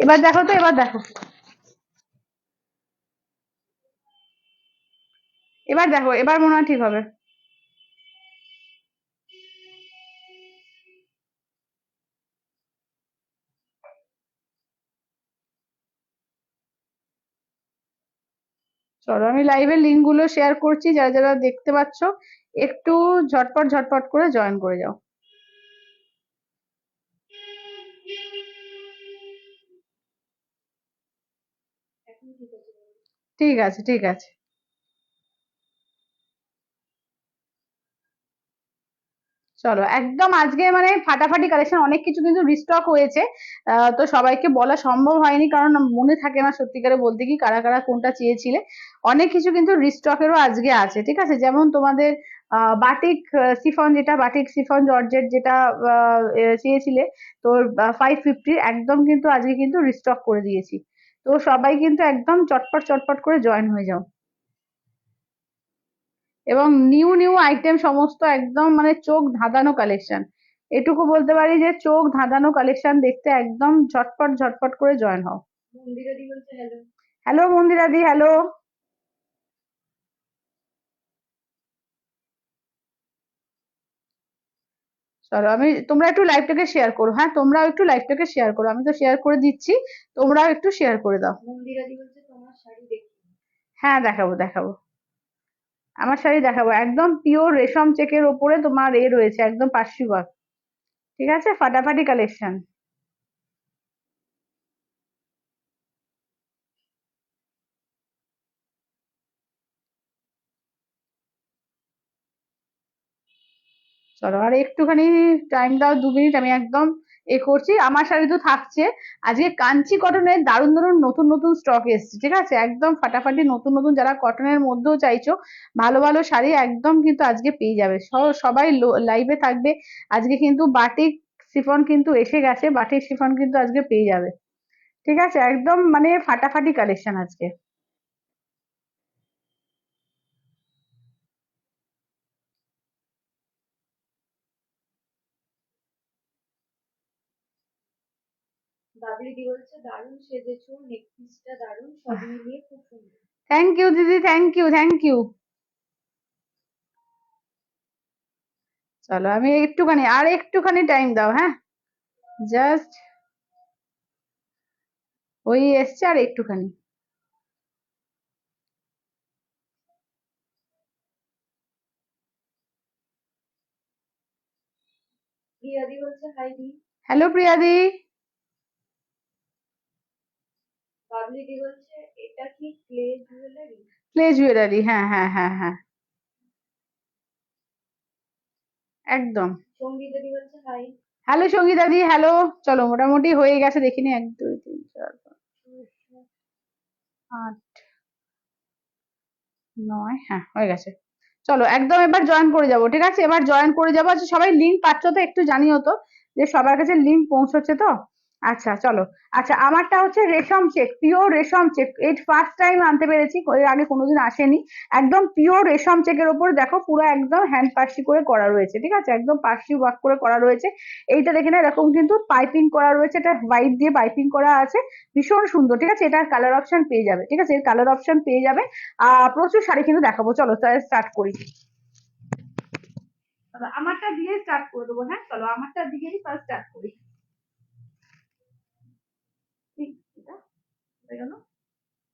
এবার দেখো তো, এবার দেখো, এবার দেখো, এবার মনে হয় ঠিক হবে। চলো আমি লাইভের লিঙ্ক গুলো শেয়ার করছি, যারা যারা দেখতে পাচ্ছ একটু ঝটপট ঝটপট করে জয়েন করে যাও। ঠিক আছে, ঠিক আছে। চলো একদম আজকে মানে ফাটাফাটি কালেকশন, অনেক কিছু কিন্তু রিস্টক হয়েছে। তো সবাইকে বলা সম্ভব হয়নি, কারণ মনে থাকে না সত্যিকারে বলতে কি কারা কারা কোনটা চেয়েছিলে। অনেক কিছু কিন্তু রিস্টকেরও আজকে আছে, ঠিক আছে। যেমন তোমাদের বাটিক সিফন, যেটা বাটিক সিফন জর্জেট যেটা চেয়েছিলে, তো 550 একদম কিন্তু আজকে কিন্তু রিস্টক করে দিয়েছি। তো সবাই কিন্তু একদম চটপট চটপট করে জয়েন হয়ে যাও। এবং নিউ নিউ আইটেম সমস্ত, একদম মানে চোখ ধাঁধানো কালেকশন। এটুকু বলতে পারি যে চোখ ধাঁধানো কালেকশন দেখতে একদম ঝটপট ঝটপট করে জয়েন হও। মন্দিরাদি বলছে হ্যালো। Hello মন্দিরাদি, hello. চলো আমি, তোমরা একটু লাইভটাকে শেয়ার করো, হ্যাঁ তোমরাও একটু লাইভটাকে শেয়ার করো, আমি তো শেয়ার করে দিচ্ছি, তোমরাও একটু শেয়ার করে দাও। মন্দিরাদি বলছে তোমার শাড়ি দেখি। হ্যাঁ দেখাবো, দেখাবো। আমার শাড়ি দেখাবো, একদম পিওর রেশম চেকের ওপরে তোমার রয়েছে, একদম পার্সি ওয়ার্ক। ঠিক আছে, ফাটাফাটি কালেকশন। চলো আর একটুখানি টাইম দাও, 2 মিনিট, আমি একদম করছি। আমার শাড়ি তো থাকছে। আজকে কাঞ্চি কটনের দারুণ দারুণ নতুন নতুন স্টক এসছে, ঠিক আছে, একদম ফাটাফাটি নতুন নতুন, যারা কটনের মধ্যেও চাইছো ভালো ভালো শাড়ি, একদম কিন্তু আজকে পেয়ে যাবে। সবাই লাইভে থাকবে। আজকে কিন্তু বাটিক শিফন কিন্তু এসে গেছে, বাটিক শিফন কিন্তু আজকে পেয়ে যাবে। ঠিক আছে, একদম মানে ফাটাফাটি কালেকশন আজকে। বাবলিদি বলছে দারুণ সেজেছো, নেকপিসটা দারুণ, সব মিলিয়ে খুব সুন্দর। থ্যাংক ইউ দিদি, থ্যাংক ইউ, থ্যাংক ইউ। চলো আমি একটুখানি, আর একটুখানি টাইম দাও, হ্যাঁ জাস্ট, ওই এসছে আর একটুখানি। প্রিয়াদি বলছে হাই দি। হ্যালো প্রিয়াদি। বাবলিদি বলছে এটা কি ক্লে জুয়েলারি? ক্লে জুয়েলারি, হ্যাঁ হ্যাঁ হ্যাঁ হ্যাঁ, একদম। সঙ্গীতাদি বলছে হাই। Hello সঙ্গীতাদি, hello. চলো মোটামুটি হয়ে গেছে, দেখিনি, 1 2 3 4 5 8 9, হ্যাঁ হয়ে গেছে। চলো একদম এবার জয়েন করে যাবো, ঠিক আছে, এবার জয়েন করে যাবো। আচ্ছা সবাই লিঙ্ক পাচ্ছ তো, একটু জানিও তো যে সবার কাছে লিঙ্ক পৌঁছচ্ছে তো। আচ্ছা চলো। আচ্ছা আমারটা হচ্ছে রেশম চেক, পিওর রেশম চেক, এই ফার্স্ট টাইম আনতে পেরেছি, এর আগে কোনোদিন আসেনি। একদম পিওর রেশম চেকের ওপর দেখো, পুরো একদম হ্যান্ড পার্সি করে করা রয়েছে, ঠিক আছে, একদম পার্সি ওয়ার্ক করে করা রয়েছে। এইটা দেখে না, এরকম কিন্তু পাইপিং করা রয়েছে, এটা হোয়াইট দিয়ে পাইপিং করা আছে। ভীষণ সুন্দর, ঠিক আছে, এটার কালার অপশন পেয়ে যাবে, ঠিক আছে, এর কালার অপশন পেয়ে যাবে। প্রচুর শাড়ি কিন্তু দেখাবো, চলো তাহলে স্টার্ট করি। আমারটা দিয়ে স্টার্ট করে দেবো, হ্যাঁ চলো আমারটা দিয়েই ফার্স্ট স্টার্ট করি। ঠিক, এটা হয়ে গেল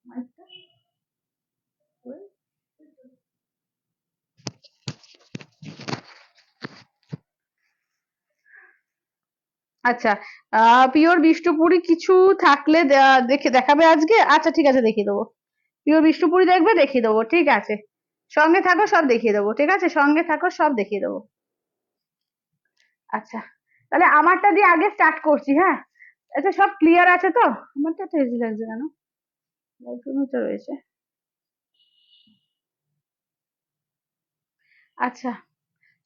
মাইকটা। আচ্ছা, পিওর বিষ্ণুপুরি কিছু থাকলে দেখে দেখাবে আজকে, আচ্ছা ঠিক আছে দেখিয়ে দেবো। পিওর বিষ্ণুপুরি দেখবে, দেখিয়ে দেবো, ঠিক আছে। সঙ্গে থাকো, সব দেখিয়ে দেবো, ঠিক আছে, সঙ্গে থাকো, সব দেখিয়ে দেবো। আচ্ছা, তাহলে আমারটা দিয়ে আগে স্টার্ট করছি, হ্যাঁ। আচ্ছা সব ক্লিয়ার আছে তো? আমারটা তো ইজি লাগছে কেন, তো রয়েছে। আচ্ছা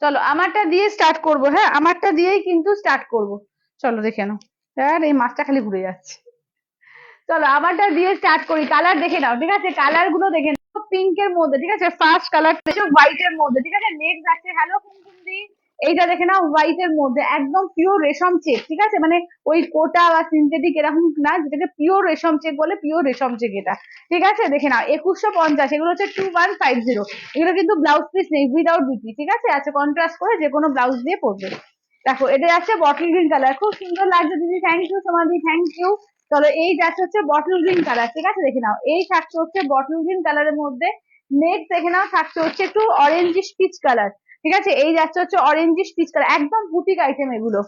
চলো আমারটা দিয়ে স্টার্ট করব, হ্যাঁ আমারটা দিয়েই কিন্তু স্টার্ট করব। চলো দেখে নাও, আর এই মাছটা খালি ঘুরে যাচ্ছে। চলো আমারটা দিয়ে স্টার্ট করি, কালার দেখে নাও, ঠিক আছে, কালার গুলো দেখে নাও। পিঙ্কের মধ্যে, ঠিক আছে, ফার্স্ট কালার হোয়াইট এর মধ্যে, ঠিক আছে। নেক্সট আছে হ্যালো কুমকুমদি, এইটা দেখে নাও হোয়াইট এর মধ্যে একদম পিওর রেশম চেক, ঠিক আছে, মানে ওই কোটা বা সিনথেটিক এরকম না, যেটাকে পিওর রেশম চেক বলে, পিওর রেশম চেক এটা, ঠিক আছে। দেখে নাও 2150, এগুলো হচ্ছে 2150। এগুলো কিন্তু ব্লাউজ পিস নেই, উইদাউট বিপি, ঠিক আছে। আচ্ছা কন্ট্রাস্ট করে যে কোনো ব্লাউজ দিয়ে পরবে। দেখো এটা যাচ্ছে বটল গ্রিন কালার, খুব সুন্দর লাগছে দিদি, থ্যাংক ইউ সমাধি, থ্যাংক ইউ। চলো এই যাচ্ছে হচ্ছে বটল গ্রিন কালার, ঠিক আছে, দেখে নাও এই থাকছে হচ্ছে বটল গ্রিন কালারের মধ্যে। নেক্সট দেখে নাও থাকছে হচ্ছে একটু অরেঞ্জিশ পিচ কালার, ঠিক আছে, এই যাচ্ছে হচ্ছে অরেঞ্জিশ পিচ কালার, একদম বুটিক আইটেম এগুলো,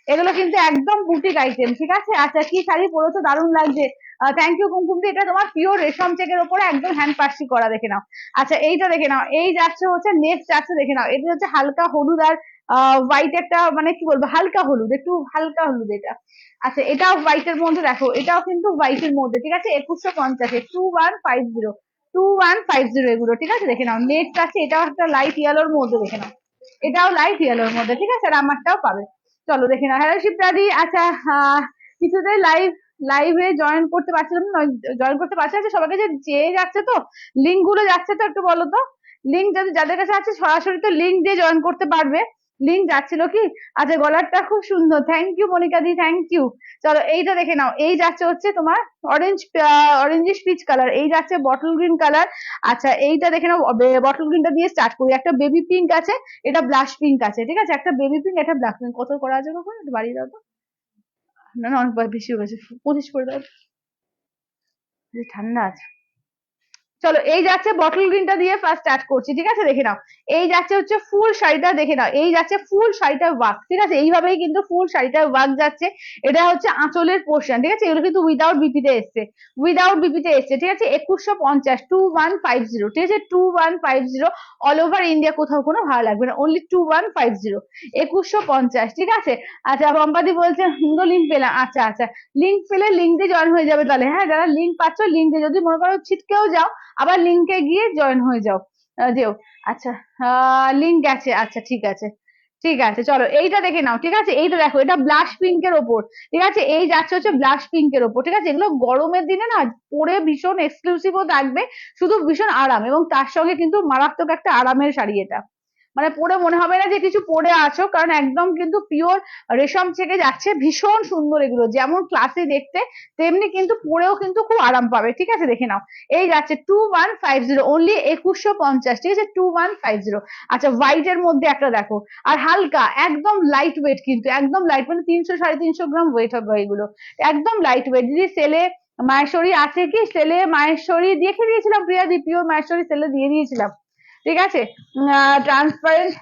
এগুলো কিন্তু একদম বুটিক আইটেম, ঠিক আছে। আচ্ছা কি শাড়ি পরেছো, দারুণ লাগছে, থ্যাংক ইউ কুমকুম দি, এটা তোমার পিওর রেশম চেকের উপরে একদম হ্যান্ড পার্সি করা, দেখে নাও। আচ্ছা এইটা দেখে নাও, এই যাচ্ছে হচ্ছে নেক্সট যাচ্ছে, দেখে নাও এটা হচ্ছে হালকা হলুদ আর হোয়াইট একটা, মানে কি বলবো, হালকা হলুদ, একটু হালকা হলুদ এটা। আচ্ছা এটাও হোয়াইট এর মধ্যে, দেখো এটাও কিন্তু হোয়াইট এর মধ্যে, ঠিক আছে, 2150-এ 2150, 2150 এগুলো, ঠিক আছে। দেখে নাও নেক্সট আছে, এটাও একটা লাইট ইয়েলোর মধ্যে, দেখে নাও এটাও লাইট ইয়েলোর মধ্যে, ঠিক আছে, আর আমারটাও পাবে। চলো দেখে নাও, হ্যালো শিবদাদি। আচ্ছা কিছুতেই লাইভে জয়েন করতে পারছিলাম না, জয়েন করতে পারছি না, সবার কাছে চেয়ে যাচ্ছে তো, লিঙ্ক গুলো যাচ্ছে তো, একটু বলো তো, লিঙ্ক যদি যাদের কাছে আছে সরাসরি তো লিঙ্ক দিয়ে জয়েন করতে পারবে, লিঙ্ক যাচ্ছিল কি? আচ্ছা গলারটা খুব সুন্দর, থ্যাংক ইউ মনিকা দি, থ্যাংক ইউ। চলো এইটা দেখে নাও, এই যাচ্ছে হচ্ছে তোমার অরেঞ্জিশ পিচ কালার, এই যাচ্ছে বটল গ্রিন কালার। আচ্ছা এইটা দেখে নাও, বটল গ্রিনটা দিয়ে স্টার্ট করি, একটা বেবি পিঙ্ক আছে, এটা ব্লাশ পিঙ্ক আছে, ঠিক আছে, একটা বেবি পিঙ্ক, এটা ব্ল্যাক পিঙ্ক, কত করা আছে কখন একটু বাড়িয়ে দাও তো, না না অনেক বেশি হয়ে গেছে, 25 করে দাও, ঠান্ডা আছে। চলো এই যাচ্ছে বটল গ্রিনটা দিয়ে ফার্স্ট স্টার্ট করছি, ঠিক আছে, দেখে নাও এই যাচ্ছে হচ্ছে ফুল শাড়িটা, দেখে নাও এই যাচ্ছে ফুল শাড়িটার ওয়ার্ক, ঠিক আছে, এইভাবেই কিন্তু ফুল শাড়িটার ওয়ার্ক যাচ্ছে। এটা হচ্ছে আঁচলের পোর্শন, ঠিক আছে, এগুলো কিন্তু উইদাউট বিপিতে এসছে, উইদাউট বিপিতে এসছে, ঠিক আছে, 2150, 2150, ঠিক আছে, 2150, অল ওভার ইন্ডিয়া, কোথাও কোনো ভালো লাগবে না, অনলি 2150, 2150, ঠিক আছে। আচ্ছা পম্পাদি বলছে সুন্দর লিঙ্ক পেলাম, আচ্ছা আচ্ছা, লিঙ্ক পেলে লিঙ্ক দিয়ে জয়েন হয়ে যাবে তাহলে, হ্যাঁ যারা লিঙ্ক পাচ্ছ লিঙ্ক দিয়ে, যদি মনে করো ছিটকেও যাও আবার লিঙ্কে গিয়ে জয়েন হয়ে যাও, যেও। আচ্ছা লিঙ্ক গেছে, আচ্ছা ঠিক আছে, ঠিক আছে। চলো এইটা দেখে নাও, ঠিক আছে, এইটা দেখো, এটা ব্লাশ পিঙ্কের ওপর, ঠিক আছে, এই যাচ্ছে হচ্ছে ব্লাশ পিঙ্কের ওপর, ঠিক আছে, এগুলো গরমের দিনে না পরে ভীষণ এক্সক্লুসিভও থাকবে, শুধু ভীষণ আরাম, এবং তার সঙ্গে কিন্তু মারাত্মক একটা আরামের শাড়ি এটা, মানে পরে মনে হবে না যে কিছু পরে আছো, কারণ একদম কিন্তু পিওর রেশম থেকে যাচ্ছে, ভীষণ সুন্দর এগুলো, যেমন ক্লাসি দেখতে তেমনি কিন্তু পরেও কিন্তু খুব আরাম পাবে, ঠিক আছে, দেখে নাও এই যাচ্ছে 2150, অনলি 2150, ঠিক আছে, 2150। আচ্ছা হোয়াইট এর মধ্যে একটা দেখো, আর হালকা একদম লাইট ওয়েট, কিন্তু একদম লাইট, মানে 300-350 গ্রাম ওয়েট হবে এগুলো, একদম লাইট ওয়েট। দিদি সেলে মায়েশ্বরী আছে কি? সেলে মায়েশ্বরী দেখে দিয়েছিলাম, প্রিয়া দি পিওর মায়েশ্বরী সেলে দিয়ে দিয়েছিলাম, ঠিক আছে। ট্রান্সপারেন্ট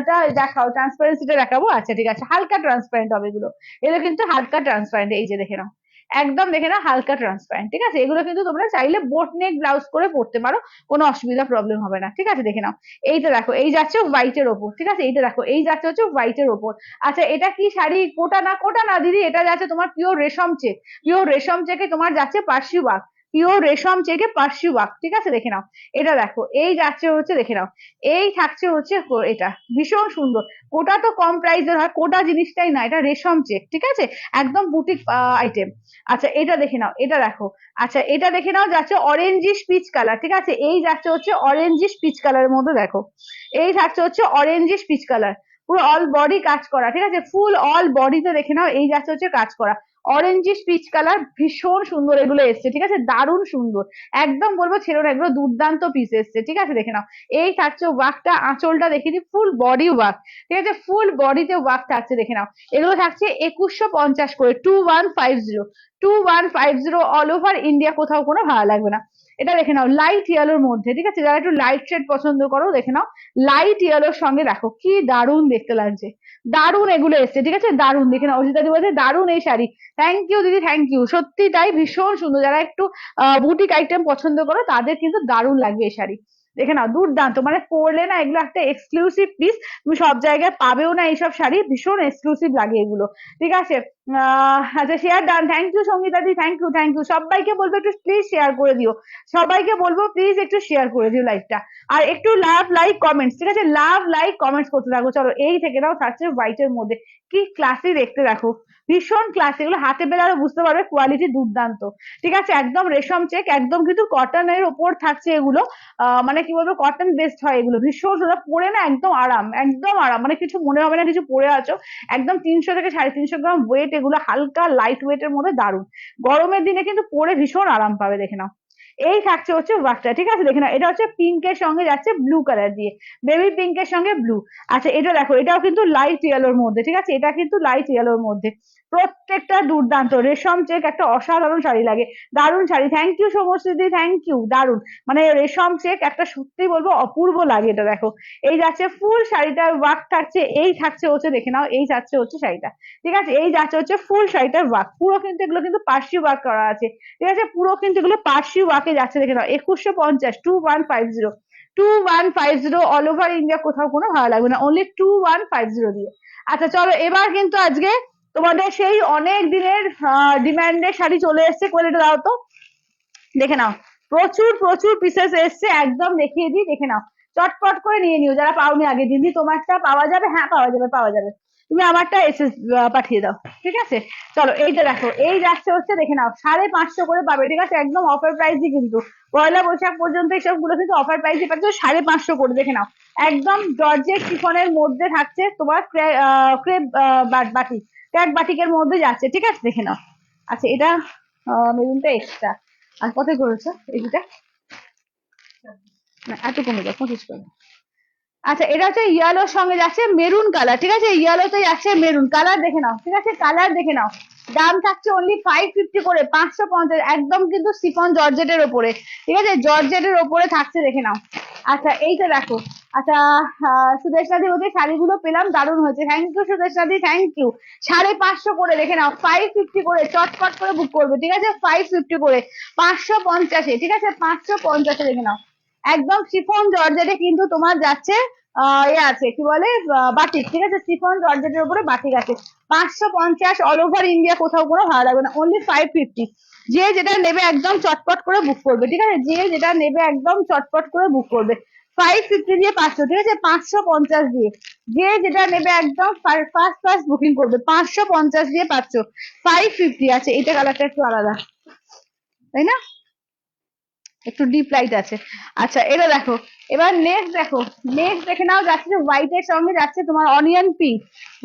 টা দেখাও, ট্রান্সপারেন্সিটা দেখাবো, আচ্ছা ঠিক আছে, হালকা ট্রান্সপারেন্ট হবে এগুলো, এগুলো কিন্তু হালকা ট্রান্সপারেন্ট, এই যে দেখে নাও একদম দেখে নাও হালকা ট্রান্সপারেন্ট, ঠিক আছে, এগুলো কিন্তু তোমরা চাইলে বোট নেক ব্লাউজ করে পড়তে পারো, কোনো অসুবিধা প্রবলেম হবে না, ঠিক আছে, দেখে নাও এইটা দেখো, এই যাচ্ছে হোয়াইট এর ওপর, ঠিক আছে, এইটা দেখো এই যাচ্ছে হচ্ছে হোয়াইট এর ওপর। আচ্ছা এটা কি শাড়ি? কোটা না দিদি, এটা যাচ্ছে তোমার পিওর রেশম চেক, পিওর রেশম চেকে তোমার যাচ্ছে পার্সি ওয়ার্ক, পিওর রেশম চেকে পার্সি ওয়ার্ক, ঠিক আছে, দেখে নাও এটা দেখো এই যাচ্ছে হচ্ছে, দেখে নাও এই থাকছে হচ্ছে এটা, ভীষণ সুন্দর, কোটা তো কম প্রাইসের হয়, কোটা জিনিসটাই না, এটা রেশম চেক, ঠিক আছে, একদম বুটিক আইটেম। আচ্ছা এটা দেখে নাও, এটা দেখো, আচ্ছা এটা দেখে নাও যাচ্ছে অরেঞ্জিশ পিচ কালার, ঠিক আছে, এই যাচ্ছে হচ্ছে অরেঞ্জিশ পিচ কালারের মধ্যে, দেখো এই থাকছে হচ্ছে অরেঞ্জিশ পিচ কালার, পুরো অল বডি কাজ করা, ঠিক আছে, ফুল অল বডিতে দেখে নাও এই যাচ্ছে হচ্ছে কাজ করা, অরেঞ্জিশ পিচ কালার, ভীষণ সুন্দর এগুলো এসছে, ঠিক আছে, দারুণ সুন্দর, একদম বলবো ছেড়ো না, এগুলো দুর্দান্ত পিস এসছে, ঠিক আছে, দেখে নাও এই থাকছে ওয়ার্কটা, আঁচলটা দেখিয়ে দিই, ফুল বডি ওয়ার্ক, ঠিক আছে, ফুল বডিতে ওয়ার্ক থাকছে, দেখে নাও এগুলো থাকছে 2150 করে, 2150, 2150, অল ওভার ইন্ডিয়া, কোথাও কোনো ভাড়া লাগবে না। এটা দেখে নাও লাইট ইয়েলোর মধ্যে, ঠিক আছে, যারা একটু লাইট শেড পছন্দ করো দেখে নাও, লাইট ইয়েলোর সঙ্গে দেখো কি দারুণ দেখতে লাগছে, দারুণ এগুলো এসছে, ঠিক আছে, দারুণ, দেখে নাও অর্জিতা দি বলছে দারুণ এই শাড়ি, থ্যাংক ইউ দিদি, থ্যাংক ইউ, সত্যি তাই ভীষণ সুন্দর, যারা একটু বুটিক আইটেম পছন্দ করো তাদের কিন্তু দারুণ লাগবে এই শাড়ি, দেখে নাও দুর্দান্ত, মানে পরলে না এগুলো একটা এক্সক্লুসিভ পিস, তুমি সব জায়গায় পাবেও না এইসব শাড়ি, ভীষণ এক্সক্লুসিভ লাগে এগুলো, ঠিক আছে। আচ্ছা share done, thank you Sangeeta দি, থ্যাংক ইউ, থ্যাংক ইউ, সবাইকে বলবো একটু প্লিজ শেয়ার করে দিও, সবাইকে বলবো প্লিজ একটু শেয়ার করে দিও লাইভটা, আর একটু লাভ লাইক কমেন্টস, ঠিক আছে, লাভ লাইক কমেন্টস করতে থাকো। চলো এই থেকে নাও থাকছে হোয়াইট এর মধ্যে, কি ক্লাসি দেখতে দেখো, ভীষণ ক্লাসি, এগুলো হাতে পেলে আরো বুঝতে পারবে কোয়ালিটি দুর্দান্ত, ঠিক আছে, একদম রেশম চেক, একদম কিন্তু কটনের ওপর থাকছে এগুলো, মানে কি বলবো কটন বেসড হয় এগুলো, ভীষণ সুন্দর, পরে না একদম আরাম, একদম আরাম, মানে কিছু মনে হবে না কিছু পরে আছো। একদম 300 থেকে 350 গ্রাম ওয়েট, এগুলো হালকা লাইট ওয়েটের মধ্যে দারুণ, গরমের দিনে কিন্তু পরে ভীষণ আরাম পাবে। দেখে নাও, এই থাকছে হচ্ছে ওয়ার্কটা, ঠিক আছে। দেখে নাও, এটা হচ্ছে পিঙ্কের সঙ্গে যাচ্ছে ব্লু কালার দিয়ে, বেবি পিঙ্কের সঙ্গে ব্লু। আচ্ছা এটা দেখো, এটাও কিন্তু লাইট ইয়েলোর মধ্যে, ঠিক আছে, এটা কিন্তু লাইট ইয়েলোর মধ্যে, প্রত্যেকটা দুর্দান্ত, রেশম চেক একটা অসাধারণ শাড়ি লাগে, দারুণ শাড়ি। থ্যাংক ইউ সমশ্রীদি, থ্যাংক ইউ, দারুণ, মানে রেশম চেক একটা সত্যি বলবো অপূর্ব লাগে এটা। দেখো এই যাচ্ছে ফুল শাড়িটার ওয়ার্ক থাকছে, এই থাকছে হচ্ছে, দেখে নাও, এই যাচ্ছে হচ্ছে শাড়িটা, ঠিক আছে, এই যাচ্ছে হচ্ছে ফুল শাড়িটার ওয়ার্ক, পুরো কিন্তু এগুলো কিন্তু পার্সি ওয়ার্ক করা আছে, ঠিক আছে, পুরো কিন্তু এগুলো পার্সি ওয়ার্কে যাচ্ছে। দেখে নাও 2150, 2150, 2150 অল ওভার ইন্ডিয়া, কোথাও কোনো ভালো লাগবে না, অনলি 2150 দিয়ে। আচ্ছা চলো, এবার কিন্তু আজকে তোমাদের সেই অনেক দিনের ডিমান্ডের শাড়ি চলে এসছে, কোয়ালিটি দাও তো, দেখে নাও, প্রচুর প্রচুর পিসেস এসছে, একদম দেখিয়ে দিই, দেখে নাও, চটপট করে নিয়ে নিও যারা পাওনি আগে। দিদি তোমারটা পাওয়া যাবে? হ্যাঁ পাওয়া যাবে, পাওয়া যাবে, তুমি আমারটা এসে পাঠিয়ে দাও, ঠিক আছে। চলো এইটা দেখো, এই যাচ্ছে হচ্ছে, দেখে নাও, 550 করে পাবে, ঠিক আছে, একদম অফার প্রাইসই কিন্তু, পয়লা বৈশাখ পর্যন্ত এইসব গুলো কিন্তু অফার প্রাইসে পাচ্ছ 550 করে। দেখে নাও, একদম জর্জেট শিফনের মধ্যে থাকছে তোমার ক্রেপ বাটিক, ক্র্যাক বাটিকের মধ্যে যাচ্ছে, ঠিক আছে, দেখে নাও। আচ্ছা এটা মেরুনটা এক্সট্রা, আর কত করেছো এইটা, না এত কমে যাও 25 করে। আচ্ছা এটা হচ্ছে ইয়েলোর সঙ্গে যাচ্ছে মেরুন কালার, ঠিক আছে, ইয়েলোতে যাচ্ছে মেরুন কালার, দেখে নাও, ঠিক আছে, কালার দেখে নাও, দাম থাকছে অনলি 550 করে, 550, একদম কিন্তু সিফন জর্জেটের ওপরে, ঠিক আছে, জর্জেটের ওপরে থাকছে, দেখে নাও। আচ্ছা এইটা দেখো, আচ্ছা সুদেশনাদি বলছে শাড়িগুলো পেলাম, দারুণ হয়েছে, থ্যাংক ইউ সুদেশনাদি, থ্যাংক ইউ। 550 করে, দেখে নাও, 550 করে, চটপট করে বুক করবে, ঠিক আছে, 550 করে, 550, ঠিক আছে, 550, দেখে নাও, একদম শিফন জর্জেটে কিন্তু তোমার যাচ্ছে এ আছে কি বলে বাটিক, ঠিক আছে, শিফন জর্জেটের উপরে বাটিক আছে, 550 অল ওভার ইন্ডিয়া, কোথাও কোনো ভালো লাগবে না, অনলি 550। যে যেটা নেবে একদম চটপট করে বুক করবে, ঠিক আছে, যে যেটা নেবে একদম চটপট করে বুক করবে, 550 দিয়ে 500, ঠিক আছে, 550 দিয়ে, যে যেটা নেবে একদম ফার্স্ট ফার্স্ট বুকিং করবে, 550 দিয়ে 550 আছে, এইটা কালারটা একটু আলাদা, তাই না, একটু ডিপ লাইট আছে। আচ্ছা এটা দেখো, এবার নেক্সট দেখো, নেক্সট দেখে নাও, যাচ্ছে হোয়াইটের সঙ্গে যাচ্ছে তোমার অনিয়ন পিঙ্ক,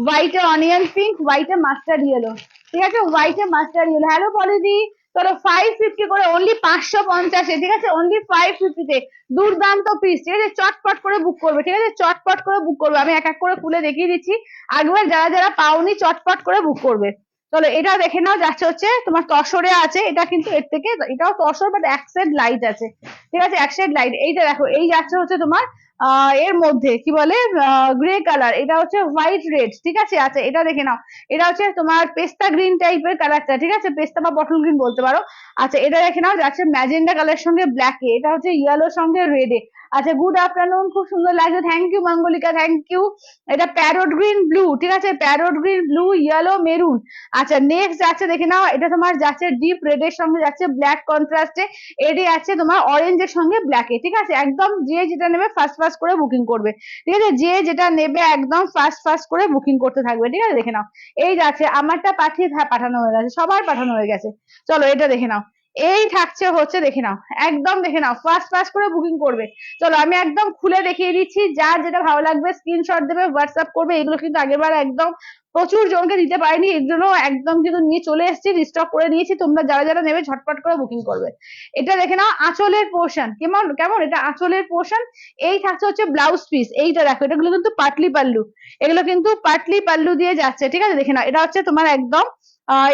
হোয়াইটে অনিয়ন পিঙ্ক, হোয়াইটে মাস্টার্ড ইয়েলো, ঠিক আছে, হোয়াইটে মাস্টার্ড ইয়েলো। হ্যালো পলিদি, চলো 550 করে, অনলি 550, ঠিক আছে, অনলি 550 তে, দুর্দান্ত পিস, ঠিক আছে, চটপট করে বুক করবে, ঠিক আছে, চটপট করে বুক করবে, আমি এক এক করে খুলে দেখিয়ে দিচ্ছি, আগেবার যারা যারা পাওনি চটপট করে বুক করবে। চলো এটা দেখে নাও, যাচ্ছে হচ্ছে তোমার তসরে আছে, এটা কিন্তু এর থেকে, এটাও তসর বাট এক সেট লাইট আছে, ঠিক আছে, এক সেট লাইট। এইটা দেখো, এই যাচ্ছে হচ্ছে তোমার এর মধ্যে কি বলে গ্রে কালার, এটা হচ্ছে হোয়াইট রেড, ঠিক আছে। আচ্ছা এটা দেখে নাও, এটা হচ্ছে তোমার পেস্তা গ্রিন টাইপের কালারটা, ঠিক আছে, পেস্তা বা বটল গ্রিন বলতে পারো। আচ্ছা এটা দেখে নাও, যাচ্ছে ম্যাজেন্ডা কালার সঙ্গে ব্ল্যাকে, এটা হচ্ছে ইয়েলোর সঙ্গে রেডে। আচ্ছা গুড আফটারনুন, খুব সুন্দর লাগছে, থ্যাংক ইউ মঙ্গলিকা, থ্যাংক ইউ। এটা প্যারোট গ্রিন ব্লু, ঠিক আছে, parrot green blue, yellow, maroon. আচ্ছা নেক্সট যাচ্ছে, দেখে নাও, এটা তোমার যাচ্ছে ডিপ রেড এর সঙ্গে যাচ্ছে ব্ল্যাক কন্ট্রাস্টে, এটি আছে তোমার অরেঞ্জের সঙ্গে ব্ল্যাকে, ঠিক আছে, একদম যে যেটা নেবে ফার্স্ট ফার্স্ট করে বুকিং করবে, ঠিক আছে, যে যেটা নেবে একদম ফার্স্ট ফার্স্ট করে বুকিং করতে থাকবে, ঠিক আছে, দেখে নাও, এই যাচ্ছে, আমারটা পাঠানো হয়ে গেছে, সবার পাঠানো হয়ে গেছে। চলো এটা দেখে নাও, এই থাকছে হচ্ছে, দেখে নাও, একদম দেখে নাও, ফার্স্ট ফার্স্ট করে বুকিং করবে। চলো আমি একদম খুলে দেখিয়ে দিচ্ছি, যার যেটা ভালো লাগবে স্ক্রিনশট দেবে, হোয়াটসঅ্যাপ করবে, এগুলো কিন্তু আগেরবার একদম প্রচুর জনকে দিতে পারিনি, এর জন্য একদম কিন্তু নিয়ে চলে এসেছি, রিস্টক করে নিয়েছি, তোমরা যারা যারা নেবে ঝটপট করে বুকিং করবে। এটা দেখে নাও, আঁচলের পোর্শন কেমন কেমন, এটা আঁচলের পোর্শন, এই থাকছে হচ্ছে ব্লাউজ পিস, এইটা দেখো, এটাগুলো কিন্তু পাটলি পাল্লু, এগুলো কিন্তু পাটলি পাল্লু দিয়ে যাচ্ছে, ঠিক আছে, দেখে নাও, এটা হচ্ছে তোমার একদম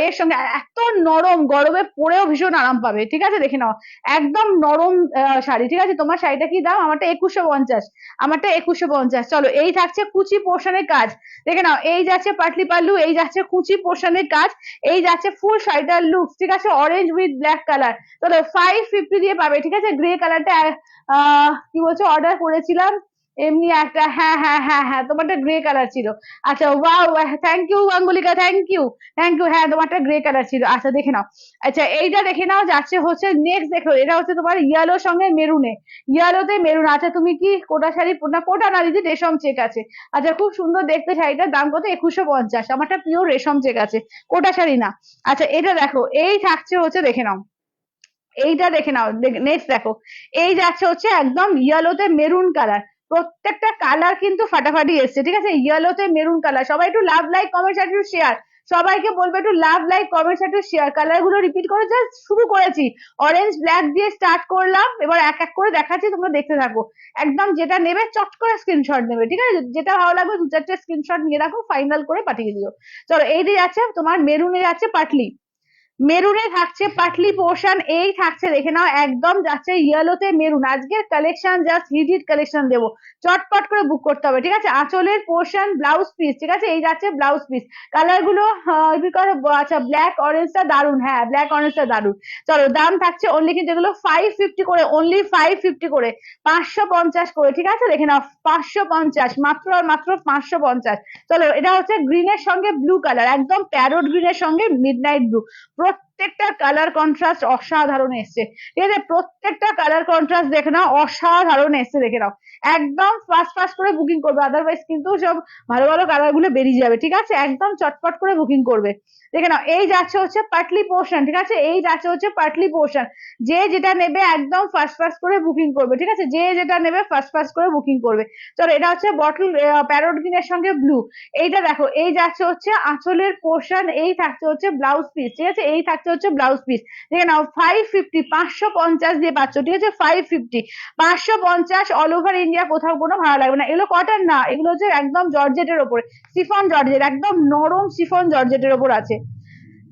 এর সঙ্গে এত নরম, গরমে পরেও ভীষণ আরাম পাবে, ঠিক আছে, দেখে নাও, একদম নরম শাড়ি, ঠিক আছে, তোমার শাড়িটা কি দাম, আমারটা 2150, আমারটা 2150। চলো এই থাকছে কুচি পোর্শনের কাজ, দেখে নাও, এই যাচ্ছে পাটলি পাল্লু, এই যাচ্ছে কুচি পোর্শনের কাজ, এই যাচ্ছে ফুল শাড়িটার লুক, ঠিক আছে, অরেঞ্জ উইথ ব্ল্যাক কালার। চলো 550 দিয়ে পাবে, ঠিক আছে, গ্রে কালারটা কি বলছো অর্ডার করেছিলাম এমনি একটা, হ্যাঁ হ্যাঁ হ্যাঁ হ্যাঁ, তোমারটা গ্রে কালার ছিল। আচ্ছা wow, thank you Angulika, thank you, thank you, হ্যাঁ তোমারটা গ্রে কালার ছিল। আচ্ছা দেখে নাও, আচ্ছা এইটা দেখে নাও, যাচ্ছে হচ্ছে নেক্সট, দেখো এটা হচ্ছে তোমার ইয়েলোর সঙ্গে মেরুনে, ইয়েলোতে মেরুন। আচ্ছা তুমি কি কোটা শাড়ি না, কোটা না দিদি, রেশম চেক আছে। আচ্ছা খুব সুন্দর দেখতে শাড়িটার দাম কত, 2150, আমারটা পিওর রেশম চেক আছে, কোটা শাড়ি না। আচ্ছা এটা দেখো, এই থাকছে হচ্ছে, দেখে নাও, এইটা দেখে নাও, নেক্সট দেখো, এই যাচ্ছে হচ্ছে একদম ইয়েলোতে মেরুন কালার। প্রত্যেকটা কালার কিন্তু ফাটাফাটি এসছে, ঠিক আছে, ইয়েলোতে মেরুন কালার। সবাই একটু লাভ, লাইক, কমেন্ট, একটু শেয়ার, সবাইকে বলবে একটু লাভ, লাইক, কমেন্ট, একটু শেয়ার। কালার গুলো রিপিট করে জাস্ট শুরু করেছি, অরেঞ্জ ব্ল্যাক দিয়ে স্টার্ট করলাম, এবার এক এক করে দেখাচ্ছি, তোমরা দেখতে থাকো। একদম যেটা নেবে চট করে স্ক্রিনশট নেবে, ঠিক আছে, যেটা ভালো লাগবে দু চারটে স্ক্রিনশট নিয়ে রাখো, ফাইনাল করে পাঠিয়ে দিও। চলো, এই দিয়ে যাচ্ছে তোমার মেরুনে যাচ্ছে পাটলি, মেরুনে থাকছে পাটলি পোর্শন, এই থাকছে দেখে নাও একদম যাচ্ছে ইয়েলোতে মেরুন। আজকের collection just hit hit collection দেবো, চটপট করে বুক করতে হবে, ঠিক আছে। আঁচলের পোর্শন ব্লাউজ পিস, ঠিক আছে, এই যাচ্ছে ব্লাউজ পিস। কালার গুলো আচ্ছা, ব্ল্যাক অরেঞ্জটা দারুন, হ্যাঁ ব্ল্যাক অরেঞ্জটা দারুন। চলো, দাম থাকছে অনলি কিন্তু এগুলো 550 করে, অনলি 550 করে, 550 করে, ঠিক আছে, দেখে নাও 550, মাত্র আর মাত্র 550। চলো, এটা হচ্ছে গ্রিনের সঙ্গে ব্লু কালার, একদম প্যারোট গ্রিনের সঙ্গে মিডনাইট ব্লু। প্রত্যেকটা কালার কন্ট্রাস্ট অসাধারণ এসছে, ঠিক আছে, প্রত্যেকটা কালার কন্ট্রাস্ট দেখে নাও অসাধারণ এসছে, দেখে নাও। একদম ফাস্ট ফাস্ট করে বুকিং করবে, আদারওয়াইজ কিন্তু সব ভালো ভালো কালার গুলো বেরিয়ে যাবে, ঠিক আছে, একদম চটপট করে বুকিং করবে। দেখে নাও, এই যাচ্ছে হচ্ছে পাটলি পোর্শন, ঠিক আছে, এই যাচ্ছে হচ্ছে পাটলি পোর্শন। যে যেটা নেবে একদম ফাস্ট ফাস্ট করে বুকিং করবে, ঠিক আছে, যে যেটা নেবে ফাস্ট ফাস্ট করে বুকিং করবে। চলো, এটা হচ্ছে বটল প্যারোট গ্রিনের সঙ্গে ব্লু। এইটা দেখো, এই যাচ্ছে হচ্ছে আঁচলের পোর্শন, এই থাকছে হচ্ছে ব্লাউজ পিস, ঠিক আছে, এই থাকছে হচ্ছে ব্লাউজ পিস। দেখে নাও 550, 550 দিয়ে পাচ্ছ, ঠিক আছে, 550, 550 অল ওভার ইন্ডিয়া, কোথাও কোনো ভাড়া লাগবে না। এগুলো কটন না, এগুলো হচ্ছে একদম জর্জেটের ওপরে, সিফন জর্জেট, একদম নরম সিফন জর্জেটের ওপর আছে।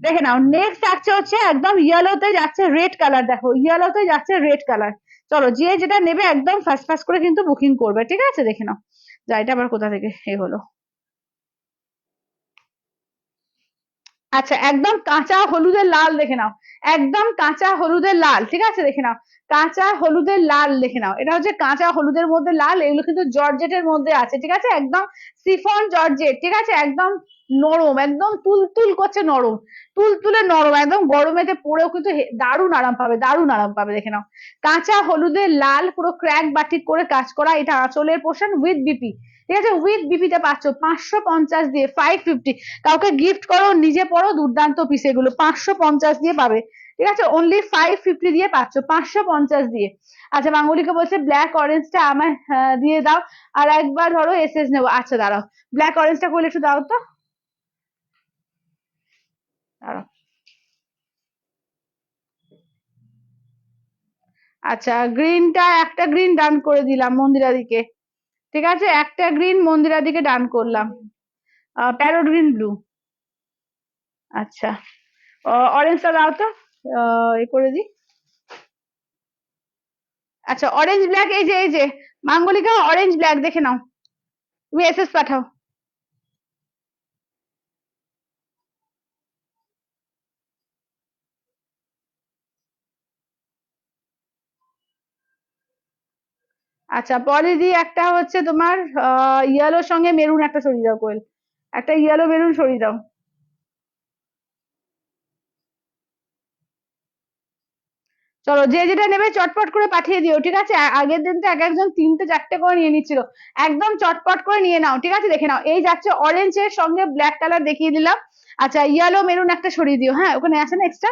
দেখে নাও, নেক্সট থাকছে হচ্ছে একদম ইয়েলোতে যাচ্ছে রেড কালার, দেখো ইয়েলোতে যাচ্ছে রেড কালার। চলো, যে যেটা নেবে একদম ফাস্ট ফাস্ট করে কিন্তু বুকিং করবে, ঠিক আছে, দেখে নাও। যা, এটা আবার কোথা থেকে এ হলো। আচ্ছা, একদম কাঁচা হলুদের লাল দেখে নাও, একদম কাঁচা হলুদের লাল, ঠিক আছে, দেখে নাও, কাঁচা হলুদের লাল দেখে নাও। এটা হচ্ছে কাঁচা হলুদের মধ্যে লাল, এগুলো কিন্তু জর্জেটের মধ্যে আছে, ঠিক আছে, একদম সিফন জর্জেট, ঠিক আছে, একদম নরম, একদম তুলতুল করছে নরম, তুলতুলে নরম, একদম গরমেতে পরেও কিন্তু দারুণ আরাম পাবে, দারুণ আরাম পাবে, দেখে নাও। কাঁচা হলুদের লাল, পুরো ক্র্যাক বাটিক করে কাজ করা, এটা আঁচলের পোর্শন উইথ বিপি, ঠিক আছে, উইথ বিপিতে পাচ্ছ 550 দিয়ে, 550। কাউকে গিফট করো, নিজে পড়ো, দুর্দান্ত পিস এগুলো, 550 দিয়ে পাবে, ঠিক আছে, অনলি 550 দিয়ে পাচ্ছ, 550 দিয়ে। আচ্ছা, মাঙ্গলিকা বলছে ব্ল্যাক অরেঞ্জটা আমায় দিয়ে দাও, আর একবার ধরো এসএস নেবো। আচ্ছা, দাঁড়াও, ব্ল্যাক অরেঞ্জটা করলে একটু দাও তো, দাঁড়াও। আচ্ছা, গ্রিনটা, একটা গ্রিন ডান করে দিলাম মন্দিরাদিকে, ঠিক আছে, একটা গ্রিন মন্দিরাদিকে ডান করলাম, প্যারোট গ্রিন ব্লু। আচ্ছা, অরেঞ্জটা দাও তো, এ করে দিই। আচ্ছা, অরেঞ্জ ব্ল্যাক, এই যে, এই যে মাঙ্গলিকা, অরেঞ্জ ব্ল্যাক দেখে নাও, তুমি এসএস পাঠাও। আচ্ছা, পলিদি একটা হচ্ছে তোমার ইয়েলোর সঙ্গে মেরুন একটা সরিয়ে দাও, কোয়েল, একটা ইয়েলো মেরুন সরিয়ে দাও। চলো, যে যেটা নেবে চটপট করে পাঠিয়ে দিও, ঠিক আছে, আগের দিন তো এক একজন তিনটে চারটে করে নিয়ে নিচ্ছিল, একদম চটপট করে নিয়ে নাও, ঠিক আছে, দেখে নাও, এই যাচ্ছে অরেঞ্জের সঙ্গে ব্ল্যাক কালার দেখিয়ে দিলাম। আচ্ছা, ইয়েলো মেরুন একটা সরিয়ে দিও, হ্যাঁ ওখানে আছে না এক্সট্রা।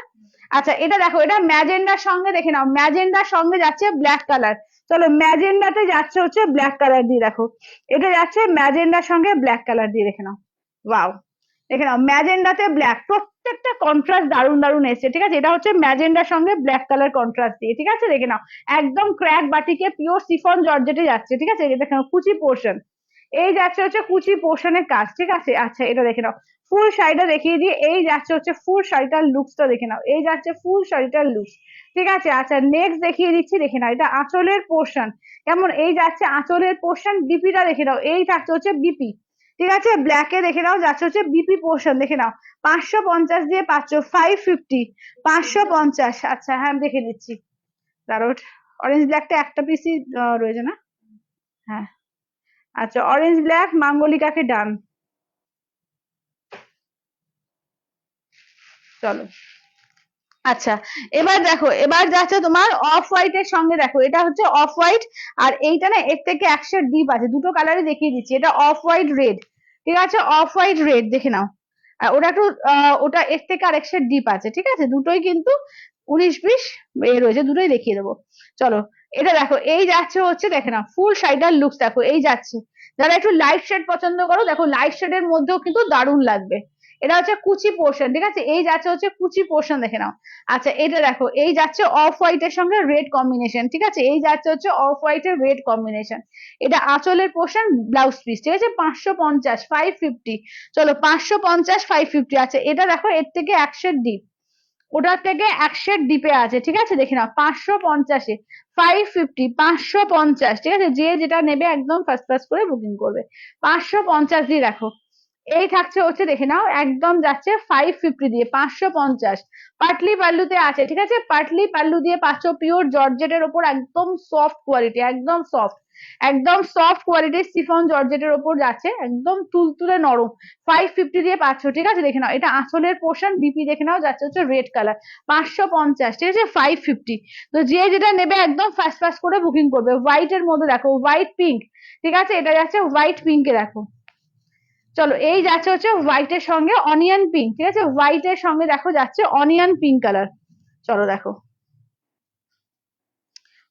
আচ্ছা, এটা দেখো, এটা ম্যাজেন্ডার সঙ্গে, দেখে নাও, ম্যাজেন্ডার সঙ্গে যাচ্ছে ব্ল্যাক কালার। চলো, ম্যাজেন্ডাতে যাচ্ছে হচ্ছে ব্ল্যাক কালার দিয়ে, দেখো, এটা যাচ্ছে ম্যাজেন্ডার সঙ্গে ব্ল্যাক কালার দিয়ে, দেখে নাও, ওয়াও, দেখে নাও, ম্যাজেন্ডাতে ব্ল্যাক, প্রত্যেকটা কন্ট্রাস্ট দারুণ দারুণ এসছে, ঠিক আছে, এটা হচ্ছে ম্যাজেন্ডার সঙ্গে ব্ল্যাক কালার কন্ট্রাস্ট দিয়ে, ঠিক আছে, দেখে নাও, একদম ক্র্যাক বাটিকে পিওর সিফন জর্জেটে যাচ্ছে, ঠিক আছে, এটা দেখে নাও, কুচি পোর্শন, এই যাচ্ছে হচ্ছে কুচি পোর্শনের কাজ, ঠিক আছে। আচ্ছা, এটা দেখে নাও, ফুল শাড়িটা দেখিয়ে দিই, এই যাচ্ছে হচ্ছে ফুল শাড়িটার লুকসটা দেখে নাও, এই যাচ্ছে ফুল শাড়িটার লুকস, ঠিক আছে। আচ্ছা, নেক্সট দেখিয়ে দিচ্ছি, দেখে নাও, এটা আঁচলের পোর্শন কেমন, এই যাচ্ছে আঁচলের পোর্শন, বিপিটা দেখে নাও, এই থাকছে হচ্ছে বিপি, ঠিক আছে, ব্ল্যাকে দেখে নাও, যাচ্ছে হচ্ছে বিপি পোর্শন, দেখে নাও, 550 দিয়ে পাচ্ছ, 550, 550। আচ্ছা, হ্যাঁ আমি দেখে দিচ্ছি, দাঁড়াও, অরেঞ্জ ব্ল্যাকটা একটা পিসই রয়েছে না, হ্যাঁ। আচ্ছা, অরেঞ্জ ব্ল্যাক মাঙ্গলিকাকে ডান। চলো, আচ্ছা, এবার দেখো, এবার যাচ্ছে তোমার অফ হোয়াইট এর সঙ্গে, দেখো এটা হচ্ছে অফ হোয়াইট, আর এইটা না এর থেকে একশো ডিপ আছে, দুটো কালারই দেখিয়ে দিচ্ছি, এটা অফ হোয়াইট রেড, ঠিক আছে, অফ হোয়াইট রেড দেখে নাও, আর ওটা একটু ওটা এর থেকে আরেকশো ডিপ আছে, ঠিক আছে, দুটোই কিন্তু 19-20 এ রয়েছে, দুটোই দেখিয়ে দেবো। চলো এটা দেখো, এই যাচ্ছে হচ্ছে, দেখে না ফুল শাড়িটার লুকস দেখো, এই যাচ্ছে। যারা একটু লাইট শেড পছন্দ করো, দেখো লাইট শেডের মধ্যেও কিন্তু দারুণ লাগবে। এটা হচ্ছে কুচি পোর্শন, ঠিক আছে, এই যাচ্ছে হচ্ছে কুচি পোর্শন, দেখে নাও। আচ্ছা এটা দেখো, এই যাচ্ছে অফ হোয়াইট এর সঙ্গে রেড কম্বিনেশন, ঠিক আছে, এই যাচ্ছে হচ্ছে অফ হোয়াইট এর রেড কম্বিনেশন। এটা আঁচলের পোর্শন, ব্লাউজ পিস, ঠিক আছে, 550, 550। চলো 550, 550। আচ্ছা এটা দেখো, এর থেকে 1 ডিপ, ওটার থেকে 1 ডিপে আছে, ঠিক আছে, দেখে নাও 550-এ 550, 550, ঠিক আছে, যে যেটা নেবে একদম ফার্স্ট ফার্স্ট করে বুকিং করবে। 550 দিয়ে দেখো, এই থাকছে হচ্ছে, দেখে নাও একদম যাচ্ছে 550 দিয়ে, 550। পাটলি পাল্লুতে আছে, ঠিক আছে, পাটলি পাল্লু দিয়ে পাচ্ছ, পিওর জর্জেটের ওপর একদম সফট কোয়ালিটি, একদম সফট, একদম সফট কোয়ালিটির শিফন জর্জেটের ওপর যাচ্ছে, একদম তুলতুলে নরম। 550 দিয়ে পাচ্ছ, ঠিক আছে, দেখে নাও এটা আঁচলের পোর্শন, বিপি দেখে নাও যাচ্ছে হচ্ছে রেড কালার, 550, ঠিক আছে, 550। তো যে যেটা নেবে একদম ফার্স্ট ফার্স্ট করে বুকিং করবে। হোয়াইট এর মধ্যে দেখো, হোয়াইট পিঙ্ক, ঠিক আছে, এটা যাচ্ছে হোয়াইট পিঙ্কে দেখো। চলো এই যাচ্ছে হচ্ছে হোয়াইট এর সঙ্গে অনিয়ন পিঙ্ক, ঠিক আছে, হোয়াইট এর সঙ্গে দেখো যাচ্ছে অনিয়ন পিঙ্ক কালার। চলো দেখো,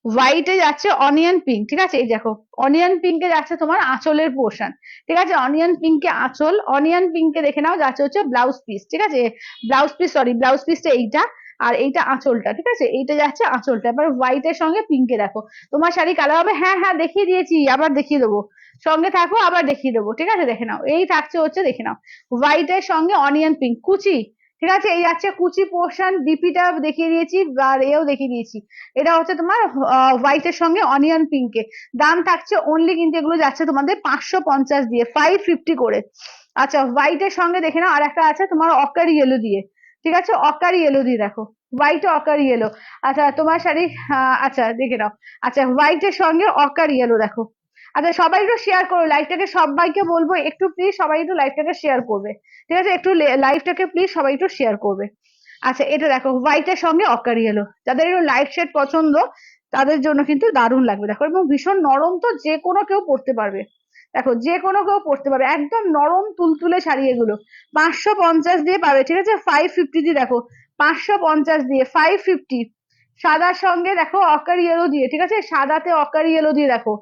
হোয়াইটে যাচ্ছে অনিয়ন পিঙ্ক, ঠিক আছে, এই দেখো অনিয়ন পিঙ্কে যাচ্ছে তোমার আঁচলের পোর্শন, ঠিক আছে, অনিয়ন পিঙ্কে আঁচল, অনিয়ন পিঙ্কে দেখে নাও যাচ্ছে হচ্ছে ব্লাউজ পিস, ঠিক আছে, ব্লাউজ পিস, সরি ব্লাউজ পিসটা এইটা, আর এইটা আঁচলটা, ঠিক আছে, এইটা যাচ্ছে আঁচলটা। এবার হোয়াইট এর সঙ্গে পিঙ্কে দেখো, তোমার শাড়ি কালার হবে, হ্যাঁ হ্যাঁ দেখিয়ে দিয়েছি, আবার দেখিয়ে দেবো, সঙ্গে থাকো আবার দেখিয়ে দেবো, ঠিক আছে, দেখে নাও এই থাকছে হচ্ছে, দেখে নাও হোয়াইট এর সঙ্গে অনিয়ন পিঙ্ক কুচি, ঠিক আছে, এই যাচ্ছে কুচি পোর্শন, ডিপিটা দেখিয়ে দিয়েছি আর এও দেখিয়ে দিয়েছি। এটা হচ্ছে তোমার হোয়াইট এর সঙ্গে অনিয়ন পিঙ্কে। দাম থাকছে অনলি, কিন্তু এগুলো যাচ্ছে তোমাদের 550 দিয়ে, 550 করে। আচ্ছা হোয়াইট এর সঙ্গে দেখে নাও আর একটা আছে তোমার অকারি ইয়েলো দিয়ে, ঠিক আছে, অকারি ইয়েলো দিয়ে দেখো, হোয়াইট অকারি ইয়েলো। আচ্ছা তোমার শাড়ি, আচ্ছা দেখে নাও, আচ্ছা হোয়াইট এর সঙ্গে অকারি ইয়েলো দেখো। আচ্ছা সবাই একটু শেয়ার করো লাইভটাকে, সবাইকে বলবো একটু প্লিজ সবাই একটু লাইভটাকে শেয়ার করবে, ঠিক আছে, একটু লাইভটাকে প্লিজ সবাই একটু শেয়ার করবে। আচ্ছা এটা দেখো হোয়াইট এর সঙ্গে অকারি এলো, যাদের একটু লাইট শেড পছন্দ তাদের জন্য কিন্তু দারুণ লাগবে দেখো, এবং ভীষণ নরম, তো যে কোনো কেউ পড়তে পারবে, দেখো যে কোনো কেউ পড়তে পারবে, একদম নরম তুলতুলে শাড়ি এগুলো। 550 দিয়ে পাবে, ঠিক আছে, 550 দিয়ে দেখো, 550 দিয়ে 550। সাদার সঙ্গে দেখো অকারি ইয়েলো দিয়ে, ঠিক আছে, সাদাতে অকারি ইয়েলো দিয়ে দেখো,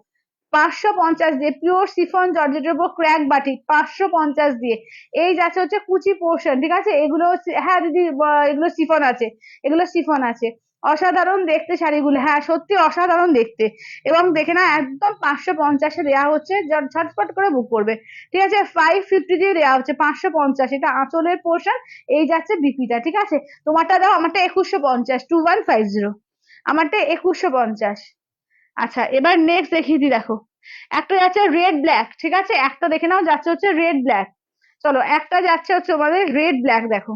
550 দিয়ে পিওর সিফন জর্জেটের উপর ক্র্যাক বাটিক, 550 দিয়ে। এই যাচ্ছে হচ্ছে কুচি পোর্শন, ঠিক আছে, এগুলো হ্যাঁ দিদি এগুলো সিফন আছে, এগুলো সিফন আছে। অসাধারণ দেখতে শাড়িগুলো, হ্যাঁ সত্যি অসাধারণ দেখতে। এবং দেখে না একদম 550-এ দেওয়া হচ্ছে, ঝটপট করে বুক করবে, ঠিক আছে, 550 দিয়ে দেওয়া হচ্ছে 550, এটা আঁচলের পোর্শন, এই যাচ্ছে বিপিটা, ঠিক আছে। তোমারটা দাও, আমারটা 2150, 2150, আমারটা 2150। আচ্ছা এবার নেক্সট দেখিয়ে দিই দেখো, একটা যাচ্ছে রেড ব্ল্যাক, ঠিক আছে, একটা দেখে নাও যাচ্ছে হচ্ছে রেড ব্ল্যাক। চলো একটা যাচ্ছে হচ্ছে আমাদের রেড ব্ল্যাক দেখো,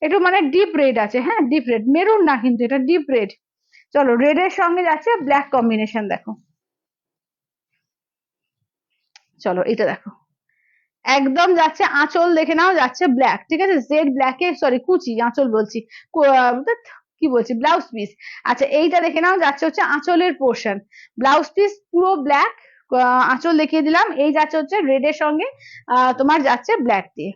একটু মানে ডিপ রেড আছে, হ্যাঁ ডিপ রেড, মেরুন না কিন্তু এটা ডিপ রেড। চলো রেড এর সঙ্গে যাচ্ছে ব্ল্যাক কম্বিনেশন দেখো। চলো এটা দেখো, একদম যাচ্ছে আঁচল দেখে নাও যাচ্ছে ব্ল্যাক, ঠিক আছে, জেড ব্ল্যাকে, সরি কুচি, আঁচল বলছি, ধ্যাৎ, কি বলছি, ব্লাউজ পিস। আচ্ছা এইটা দেখে নাও যাচ্ছে হচ্ছে আঁচলের পোর্শন, ব্লাউজ পিস পুরো ব্ল্যাক, আঁচল দেখিয়ে দিলাম, এই যাচ্ছে হচ্ছে রেড এর সঙ্গে তোমার যাচ্ছে ব্ল্যাক দিয়ে,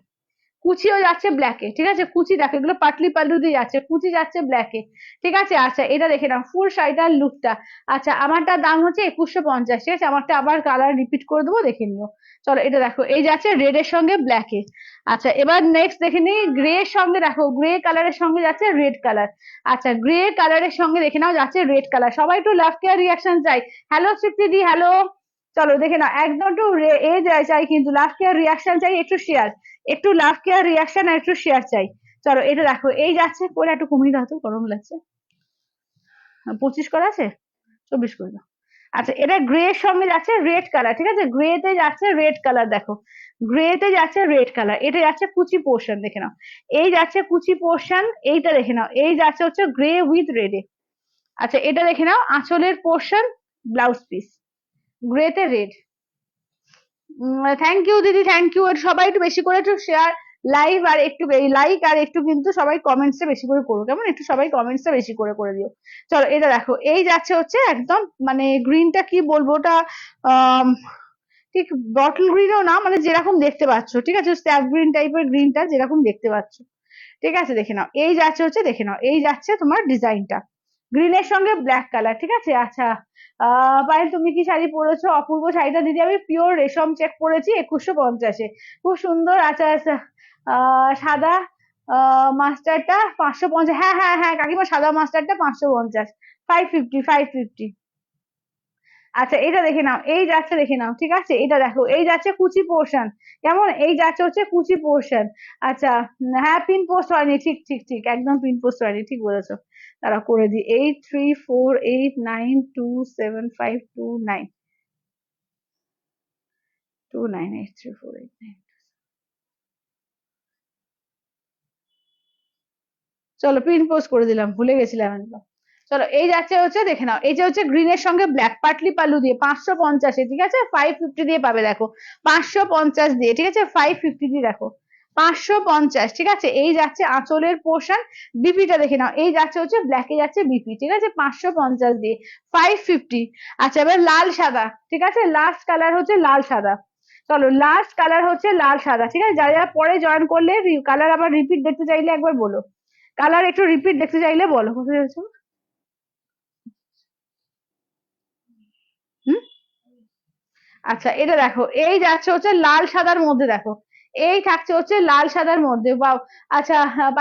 কুচিও যাচ্ছে ব্ল্যাকে, ঠিক আছে, কুচি দেখো এগুলো পাটলি পাল্লু দিয়ে যাচ্ছে, কুচি যাচ্ছে ব্ল্যাকে, ঠিক আছে। আচ্ছা এটা দেখে নাও ফুল শাড়িটার লুকটা। আচ্ছা আমারটার দাম হচ্ছে 2150, ঠিক আছে, আমারটা আবার কালার রিপিট করে দেবো, দেখে নিও। চলো এটা দেখো, এই যাচ্ছে রেড এর সঙ্গে ব্ল্যাকে। আচ্ছা এবার নেক্সট দেখে নিই, গ্রে এর সঙ্গে দেখো, গ্রে কালারের সঙ্গে যাচ্ছে রেড কালার। আচ্ছা গ্রে কালারের সঙ্গে দেখে নাও যাচ্ছে রেড কালার, সবাই একটু লাভ কেয়ার রিয়াকশন চাই। হ্যালো তৃপ্তি দি, হ্যালো। চলো দেখে নাও একদম একটু চাই, কিন্তু লাভ কেয়ার রিয়াকশন চাই, একটু শেয়ার, একটু লাভ কেয়ার রিয়াকশন আর একটু শেয়ার চাই। চলো এটা দেখো, এই যাচ্ছে করে, একটু কমিয়ে দাও তো, গরম লাগছে। 25 করা আছে, 24 করে দাও। আচ্ছা এটা গ্রে এর সঙ্গে যাচ্ছে রেড কালার, ঠিক আছে, গ্রে তে যাচ্ছে রেড কালার দেখো, গ্রে তে যাচ্ছে রেড কালার, এটা যাচ্ছে কুচি পোর্শন দেখে নাও, এই যাচ্ছে কুচি পোর্শন, এইটা দেখে নাও, এই যাচ্ছে হচ্ছে গ্রে উইথ রেডে। আচ্ছা এটা দেখে নাও আঁচলের পোর্শন, ব্লাউজ পিস, গ্রে তে রেড। থ্যাংক ইউ দিদি, থ্যাংক ইউ। সবাই একটু বেশি করে একটু শেয়ার, লাইভ আর একটু লাইক, আর একটু কিন্তু সবাই কমেন্টস বেশি করে করো, কেমন, একটু সবাই কমেন্টস বেশি করে করে দিও। চলো এটা দেখো, এই যাচ্ছে হচ্ছে একদম মানে গ্রিনটা কি বলবো ওটা, আহ ঠিক বটল গ্রিনও না, মানে যেরকম দেখতে পাচ্ছ, ঠিক আছে, স্ট্যাপ গ্রিন টাইপের গ্রিনটা যেরকম দেখতে পাচ্ছ, ঠিক আছে, দেখে নাও এই যাচ্ছে হচ্ছে, দেখে নাও এই যাচ্ছে তোমার ডিজাইনটা গ্রিনের সঙ্গে ব্ল্যাক কালার। ঠিক আছে, আচ্ছা পায়েল তুমি কি শাড়ি পরেছো? অপূর্ব শাড়িটা দিদি আমি পিওর রেশম চেক করেছি 2150-এ, খুব সুন্দর। আচ্ছা আচ্ছা, সাদা মাস্টারটা 550, হ্যাঁ হ্যাঁ হ্যাঁ কাকিমা সাদা মাস্টারটা 550, 550 550। আচ্ছা এটা দেখে নাও এই যাচ্ছে, দেখে নাও ঠিক আছে, এটা দেখো এই যাচ্ছে কুচি পোর্শন, কেমন এই যাচ্ছে হচ্ছে কুচি পোর্শন। আচ্ছা হ্যাঁ পিন পোস্ট হয়নি, ঠিক ঠিক ঠিক একদম পিন পোস্ট হয়নি, ঠিক বলেছো। তারা করে দিই 8348927529, 298348. চলো প্রিন্ট পোস্ট করে দিলাম, ভুলে গেছিলাম একদম। চলো এই যাচ্ছে হচ্ছে, দেখে নাও এই যে হচ্ছে গ্রিনের সঙ্গে ব্ল্যাক পাটলি পাল্লু দিয়ে 550-এ, ঠিক আছে 550 দিয়ে পাবে, দেখো 550 দিয়ে, ঠিক আছে 550 দিয়ে, দেখো 550, ঠিক আছে। এই যাচ্ছে আঁচলের পোর্শন, বিপিটা দেখে নাও এই যাচ্ছে হচ্ছে ব্ল্যাকে যাচ্ছে বিপি, ঠিক আছে 550 দিয়ে 550। আচ্ছা এবার লাল সাদা, ঠিক আছে লাস্ট কালার হচ্ছে লাল সাদা। চলো লাস্ট কালার হচ্ছে লাল সাদা, ঠিক আছে যারা যারা পরে জয়েন করলে কালার আবার রিপিট দেখতে চাইলে একবার বলো, কালার একটু রিপিট দেখতে চাইলে বলো কোথায় যাচ্ছ। হুম, আচ্ছা এটা দেখো এই যাচ্ছে হচ্ছে লাল সাদার মধ্যে, দেখো এই থাকছে হচ্ছে লাল সাদার মধ্যে, বাও। আচ্ছা হ্যাঁ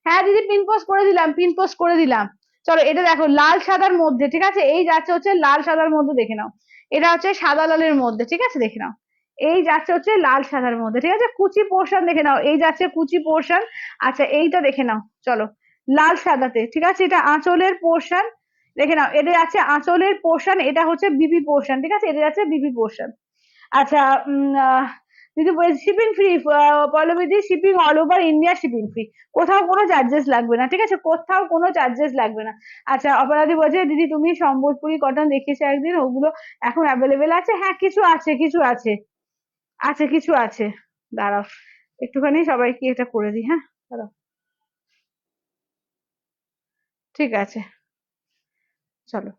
হ্যাঁ দিদি পিন পোস্ট করে দিলাম, পিন পোস্ট করে দিলাম। চলো এটা দেখো লাল সাদার মধ্যে, ঠিক আছে এই যাচ্ছে হচ্ছে লাল সাদার মধ্যে, দেখে নাও এটা হচ্ছে সাদা লালের মধ্যে, ঠিক আছে দেখে নাও এই যাচ্ছে হচ্ছে লাল সাদার মধ্যে, ঠিক আছে কুচি পোর্শন দেখে নাও এই যাচ্ছে কুচি পোর্শন। আচ্ছা এইটা দেখে নাও, চলো লাল সাদাতে, ঠিক আছে এটা আঁচলের পোর্শন, দেখে নাও এটা যাচ্ছে আঁচলের পোর্শন, এটা হচ্ছে বিপি পোর্শন, ঠিক আছে এটা যাচ্ছে বিপি পোর্শন। আচ্ছা দিদি শিপিং ফ্রি, পল্লবীদি shipping all over India shipping free, কোথাও কোনো চার্জেস লাগবে না, ঠিক আছে কোথাও কোনো চার্জেস লাগবে না। আচ্ছা অপরাধী বলছে দিদি তুমি সম্বলপুরি কটন দেখিয়েছো একদিন, ওগুলো এখন অ্যাভেলেবেল আছে? হ্যাঁ কিছু আছে, কিছু আছে, আছে কিছু আছে। দাঁড়াও একটুখানি সবাইকে এটা করে দিই, হ্যাঁ দাঁড়াও, ঠিক আছে চলো।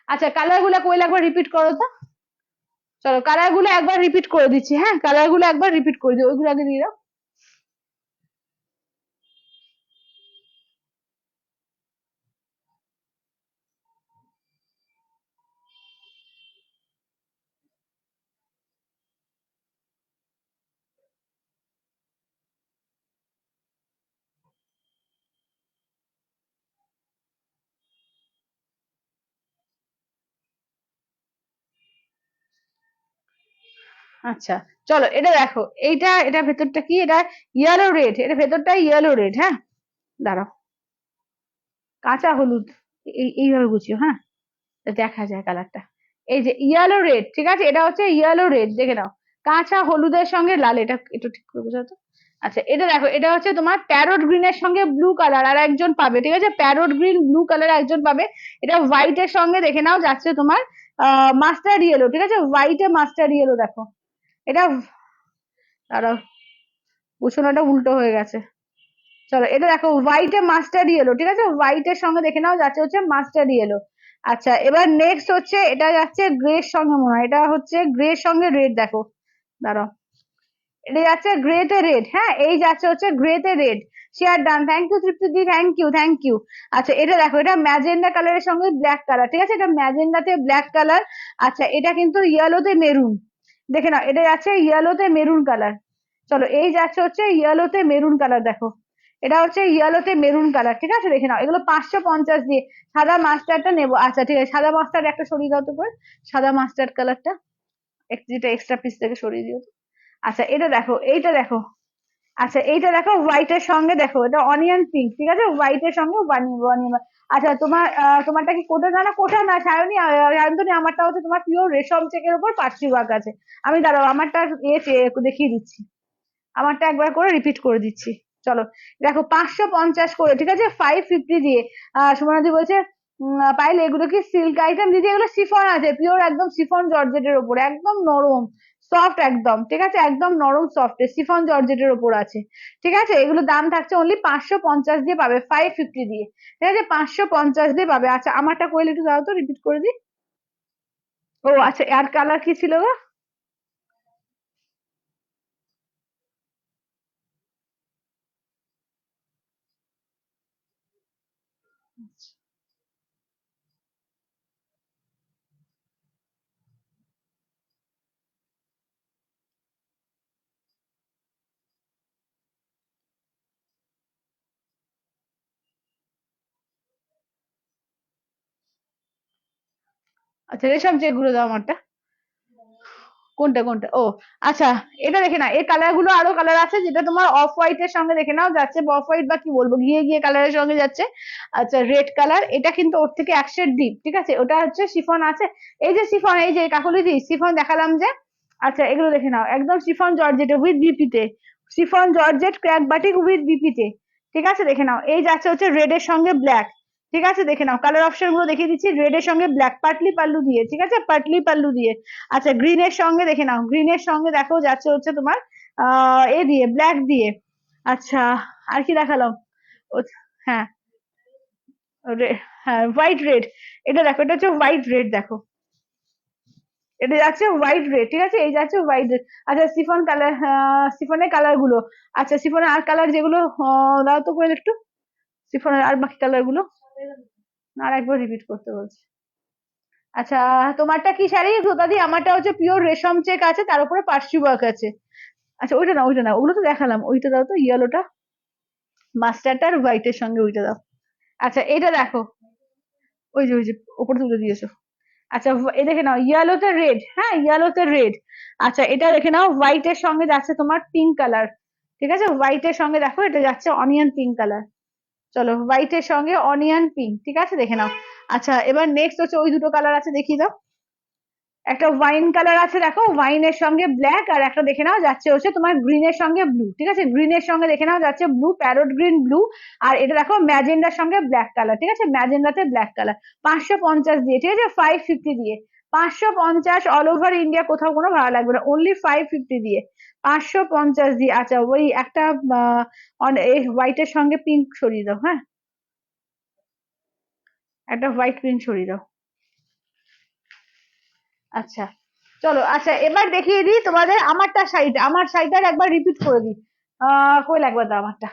আচ্ছা কালার গুলা কই একবার রিপিট করো তো, চলো কালার গুলো একবার রিপিট করে দিচ্ছি, হ্যাঁ কালার গুলো একবার রিপিট করে দিই, ওইগুলো আগে দিয়ে দাও। আচ্ছা চলো এটা দেখো এইটা, এটা ভেতরটা কি, এটা ইয়েলো রেড, এটা ভেতরটা ইয়েলো রেড, হ্যাঁ দাঁড়াও কাঁচা হলুদ, এইভাবে গুছিও, হ্যাঁ দেখা যায় কালারটা, এই যে ইয়েলো রেড, ঠিক আছে এটা হচ্ছে ইয়েলো রেড, দেখে নাও কাঁচা হলুদের সঙ্গে লাল, এটা একটু ঠিক করে বোঝাও তো। আচ্ছা এটা দেখো এটা হচ্ছে তোমার প্যারোট গ্রিনের সঙ্গে ব্লু কালার আর একজন পাবে, ঠিক আছে প্যারোট গ্রিন ব্লু কালার একজন পাবে। এটা হোয়াইটের সঙ্গে দেখে নাও যাচ্ছে তোমার মাস্টার্ড ইয়েলো, ঠিক আছে হোয়াইটে মাস্টার্ড ইয়েলো, দেখো এটা, দাঁড়াও কুশনটা উল্টো হয়ে গেছে। চলো এটা দেখো হোয়াইটে মাস্টার্ড ইয়েলো, ঠিক আছে হোয়াইটের সঙ্গে দেখে নাও যাচ্ছে হচ্ছে মাস্টার্ড ইয়েলো। আচ্ছা এবার নেক্সট হচ্ছে এটা যাচ্ছে গ্রের সঙ্গে, মনে হয় এটা হচ্ছে গ্রের সঙ্গে রেড, দেখো দাঁড়াও এটা যাচ্ছে গ্রেতে রেড, হ্যাঁ এই যাচ্ছে হচ্ছে গ্রেতে red. Share done, thank you Tripti দি, থ্যাংক ইউ থ্যাংক ইউ। আচ্ছা এটা দেখো এটা ম্যাজেন্ডা কালারের সঙ্গে ব্ল্যাক কালার, ঠিক আছে এটা ম্যাজেন্ডাতে ব্ল্যাক কালার। আচ্ছা এটা কিন্তু ইয়েলোতে মেরুন, দেখে নাও এটা যাচ্ছে ইয়েলোতে মেরুন কালার। চলো এই যাচ্ছে হচ্ছে ইয়েলোতে মেরুন কালার, দেখো এটা হচ্ছে ইয়েলোতে মেরুন কালার, ঠিক আছে দেখে নাও এগুলো 550 দিয়ে। সাদা মাস্টার্ডটা নেবো, আচ্ছা ঠিক আছে সাদা মাস্টার্ড একটা সরিয়ে দাও তো করে, সাদা মাস্টার্ড কালারটা যেটা এক্সট্রা পিস থেকে সরিয়ে দিও তো। আচ্ছা এটা দেখো এইটা দেখো, আচ্ছা এইটা দেখো হোয়াইটের সঙ্গে, দেখো এটা অনিয়ন পিঙ্ক, ঠিক আছে হোয়াইটের সঙ্গে অনিয়ন। আচ্ছা তোমার তোমারটা কি কোটা, না না কোটা না সায়নী, সায়ন্তনী আমারটা হচ্ছে তোমার পিওর রেশম চেকের উপর পার্সি ওয়ার্ক আছে। আমি দাঁড়াও আমারটা দেখিয়ে দিচ্ছি, আমারটা একবার করে রিপিট করে দিচ্ছি। চলো দেখো 550 করে, ঠিক আছে 550 দিয়ে। সুমনাদি বলছে পাইলে এগুলো কি সিল্ক আইটেম? দিদি এগুলো শিফন আছে, পিওর একদম শিফন জর্জেটের উপর, একদম নরম সফট একদম, ঠিক আছে একদম নরম সফট শিফন জর্জেটের উপর আছে, ঠিক আছে এগুলো দাম থাকছে অনলি 550 দিয়ে পাবে, 550 দিয়ে, ঠিক আছে 550 দিয়ে পাবে। আচ্ছা আমারটা কইলে একটু দাও তো রিপিট করে দিই। ও আচ্ছা আর কালার কি ছিল গো? আচ্ছা রেশম চেক গুলো দাও আমারটা। কোনটা কোনটা? ও আচ্ছা, এটা দেখে না, এই কালার গুলো আরো কালার আছে, যেটা তোমার অফ হোয়াইট এর সঙ্গে দেখে নাও যাচ্ছে, অফ হোয়াইট বা কি বলবো, গিয়ে গিয়ে কালারের সঙ্গে যাচ্ছে। আচ্ছা রেড কালার, এটা কিন্তু ওর থেকে এক শেড ডিপ, ঠিক আছে, ওটা হচ্ছে শিফন আছে। এই যে শিফন, এই যে কাকুলি দি শিফন দেখালাম যে। আচ্ছা এগুলো দেখে নাও, একদম শিফন জর্জেট উইথ বিপিতে, chiffon georgette crack batik with বিপিতে, ঠিক আছে দেখে নাও। এই যাচ্ছে হচ্ছে রেড এর সঙ্গে ব্ল্যাক, ঠিক আছে দেখে নাও, কালার অপশন গুলো দেখিয়ে দিচ্ছি, রেড এর সঙ্গে ব্ল্যাক পাটলি পাল্লু দিয়ে, ঠিক আছে পাটলি পাল্লু দিয়ে। আচ্ছা গ্রিনের সঙ্গে দেখে নাও, গ্রিনের সঙ্গে দেখো যাচ্ছে হচ্ছে তোমার এ দিয়ে ব্ল্যাক দিয়ে। আচ্ছা আর কি দেখালাম? হ্যাঁ হ্যাঁ হোয়াইট রেড, এটা দেখো, এটা হচ্ছে হোয়াইট রেড, দেখো এটা যাচ্ছে হোয়াইট রেড, ঠিক আছে, এই যাচ্ছে হোয়াইট রেড। আচ্ছা সিফন কালার, সিফনের কালার গুলো, আচ্ছা সিফনের আর কালার যেগুলো দাও তো করে একটু, সিফনের আর বাকি কালার গুলো আর একবার রিপিট করতে বলছি। আচ্ছা তোমারটা কি শাড়ি ধোতাদি? আমারটা হচ্ছে পিওর রেশম চেক আছে, তার উপরে পার্সি ওয়ার্ক আছে। আচ্ছা ওইটা না, ওইটা না, ওগুলো তো দেখালাম, ওইটা দাও তো, ইয়েলোটা, মাস্টার্ড আর হোয়াইটের সঙ্গে ওইটা দাও। আচ্ছা এটা দেখো, ওই যে ওপরে তুলে দিয়েছো। আচ্ছা এই দেখে নাও, ইয়েলোতে রেড, হ্যাঁ ইয়েলোতে রেড। আচ্ছা এটা দেখে নাও, হোয়াইটের সঙ্গে যাচ্ছে তোমার পিঙ্ক কালার, ঠিক আছে, হোয়াইটের সঙ্গে দেখো এটা যাচ্ছে অনিয়ন পিঙ্ক কালার। চলো হোয়াইটের সঙ্গে অনিয়ন পিঙ্ক, ঠিক আছে দেখে নাও। আচ্ছা এবার নেক্সট হচ্ছে ওই দুটো কালার আছে, দেখিয়ে দাও। একটা ওয়াইন কালার আছে দেখো, ওয়াইনের সঙ্গে ব্ল্যাক, আর একটা দেখে নাও যাচ্ছে হচ্ছে তোমার গ্রিনের সঙ্গে ব্লু, ঠিক আছে, গ্রিনের সঙ্গে দেখে নাও যাচ্ছে ব্লু, প্যারট গ্রিন ব্লু। আর এটা দেখো ম্যাজেন্ডার সঙ্গে ব্ল্যাক কালার, ঠিক আছে, ম্যাজেন্ডাতে ব্ল্যাক কালার। 550 দিয়ে, ঠিক আছে, 550 দিয়ে, 550 অল ওভার ইন্ডিয়া, কোথাও কোনো ভাড়া লাগবে না, অনলি 550 দিয়ে, 550 দিয়ে। আচ্ছা ওই একটা হোয়াইটের সঙ্গে পিঙ্ক সরিয়ে দাও, হ্যাঁ একটা হোয়াইট পিঙ্ক সরিয়ে দাও। আচ্ছা চলো, আচ্ছা এবার দেখিয়ে দিই তোমাদের আমারটা শাড়িটা, আমার শাড়িটার একবার রিপিট করে দিই, কই লাগবে তো আমারটা।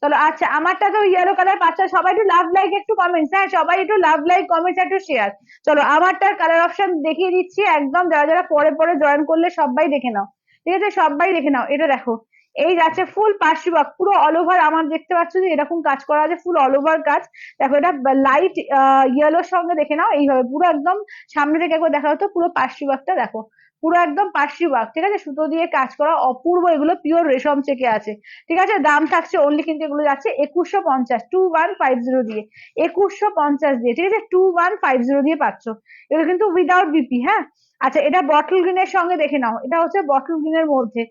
চলো আচ্ছা আমারটা তো ইয়েলো কালার পাচ্ছ, সবাই একটু লাভ লাইক একটু কমেন্টস, হ্যাঁ সবাই একটু লাভ লাইক কমেন্টস একটু শেয়ার। চলো আমারটার কালার অপশন দেখিয়ে দিচ্ছি, একদম যারা যারা পরে পরে জয়েন করলে সবাই দেখে নাও, ঠিক আছে সবাই দেখে নাও। এটা দেখো, এই যাচ্ছে ফুল পার্সি ওয়ার্ক, পুরো অল ওভার, আমার দেখতে পাচ্ছ যে এরকম কাজ করা আছে, ফুল অল ওভার কাজ। দেখো এটা লাইট ইয়েলোর সঙ্গে দেখে নাও, এইভাবে পুরো একদম সামনে থেকে একবার দেখা হতো, পুরো পার্সি ওয়ার্কটা দেখো, পুরো একদম পার্সি ওয়ার্ক, ঠিক আছে, সুতো দিয়ে কাজ করা অপূর্ব, এগুলো পিওর রেশম চেকে আছে, ঠিক আছে। দাম থাকছে অনলি কিন্তু এগুলো যাচ্ছে 2150, 2150 দিয়ে, 2150 দিয়ে, ঠিক আছে, 2150 দিয়ে পাচ্ছ। এগুলো কিন্তু উইদাউট বিপি, হ্যাঁ। আচ্ছা এটা বটল গ্রিনের সঙ্গে দেখে নাও, এটা হচ্ছে বটল গ্রিনের মধ্যে,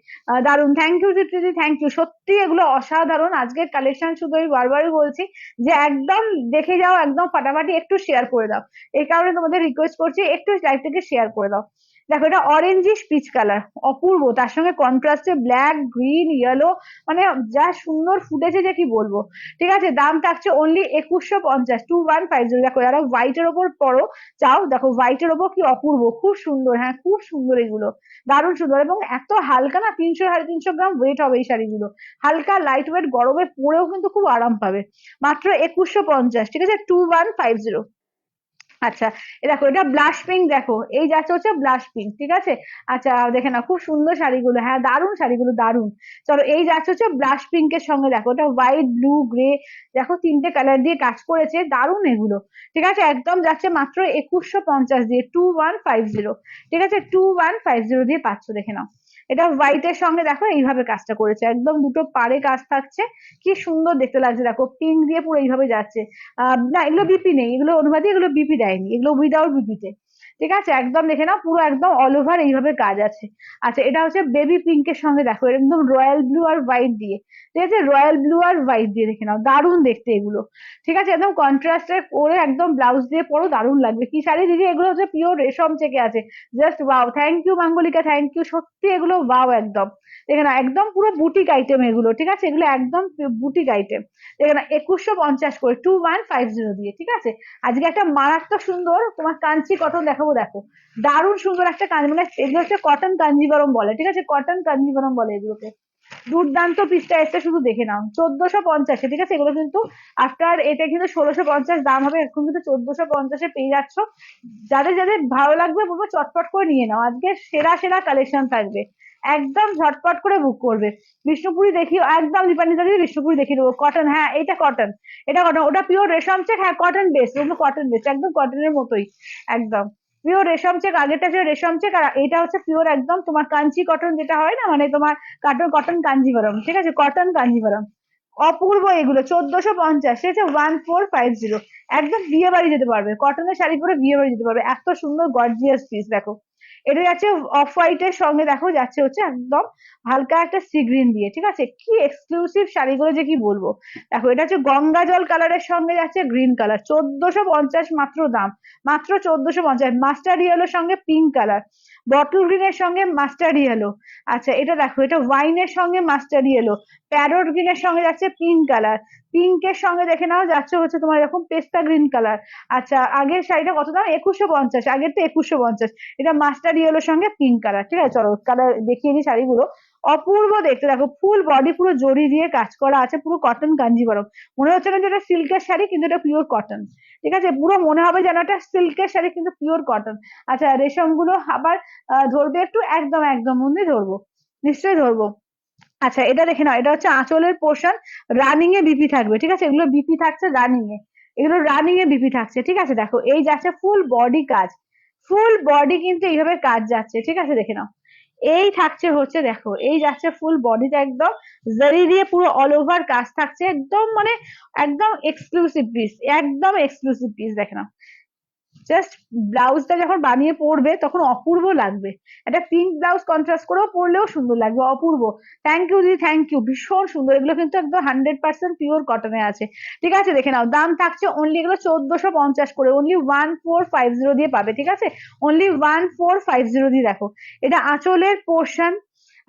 দারুন, থ্যাংক ইউ চিত্রিদি, থ্যাংক ইউ, সত্যি এগুলো অসাধারণ আজকের কালেকশন, শুধু আমি বারবারই বলছি যে একদম দেখে যাও, একদম ফাটাফাটি, একটু শেয়ার করে দাও, এই কারণে তোমাদের রিকোয়েস্ট করছি একটু লাইভ থেকে শেয়ার করে দাও। দেখো এটা অরেঞ্জিশ পিচ কালার, অপূর্ব, তার সঙ্গে কন্ট্রাস্টে ব্ল্যাক গ্রিন ইয়েলো, মানে যা সুন্দর ফুটেছে যে কি বলবো, ঠিক আছে। দাম থাকছে অনলি 2150, 2150। দেখো যারা হোয়াইটের ওপর পরো চাও, দেখো হোয়াইটের ওপর কি অপূর্ব, খুব সুন্দর, হ্যাঁ খুব সুন্দর এগুলো, দারুণ সুন্দর, এবং এত হালকা না, 300 সাড়ে 300 গ্রাম ওয়েট হবে এই শাড়িগুলো, হালকা লাইট ওয়েট, গরমে পরেও কিন্তু খুব আরাম পাবে, মাত্র 2150, ঠিক আছে, 2150। আচ্ছা এ দেখো এটা ব্লাশ পিঙ্ক, দেখো এই যাচ্ছে হচ্ছে ব্লাশ পিঙ্ক, ঠিক আছে। আচ্ছা দেখে না খুব সুন্দর শাড়িগুলো, হ্যাঁ দারুণ শাড়িগুলো দারুণ। চলো এই যাচ্ছে হচ্ছে ব্লাশ পিঙ্কের সঙ্গে, দেখো এটা হোয়াইট ব্লু গ্রে, দেখো তিনটে কালার দিয়ে কাজ করেছে, দারুণ এগুলো, ঠিক আছে, একদম যাচ্ছে মাত্র 2150 দিয়ে, 2150, ঠিক আছে, 2150 দিয়ে পাচ্ছ, দেখে নাও। এটা হোয়াইটের সঙ্গে দেখো এইভাবে কাজটা করেছে, একদম দুটো পাড়ে কাজ থাকছে, কি সুন্দর দেখতে লাগছে, দেখো পিঙ্ক দিয়ে পুরো এইভাবে যাচ্ছে। না এগুলো বিপি নেই, এগুলো অনুবাদে, এগুলো বিপি দেয়নি, এগুলো উইদাউট বিপিতে, ঠিক আছে, একদম দেখে নাও, পুরো একদম অল ওভার এইভাবে কাজ আছে। আচ্ছা এটা হচ্ছে বেবি পিঙ্কের সঙ্গে, দেখো একদম রয়্যাল ব্লু আর হোয়াইট দিয়ে, ঠিক আছে, রয়্যাল ব্লু আর হোয়াইট দিয়ে, দেখে নাও দারুণ দেখতে এগুলো, ঠিক আছে, একদম কন্ট্রাস্টের পরে একদম ব্লাউজ দিয়ে পরো, দারুণ লাগবে। কি শাড়ি দিদি এগুলো? হচ্ছে পিওর রেশম থেকে আছে, just wow, thank you Mangalika, thank you, সত্যি এগুলো ওয়াও একদম, দেখে না একদম পুরো বুটিক আইটেম এগুলো, ঠিক আছে, এগুলো একদম বুটিক আইটেম, দেখে না 2150 করে, 2150 দিয়ে, ঠিক আছে। আজকে একটা মারাত্মক সুন্দর তোমার কাঞ্চি কটন দেখাবো, দেখো দারুণ সুন্দর একটা কাঞ্জি, মানে এগুলো হচ্ছে কটন কাঞ্জিবরম বলে, ঠিক আছে, কটন কাঞ্জিবরম বলে এগুলোকে, দুর্দান্ত পিসটা এসছে, শুধু দেখে নাও 1450, ঠিক আছে। এগুলো কিন্তু আফটার এটা কিন্তু 1650 দাম হবে, এখন কিন্তু 1450 পেয়ে যাচ্ছ। যাদের যাদের ভালো লাগবে বলবো চটপট করে নিয়ে নাও, আজকে সেরা সেরা কালেকশন থাকবে, একদম ঝটপট করে বুক করবে। বিষ্ণুপুরি দেখিও, একদম দীপান্বিতা দিদি বিষ্ণুপুরি দেখিয়ে দেবো। কটন, হ্যাঁ এটা কটন, এটা কটন, ওটা পিওর রেশম চেক, হ্যাঁ কটন বেস, ওগুলো কটন বেস, একদম কটনের মতোই, একদম পিওর রেশম চেক। আগেরটা যে রেশম চেক, আর এটা হচ্ছে পিওর একদম তোমার কাঞ্চি কটন যেটা হয় না, মানে তোমার কটন কটন কাঞ্জিভারম, ঠিক আছে, কটন কাঞ্জিভারম। অপূর্ব এগুলো 1450, সে হচ্ছে 1450, একদম বিয়ে বাড়ি যেতে পারবে, কটনের শাড়ি পরে বিয়ে বাড়ি যেতে পারবে, এত সুন্দর গর্জিয়াস পিস। দেখো এটা যাচ্ছে অফ হোয়াইট এর সঙ্গে, দেখো যাচ্ছে হচ্ছে একদম হালকা একটা সি গ্রিন দিয়ে, ঠিক আছে, কি এক্সক্লুসিভ শাড়িগুলো যে কি বলবো। দেখো এটা হচ্ছে গঙ্গা জল কালারের সঙ্গে যাচ্ছে গ্রিন কালার, 1450 মাত্র দাম, মাত্র 1450। মাস্টার্ড ইয়েলোর সঙ্গে পিঙ্ক কালার, বটল গ্রিনের সঙ্গে মাস্টার্ড ইয়েলো। আচ্ছা এটা দেখো, এটা ওয়াইনের সঙ্গে মাস্টার্ড ইয়েলো, প্যারোট গ্রিনের সঙ্গে যাচ্ছে পিঙ্ক কালার, পিঙ্কের সঙ্গে দেখে নাও যাচ্ছে হচ্ছে তোমার এরকম পেস্তা গ্রিন কালার। আচ্ছা আগের শাড়িটা কত দাম, 2150, আগের তো 2150, এটা মাস্টার্ড ইয়েলোর সঙ্গে পিঙ্ক কালার, ঠিক আছে। চলো কালার দেখিয়ে দিই শাড়িগুলো, অপূর্ব দেখতে। দেখো ফুল বডি পুরো জড়ি দিয়ে কাজ করা আছে, পুরো কটন কাঞ্জিভরম, মনে হচ্ছে না যে এটা সিল্কের শাড়ি, কিন্তু এটা পিওর কটন, ঠিক আছে, পুরো মনে হবে যেন এটা সিল্কের শাড়ি কিন্তু পিওর কটন। আচ্ছা রেশম গুলো আবার ধরবে একটু, একদম একদম মন্দির ধরবো, নিশ্চয়ই ধরবো। আচ্ছা এটা দেখে নাও, এটা হচ্ছে আঁচলের পোর্শন, রানিং এ বিপি থাকবে, ঠিক আছে, এগুলো বিপি থাকছে রানিং এ, এগুলো রানিং এ বিপি থাকছে, ঠিক আছে। দেখো এই যাচ্ছে ফুল বডি কাজ, ফুল বডি কিন্তু এইভাবে কাজ যাচ্ছে, ঠিক আছে, দেখে নাও। এই থাকছে হচ্ছে দেখো, এই যাচ্ছে ফুল বডিতে একদম জারি দিয়ে পুরো অল ওভার কাজ থাকছে, একদম মানে একদম এক্সক্লুসিভ পিস, একদম এক্সক্লুসিভ পিস, দেখে নাও। জাস্ট ব্লাউজটা যখন বানিয়ে পরবে তখন অপূর্ব লাগবে, একটা পিঙ্ক ব্লাউজ কন্ট্রাস্ট করেও পরলেও সুন্দর লাগবে, অপূর্ব। থ্যাংক ইউ দিদি, থ্যাংক ইউ, ভীষণ সুন্দর, এগুলো কিন্তু একদম 100% পিওর কটনে আছে, ঠিক আছে, দেখে নাও। দাম থাকছে অনলি এগুলো 1450 করে, অনলি 1450 দিয়ে পাবে, ঠিক আছে, অনলি 1450 দিয়ে। দেখো এটা আঁচলের পোর্শন,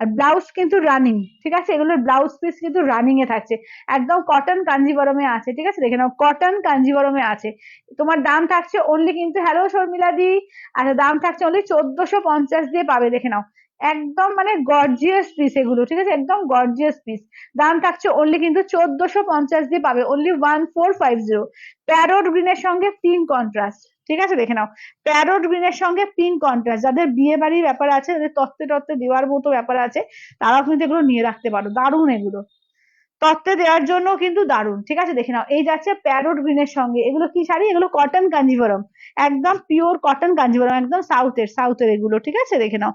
আর ব্লাউজ কিন্তু রানিং, ঠিক আছে, এগুলোর ব্লাউজ পিস কিন্তু রানিং এ থাকছে, একদম কটন কাঞ্জিবরমে আছে, ঠিক আছে, দেখে নাও কটন কাঞ্জিবরমে আছে। তোমার দাম থাকছে অনলি কিন্তু, হ্যালো শর্মিলা দি, আচ্ছা দাম থাকছে অনলি 1450 দিয়ে পাবে, দেখে নাও, একদম মানে গর্জিয়াস পিস এগুলো, ঠিক আছে, একদম গর্জিয়াস পিস। দাম থাকছে অনলি কিন্তু 1450 দিয়ে পাবে, অনলি 1450। প্যারোট গ্রিনের সঙ্গে পিঙ্ক কন্ট্রাস্ট, ঠিক আছে, দেখে নাও, প্যারোট গ্রিনের সঙ্গে পিঙ্ক কন্ট্রাস্ট, যাদের বিয়ে বাড়ির ব্যাপার আছে, যাদের তত্ত্বে তত্ত্বে দেওয়ার মতো ব্যাপার আছে, তারাও কিন্তু এগুলো নিয়ে রাখতে পারো, দারুণ এগুলো, তত্ত্বে দেওয়ার জন্য কিন্তু দারুণ, ঠিক আছে, দেখে নাও। এই যাচ্ছে প্যারোট গ্রিনের সঙ্গে, এগুলো কি শাড়ি, এগুলো কটন কাঞ্জিভরম, একদম পিওর কটন কাঞ্জিভরম, একদম সাউথের এগুলো, ঠিক আছে, দেখে নাও।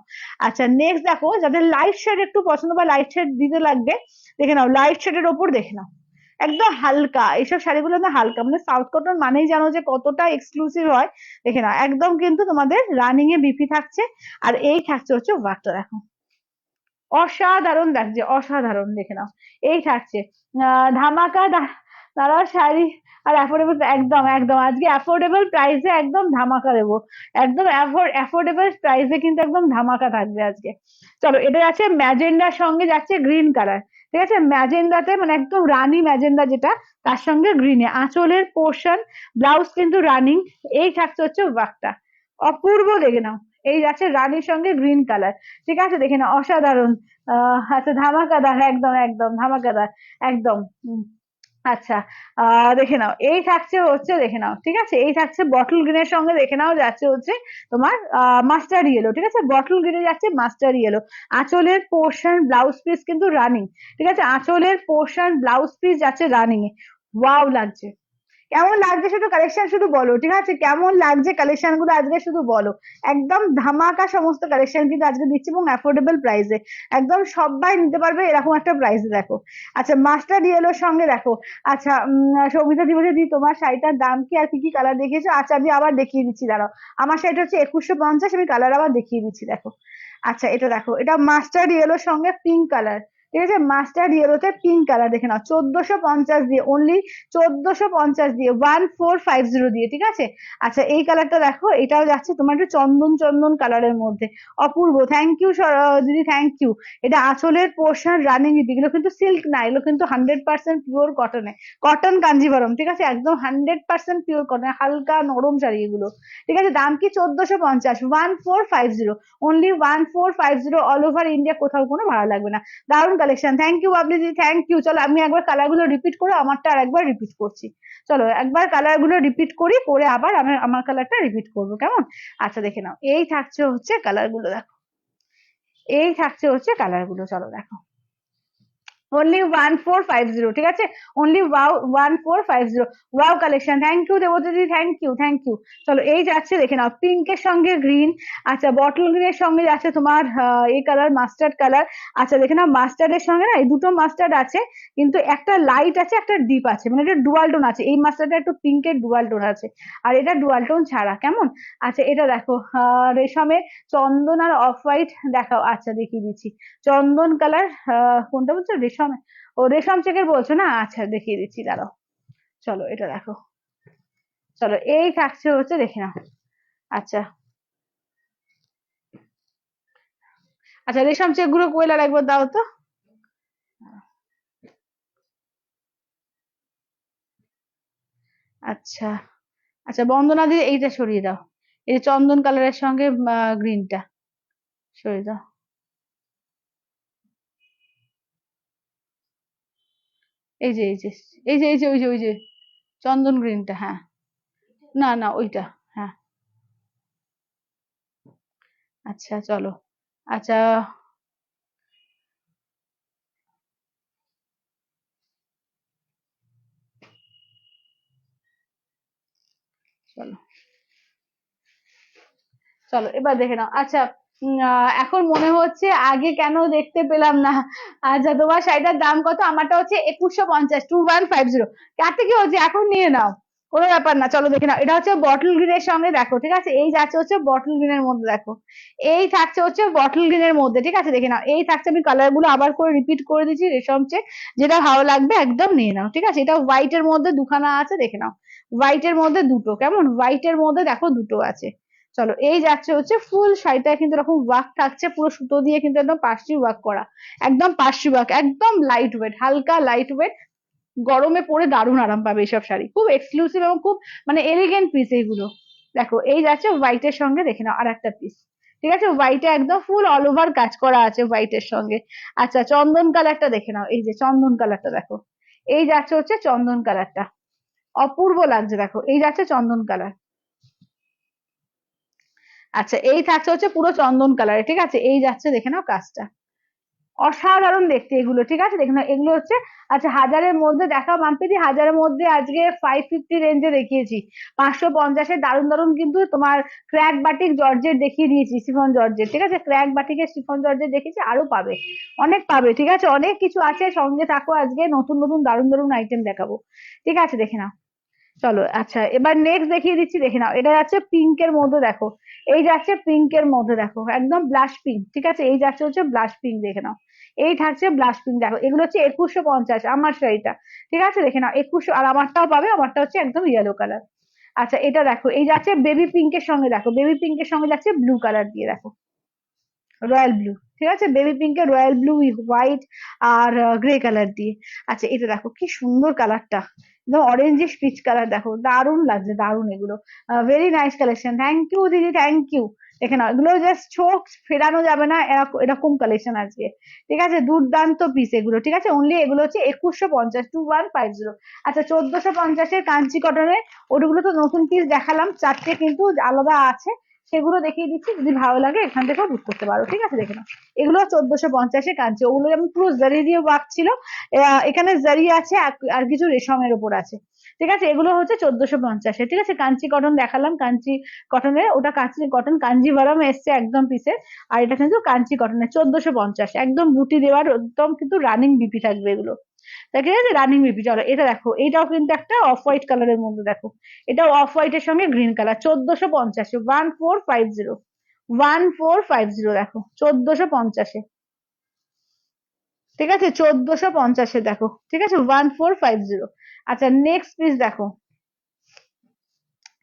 আচ্ছা নেক্সট দেখো, যাদের লাইট শেড একটু পছন্দ বা লাইট শেড দিতে লাগবে, দেখে নাও লাইট শেডের ওপর, দেখে নাও একদম হালকা, এইসব শাড়িগুলো না হালকা, মানে সাউথ কটন মানেই জানো যে কতটা এক্সক্লুসিভ হয়, দেখে নাও একদম কিন্তু তোমাদের রানিং এ বিপি থাকছে, আর এই থাকছে হচ্ছে ওয়ার্কটা, দেখো অসাধারণ লাগছে, অসাধারণ, দেখে নাও এই থাকছে ধামাকা তারা শাড়ি, আর অ্যাফোর্ডেবল, একদম একদম আজকে অ্যাফোর্ডেবল প্রাইসে একদম ধামাকা দেবো, একদম অ্যাফোর্ডেবল প্রাইসে কিন্তু একদম ধামাকা থাকবে আজকে। চলো এটা যাচ্ছে ম্যাজেন্ডার সঙ্গে যাচ্ছে গ্রিন কালার, ঠিক আছে, ম্যাজেন্ডাতে মানে একদম রানী ম্যাজেন্ডা যেটা, তার সঙ্গে গ্রিনে আঁচলের পোর্শন, ব্লাউজ কিন্তু রানিং, এই থাকছে হচ্ছে ওয়ার্কটা, অপূর্ব, দেখে নাও এই যাচ্ছে রানীর সঙ্গে গ্রিন কালার, ঠিক আছে, দেখে নাও অসাধারণ। আচ্ছা ধামাকাদার, একদম একদম ধামাকাদার, একদম আচ্ছা দেখে নাও এই থাকছে হচ্ছে, দেখে নাও, ঠিক আছে, এই থাকছে বটল গ্রিনের সঙ্গে, দেখে নাও যাচ্ছে হচ্ছে তোমার মাস্টার্ড ইয়েলো, ঠিক আছে, বটল গ্রিনে যাচ্ছে মাস্টার্ড ইয়েলো। আঁচলের পোর্শন ব্লাউজ পিস কিন্তু রানিং, ঠিক আছে, আঁচলের পোর্শন ব্লাউজ পিস যাচ্ছে রানিং এ, ওয়াও লাগছে, কেমন লাগছে শুধু কালেকশন শুধু বলো, ঠিক আছে, কেমন লাগছে কালেকশন গুলো আজকে শুধু বলো, একদম ধামাকা সমস্ত কালেকশন কিন্তু আজকে দিচ্ছি, এবং অ্যাফোর্ডেবল প্রাইসে, একদম সবাই নিতে পারবে এরকম একটা প্রাইসে। দেখো আচ্ছা মাস্টার্ড ইয়েলোর সঙ্গে দেখো, আচ্ছা সৌমিতা দি বলছে দি তোমার শাড়িটার দাম কি, আর কি কি কালার দেখিয়েছো, আচ্ছা আমি আবার দেখিয়ে দিচ্ছি, দাঁড়াও, আমার শাড়িটা হচ্ছে 2150, আমি কালার আবার দেখিয়ে দিচ্ছি, দেখো। আচ্ছা এটা দেখো, এটা মাস্টার্ড ইয়েলোর সঙ্গে পিঙ্ক কালার, ঠিক আছে, মাস্টার্ড ইয়েলোতে পিঙ্ক কালার, দেখে নাও 1450 দিয়ে, অনলি 1450 দিয়ে, 1450 দিয়ে, ঠিক আছে। আচ্ছা এই কালারটা দেখো, এটাও যাচ্ছে তোমার একটু চন্দন চন্দন কালারের মধ্যে, অপূর্ব, থ্যাংক ইউ দিদি, থ্যাংক ইউ। এটা আঁচলের পোর্শন রানিং, এগুলো কিন্তু সিল্ক না, এগুলো কিন্তু 100% পিওর কটনে, কটন কাঞ্জিভরম, ঠিক আছে, একদম 100% পিওর কটন, হালকা নরম শাড়ি এগুলো, ঠিক আছে। দাম কি 1450, 1450, অনলি 1450, অল ওভার ইন্ডিয়া, কোথাও কোনো ভাড়া লাগবে না। দারুণ কালেকশন, থ্যাংক ইউ বাবলিজি, থ্যাংক ইউ। চলো আমি একবার কালার গুলো রিপিট করে আমারটা আর একবার রিপিট করছি। চলো একবার কালার গুলো রিপিট করি, করে আবার আমি আমার কালারটা রিপিট করবো, কেমন? আচ্ছা দেখে নাও, এই থাকছে হচ্ছে কালার গুলো, দেখো এই থাকছে হচ্ছে কালার গুলো, চলো দেখো only 1450, ঠিক আছে, only wow 1450। Wow collection, thank you Debati, thank you, thank you. চলো এই যাচ্ছে দেখে নাও, পিঙ্কের সঙ্গে গ্রিন, আচ্ছা বটল গ্রিনের সঙ্গে যাচ্ছে তোমার এই কালার মাস্টার্ড কালার। আচ্ছা দেখে নাও, মাস্টার্ডের সঙ্গে না এই দুটো মাস্টার্ড আছে, কিন্তু একটা লাইট আছে একটা ডিপ আছে, মানে এটা ডুয়াল টোন আছে, এই মাস্টার্ডটা একটু পিঙ্কের ডুয়াল টোন আছে, আর এটা ডুয়াল টোন ছাড়া, কেমন? আচ্ছা এটা দেখো রেশমে চন্দন আর অফ হোয়াইট দেখাও, আচ্ছা দেখিয়ে দিচ্ছি। চন্দন কালার, কোনটা বলছো, রেশম? ও রেশম চেকের বলছো না, আচ্ছা দেখিয়ে দিচ্ছি, দাঁড়াও। চলো এটা দেখো, চলো এই থাকছে হচ্ছে, দেখে নাও। আচ্ছা আচ্ছা, রেশম চেক গুলো কোয়েলার একবার দাও তো। আচ্ছা আচ্ছা, বন্দনা দিয়ে এইটা সরিয়ে দাও, এই যে চন্দন কালারের সঙ্গে গ্রিনটা সরিয়ে দাও। এই যে এই যে এই যে এই যে ওই যে ওই যে চন্দন গ্রিনটা, হ্যাঁ, না না ওইটা, হ্যাঁ। আচ্ছা চলো, আচ্ছা চলো, চলো এবার দেখে নাও। আচ্ছা এখন মনে হচ্ছে আগে কেন দেখতে পেলাম না। আচ্ছা তোমার শাড়িটার দাম কত? আমারটা হচ্ছে 2150, 2150। তাতে কি হচ্ছে, এখন নিয়ে নাও, কোনো ব্যাপার না। চলো দেখে নাও, এটা হচ্ছে বটল গ্রিনের সঙ্গে, দেখো ঠিক আছে, এই যাচ্ছে হচ্ছে বটল গ্রিনের মধ্যে, দেখো এই থাকছে হচ্ছে বটল গ্রিনের মধ্যে, ঠিক আছে দেখে নাও, এই থাকছে, আমি কালার গুলো আবার করে রিপিট করে দিচ্ছি, রেশম চেক, যেটা ভালো লাগবে একদম নিয়ে নাও, ঠিক আছে। এটা হোয়াইট এর মধ্যে দুখানা আছে, দেখে নাও, হোয়াইট এর মধ্যে দুটো, কেমন? হোয়াইট এর মধ্যে দেখো দুটো আছে। চলো এই যাচ্ছে হচ্ছে ফুল শাড়িটা, কিন্তু এরকম ওয়ার্ক থাকছে পুরো সুতো দিয়ে, কিন্তু একদম পার্সি ওয়ার্ক করা, একদম পার্সি ওয়ার্ক, একদম লাইট ওয়েট, হালকা লাইট ওয়েট, গরমে পরে দারুণ আরাম পাবে এইসব শাড়ি, খুব এক্সক্লুসিভ এবং খুব মানে এলিগেন্ট পিস এইগুলো। দেখো এই যাচ্ছে হোয়াইটের সঙ্গে, দেখে নাও আর একটা পিস, ঠিক আছে, হোয়াইটে একদম ফুল অল ওভার কাজ করা আছে হোয়াইটের সঙ্গে। আচ্ছা চন্দন কালারটা দেখে নাও, এই যে চন্দন কালারটা দেখো, এই যাচ্ছে হচ্ছে চন্দন কালারটা, অপূর্ব লাগছে, দেখো এই যাচ্ছে চন্দন কালার। আচ্ছা এই থাকছে হচ্ছে পুরো চন্দন কালারে, ঠিক আছে, এই যাচ্ছে দেখে নাও কাজটা, অসাধারণ দেখতে এগুলো, ঠিক আছে দেখে নাও, এগুলো হচ্ছে আচ্ছা হাজারের মধ্যে দেখাও মাম্পিদি, হাজারের মধ্যে আজকে 550 রেঞ্জে দেখিয়েছি, 550-এর দারুণ দারুণ কিন্তু তোমার ক্র্যাক বাটিক জর্জেট দেখিয়ে দিয়েছি, শিফন জর্জেট, ঠিক আছে, ক্র্যাক বাটিকের শিফন জর্জেট দেখিয়েছি, আরো পাবে, অনেক পাবে, ঠিক আছে, অনেক কিছু আছে, সঙ্গে থাকো, আজকে নতুন নতুন দারুণ দারুণ আইটেম দেখাবো, ঠিক আছে দেখে নাও। চলো আচ্ছা এবার নেক্সট দেখিয়ে দিচ্ছি, দেখে নাও, এটা যাচ্ছে পিঙ্কের মধ্যে, দেখো এই যাচ্ছে পিঙ্কের মধ্যে, দেখো একদম ব্লাশ পিঙ্ক, ঠিক আছে, এই যাচ্ছে হচ্ছে ব্লাশ পিঙ্ক, দেখে নাও, এই থাকছে ব্লাশ পিঙ্ক, দেখো এগুলো হচ্ছে 2150 আমার শাড়িটা, ঠিক আছে দেখে নাও 2100, আর আমারটাও পাবে, আমারটা হচ্ছে একদম ইয়েলো কালার। আচ্ছা এটা দেখো, এই যাচ্ছে বেবি পিঙ্কের সঙ্গে, দেখো বেবি পিঙ্কের সঙ্গে যাচ্ছে ব্লু কালার দিয়ে, দেখো রয়্যাল ব্লু, ঠিক আছে, বেবি পিঙ্কে রয়্যাল ব্লু হোয়াইট আর গ্রে কালার দিয়ে। আচ্ছা এটা দেখো কি সুন্দর কালারটা, একদম অরেঞ্জিশ পিচ কালার, দেখো দারুণ লাগছে, দারুণ এগুলো, very nice collection, thank you দিদি, থ্যাংক ইউ। দেখে নাও এগুলো জাস্ট চোখ ফেরানো যাবে না, এরকম কালেকশন আজকে, ঠিক আছে, দুর্দান্ত পিস এগুলো, ঠিক আছে, অনলি এগুলো হচ্ছে 2150, 2150। আচ্ছা 1450-এর কাঞ্চি কটনের, ওগুলো তো নতুন পিস দেখালাম, চারটে কিন্তু আলাদা আছে, সেগুলো দেখিয়ে দিচ্ছি, যদি ভালো লাগে এখান থেকেও বুক করতে পারো, ঠিক আছে দেখে নাও, এগুলো 1450-এ কাঞ্চি, ওগুলো যেমন পুরো জারি দিয়ে ওয়ার্ক ছিল, এখানে জারি আছে আর কিছু রেশমের ওপর আছে, ঠিক আছে, এগুলো হচ্ছে 1450-এ, ঠিক আছে, কাঞ্চি কটন দেখালাম, কাঞ্চি কটনের, ওটা কাঞ্চি কটন কাঞ্জিভারাম এসছে একদম পিসে, আর এটা কিন্তু কাঞ্চি কটনের 1450, একদম বুটি দেওয়ার, একদম কিন্তু রানিং বিপি থাকবে এগুলো, ঠিক আছে, রানিং বিপি। চলো এটা দেখো, এটাও কিন্তু একটা অফ হোয়াইট কালারের মধ্যে, দেখো এটাও অফ হোয়াইটের সঙ্গে গ্রিন কালার, 1450, 1450, 1450, দেখো 1450-এ, ঠিক আছে 1450-এ, দেখো ঠিক আছে 1450। আচ্ছা নেক্সট পিস দেখো,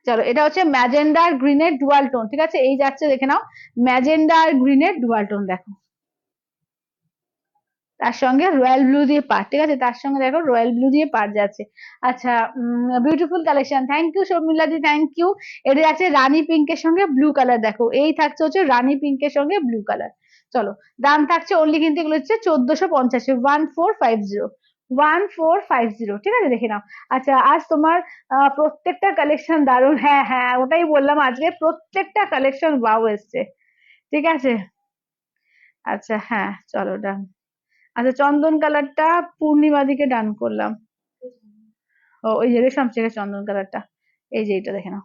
চলো এটা হচ্ছে ম্যাজেন্ডা আর গ্রিনের ডুয়াল টোন, ঠিক আছে, এই যাচ্ছে দেখে নাও, ম্যাজেন্ডা আর গ্রিনের ডুয়াল টোন, দেখো তার সঙ্গে রয়্যাল ব্লু দিয়ে পার, ঠিক আছে, তার সঙ্গে দেখো রয়্যাল ব্লু দিয়ে পার যাচ্ছে। আচ্ছা beautiful collection, thank you Sharmila দি, থ্যাংক ইউ। এটা যাচ্ছে রানী পিঙ্কের সঙ্গে ব্লু কালার, দেখো এই থাকছে হচ্ছে রানী পিঙ্কের সঙ্গে ব্লু কালার, চলো, দাম থাকছে অনলি কিন্তু এগুলো হচ্ছে 1450, 1450, 1450, ঠিক আছে দেখে নাও। আচ্ছা আজ তোমার প্রত্যেকটা কালেকশন দারুণ, হ্যাঁ হ্যাঁ ওটাই বললাম, আজকে প্রত্যেকটা কালেকশন ওয়াও এসছে, ঠিক আছে। আচ্ছা হ্যাঁ চলো ডান। আচ্ছা চন্দন কালারটা পূর্ণিমা দিকে ডান করলাম। ও ওই যে রেশম চেকের চন্দন কালারটা, এই যে এটা দেখে নাও।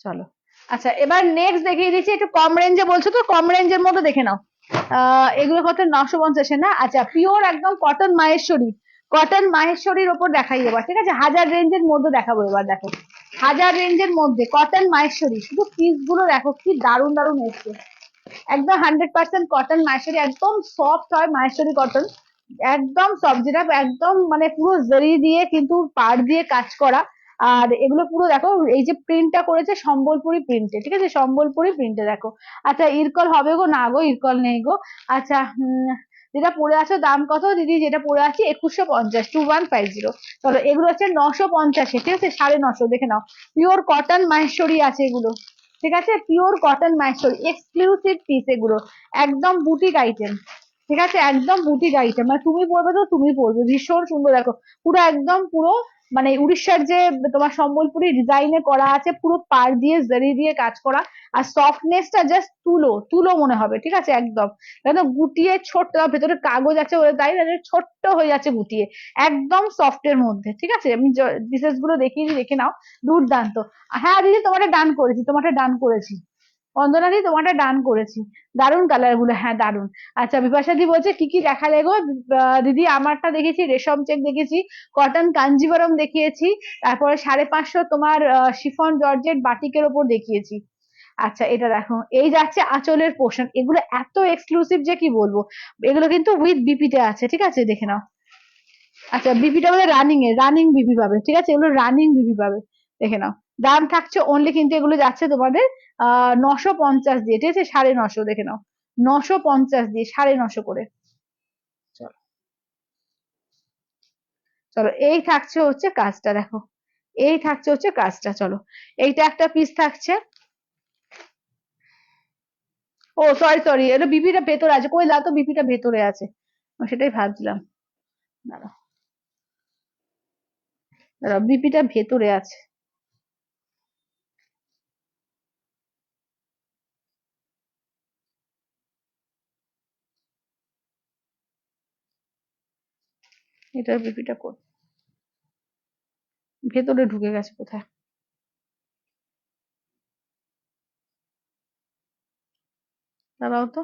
চলো আচ্ছা এবার নেক্সট দেখিয়ে দিচ্ছি, একটু কম রেঞ্জে বলছো তো, কম রেঞ্জের মধ্যে দেখে নাও। এগুলো কত, 950 না? আচ্ছা পিওর একদম কটন মাহেশ্বরী, কটন মাহেশ্বরীর ওপর দেখাই এবার, ঠিক আছে, 1000 রেঞ্জের মধ্যে দেখাবো এবার, দেখো 1000 রেঞ্জের মধ্যে কটন মাহেশ্বরী, শুধু পিস গুলো দেখো কি দারুণ দারুণ এসছে, একদম 100% কটন মাহেশ্বরী, একদম সফট হয় মাহেশ্বরী কটন, একদম সফট, যেটা একদম মানে পুরো জরি দিয়ে কিন্তু পাড় দিয়ে কাজ করা। আর এগুলো পুরো দেখো এই যে প্রিন্টটা করেছে সম্বলপুরি প্রিন্টে, ঠিক আছে, সম্বলপুরি প্রিন্টে দেখো। আচ্ছা ইরকল হবে গো? না গো ইরকল নেই গো। আচ্ছা যেটা পরে আছো দাম কত দিদি? যেটা পরে আছি 2150, 2150। চলো এগুলো হচ্ছে 950, ঠিক আছে, 950 দেখে নাও, পিওর কটন মাহেশ্বরী আছে এগুলো, ঠিক আছে, pure cotton Maheshwari, exclusive piece এগুলো, একদম বুটিক আইটেম, ঠিক আছে, একদম বুটিক আইটেম, মানে তুমি পরবে তো তুমি পরবে, ভীষণ সুন্দর দেখো, পুরো একদম পুরো মানে উড়িষ্যার যে তোমার সম্বলপুরি ডিজাইনে করা আছে, পুরো পাড় দিয়ে জরি দিয়ে কাজ করা, আর সফটনেসটা জাস্ট তুলো তুলো মনে হবে, ঠিক আছে, একদম একদম গুটিয়ে ছোট্ট, ভেতরে কাগজ আছে ওদের, তাই না, ছোট্ট হয়ে যাচ্ছে গুটিয়ে, একদম সফটের মধ্যে, ঠিক আছে, আমি ডিটেলস গুলো দেখিয়ে দেখে নাও, দুর্দান্ত। হ্যাঁ দিদি তোমারটা ডান করেছি, তোমারটা ডান করেছি, অঞ্জনা দি তোমারটা ডান করেছি, দারুন কালার গুলো, হ্যাঁ দারুন। আচ্ছা বিপাশা দি বলছে কি কি দেখালে গো? দিদি আমারটা দেখেছি রেশম চেক দেখেছি, কটন কাঞ্জিভারম দেখিয়েছি, তারপরে 550 তোমার শিফন জর্জেট বাটিকের ওপর দেখিয়েছি। আচ্ছা এটা দেখো, এই যাচ্ছে আঁচলের পোর্শন, এগুলো এত এক্সক্লুসিভ যে কি বলবো, এগুলো কিন্তু উইথ বিপিতে আছে, ঠিক আছে দেখে নাও। আচ্ছা বিপিটা বলে রানিং এ, রানিং বিপি পাবে, ঠিক আছে, এগুলো রানিং বিপি পাবে, দেখে নাও। দাম থাকছে অনলি কিন্তু এগুলো যাচ্ছে তোমাদের 950 দিয়ে, ঠিক আছে, 950, দেখে নাও, 950 দিয়ে, 950 করে। চলো চলো এই থাকছে হচ্ছে কাজটা দেখো, এই থাকছে হচ্ছে কাজটা, চলো এইটা একটা পিস থাকছে। ও সরি সরি, এটা বিপিটা ভেতরে আছে, কই লাও তো বিপিটা ভেতরে আছে, আমি সেটাই ভাবছিলাম, দাঁড়াও দাঁড়াও, বিপিটা ভেতরে আছে, এটার বিপিটা ভেতরে ঢুকে গেছে কোথায়, দাঁড়াও তো,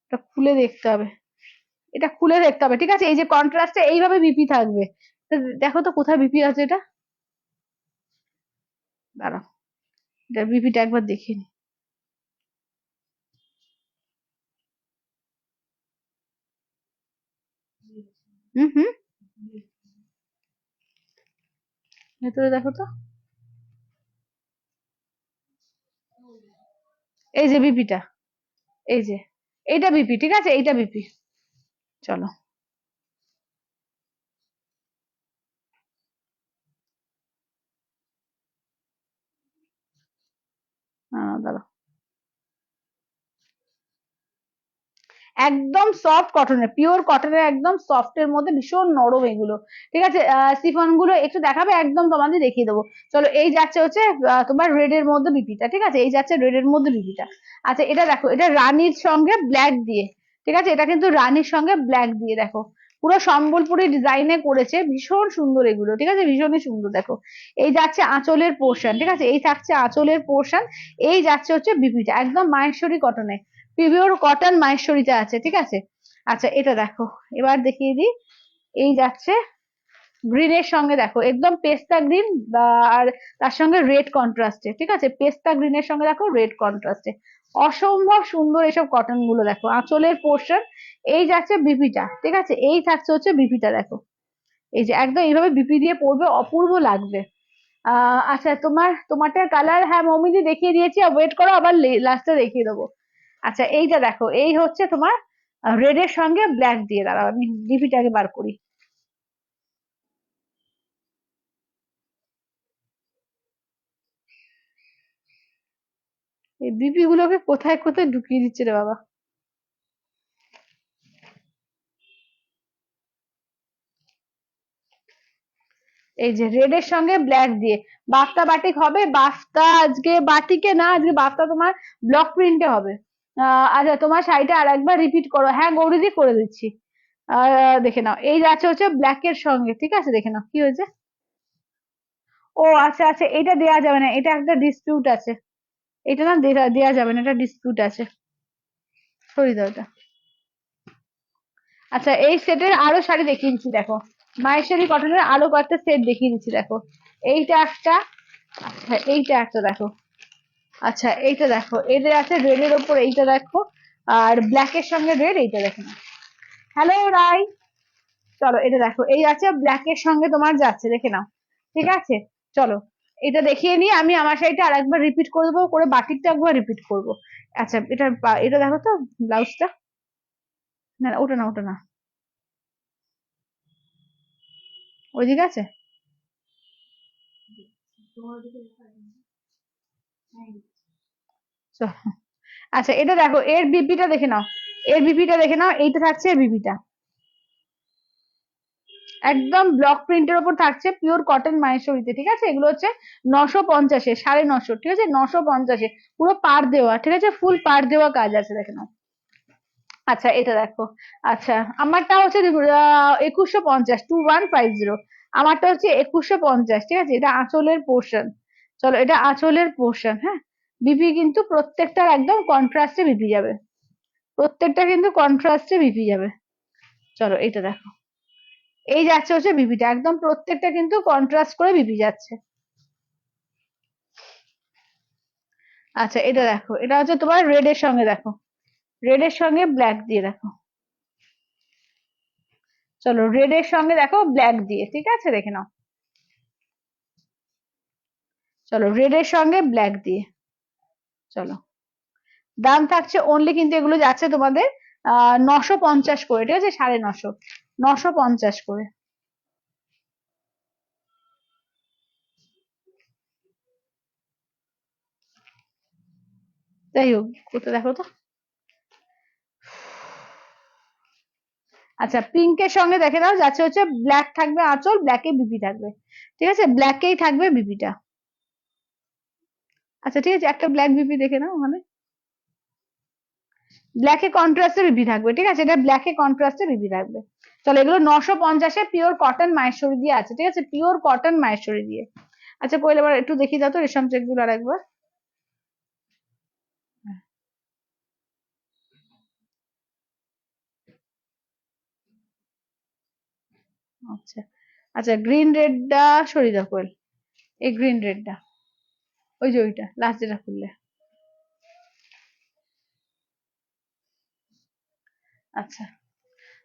এটা খুলে দেখতে হবে, এটা খুলে দেখতে হবে, ঠিক আছে, এই যে কন্ট্রাস্টে এইভাবে বিপি থাকবে, তো দেখো তো কোথায় বিপি আছে এটা, দাঁড়াও এটা বিপিটা একবার দেখিয়ে নি। হুম হুম, ভেতরে দেখো তো, এই যে বিপিটা, এই যে এইটা বিপি, ঠিক আছে, এইটা বিপি। চলো দাঁড়াও, একদম সফট কটনের, পিওর কটনের, একদম সফটের মধ্যে ভীষণ নরম এগুলো, ঠিক আছে, সিফন গুলো একটু দেখাবে, একদম তোমাদের দেখিয়ে দেবো। চলো এই যাচ্ছে হচ্ছে তোমার রেড এর মধ্যে বিপিটা, ঠিক আছে, এই যাচ্ছে রেড এর মধ্যে বিপিটা। আচ্ছা এটা দেখো, এটা রানীর সঙ্গে ব্ল্যাক দিয়ে, ঠিক আছে, এটা কিন্তু রানীর সঙ্গে ব্ল্যাক দিয়ে দেখো, পুরো সম্বলপুরি ডিজাইনে করেছে, ভীষণ সুন্দর এগুলো, ঠিক আছে, ভীষণই সুন্দর দেখো। এই যাচ্ছে আঁচলের পোর্শন, ঠিক আছে, এই থাকছে আঁচলের পোর্শন, এই যাচ্ছে হচ্ছে বিপিটা, একদম মাহেশ্বরী কটনে, পিওর কটন মাহেশ্বরীতে আছে, ঠিক আছে। আচ্ছা এটা দেখো, এবার দেখিয়ে দিই, এই যাচ্ছে গ্রিনের সঙ্গে দেখো, একদম পেস্তা গ্রিন, আর তার সঙ্গে রেড কন্ট্রাস্টে, ঠিক আছে, পেস্তা গ্রিনের সঙ্গে দেখো রেড কন্ট্রাস্টে, অসম্ভব সুন্দর এসব কটন গুলো দেখো, আঁচলের পোর্শন, এই যাচ্ছে বিপিটা, ঠিক আছে, এই থাকছে হচ্ছে বিপিটা দেখো, এই যে একদম এইভাবে বিপি দিয়ে পড়বে, অপূর্ব লাগবে। আচ্ছা তোমারটার কালার, হ্যাঁ মৌমিদি দেখিয়ে দিয়েছি, ওয়েট করো আবার লাস্টে দেখিয়ে দেবো। আচ্ছা এইটা দেখো, এই হচ্ছে তোমার রেড এর সঙ্গে ব্ল্যাক দিয়ে, দাঁড়াও আমি ডিপিটাকে বার করি। এই বিপি গুলোকে কোথায় কোথায় ঢুকিয়ে দিচ্ছে রে বাবা। এই যে রেড এর সঙ্গে ব্ল্যাক দিয়ে বাফটা বাটিক হবে। বাফটা আজকে বাটিকে না, আজকে বাফটা তোমার ব্লক প্রিন্টে হবে। আচ্ছা তোমার শাড়িটা আর একবার রিপিট করো। হ্যাঁ গৌরীদি করে দিচ্ছি। দেখে নাও, এই যাচ্ছে হচ্ছে ব্ল্যাক এর সঙ্গে, ঠিক আছে দেখে নাও কি হয়েছে। ও আচ্ছা আচ্ছা, এটা দেয়া যাবে না, এটা একটা ডিসপিউট আছে। এটা না দেয়া যাবে না, এটা ডিসপিউট আছে। সরিয়ে দাও এটা। আচ্ছা এই সেটের আরো শাড়ি দেখিয়ে দিচ্ছি দেখো। মাহেশ্বরী কটনের আরো কয়েকটা সেট দেখিয়ে দিচ্ছি দেখো। এইটা একটা, আচ্ছা এইটা একটা দেখো। আচ্ছা এইটা দেখো, এদের আছে রেড এর ওপর, এইটা দেখো। আর ব্ল্যাক এর সঙ্গে রেড, এইটা দেখো না। হ্যালো রাই, চলো এটা দেখো, এই আছে ব্ল্যাক এর সঙ্গে তোমার যাচ্ছে, দেখে নাও। ঠিক আছে, চলো এটা দেখিয়ে নিয়ে আমি আমার শাড়িটা আর একবার রিপিট করে দেবো, করে বাকিটা একবার রিপিট করবো। আচ্ছা এটা এটা দেখো তো ব্লাউজটা। না না, ওটা না ওটা না, ওইদিকে আছে। চলো। আচ্ছা এটা দেখো, এর বিপিটা দেখে নাও। এর বিপিটা দেখে নাও, এইটা থাকছে এর বিপিটা। একদম ব্লক প্রিন্টের ওপর থাকছে, পিওর কটন মাহেশ্বরীতে, ঠিক আছে। এগুলো হচ্ছে 950-এ, 950, ঠিক আছে, 950-এ পুরো পার দেওয়া, ঠিক আছে, ফুল পার দেওয়া কাজ আছে, দেখে নাও। আচ্ছা এটা দেখো। আচ্ছা আমারটা হচ্ছে 2150, 2150। আমারটা হচ্ছে 2150, ঠিক আছে, এটা আঁচলের পোর্শন। চলো এটা আঁচলের পোর্শন, হ্যাঁ। বিপি কিন্তু প্রত্যেকটার একদম কন্ট্রাস্টে বিপি যাবে, প্রত্যেকটা কিন্তু কন্ট্রাস্টে বিপি যাবে। চলো এটা দেখো, এই যাচ্ছে হচ্ছে বিপিটা, একদম প্রত্যেকটা কিন্তু কন্ট্রাস্ট করে বিপি যাচ্ছে। আচ্ছা এটা দেখো, এটা হচ্ছে তোমার রেড এর সঙ্গে দেখো, রেড এর সঙ্গে ব্ল্যাক দিয়ে দেখো। চলো রেড এর সঙ্গে দেখো ব্ল্যাক দিয়ে, ঠিক আছে দেখে নাও। চলো রেড এর সঙ্গে ব্ল্যাক দিয়ে। চলো দাম থাকছে অনলি, কিন্তু এগুলো যাচ্ছে তোমাদের 950 করে, ঠিক আছে, 950, 950 করে। যাই হোক, কোথায় দেখো তো। আচ্ছা পিঙ্কের সঙ্গে দেখে দাও, যাচ্ছে হচ্ছে ব্ল্যাক থাকবে আঁচল, ব্ল্যাকে বিপি থাকবে, ঠিক আছে, ব্ল্যাকেই থাকবে বিপিটা। আচ্ছা ঠিক আছে, একটা ব্ল্যাক বিপি দেখে নাও ওখানে, ব্ল্যাকে কন্ট্রাস্টে বিপি থাকবে, ঠিক আছে, এটা ব্ল্যাকে কন্ট্রাস্টে বিপি থাকবে। চলো এগুলো 950-এ পিওর কটন মাহেশ্বরী দিয়ে আছে, ঠিক আছে, পিওর কটন মাহেশ্বরী দিয়ে। আচ্ছা পয়লা বার একটু দেখিয়ে দাও তো রেশম চেক গুলো আর একবার। আচ্ছা আচ্ছা, গ্রিন রেডটা সরিয়ে দাও কোয়েল, এই গ্রিন রেডটা, ওই যে ওইটা লাস্ট যেটা খুললে। আচ্ছা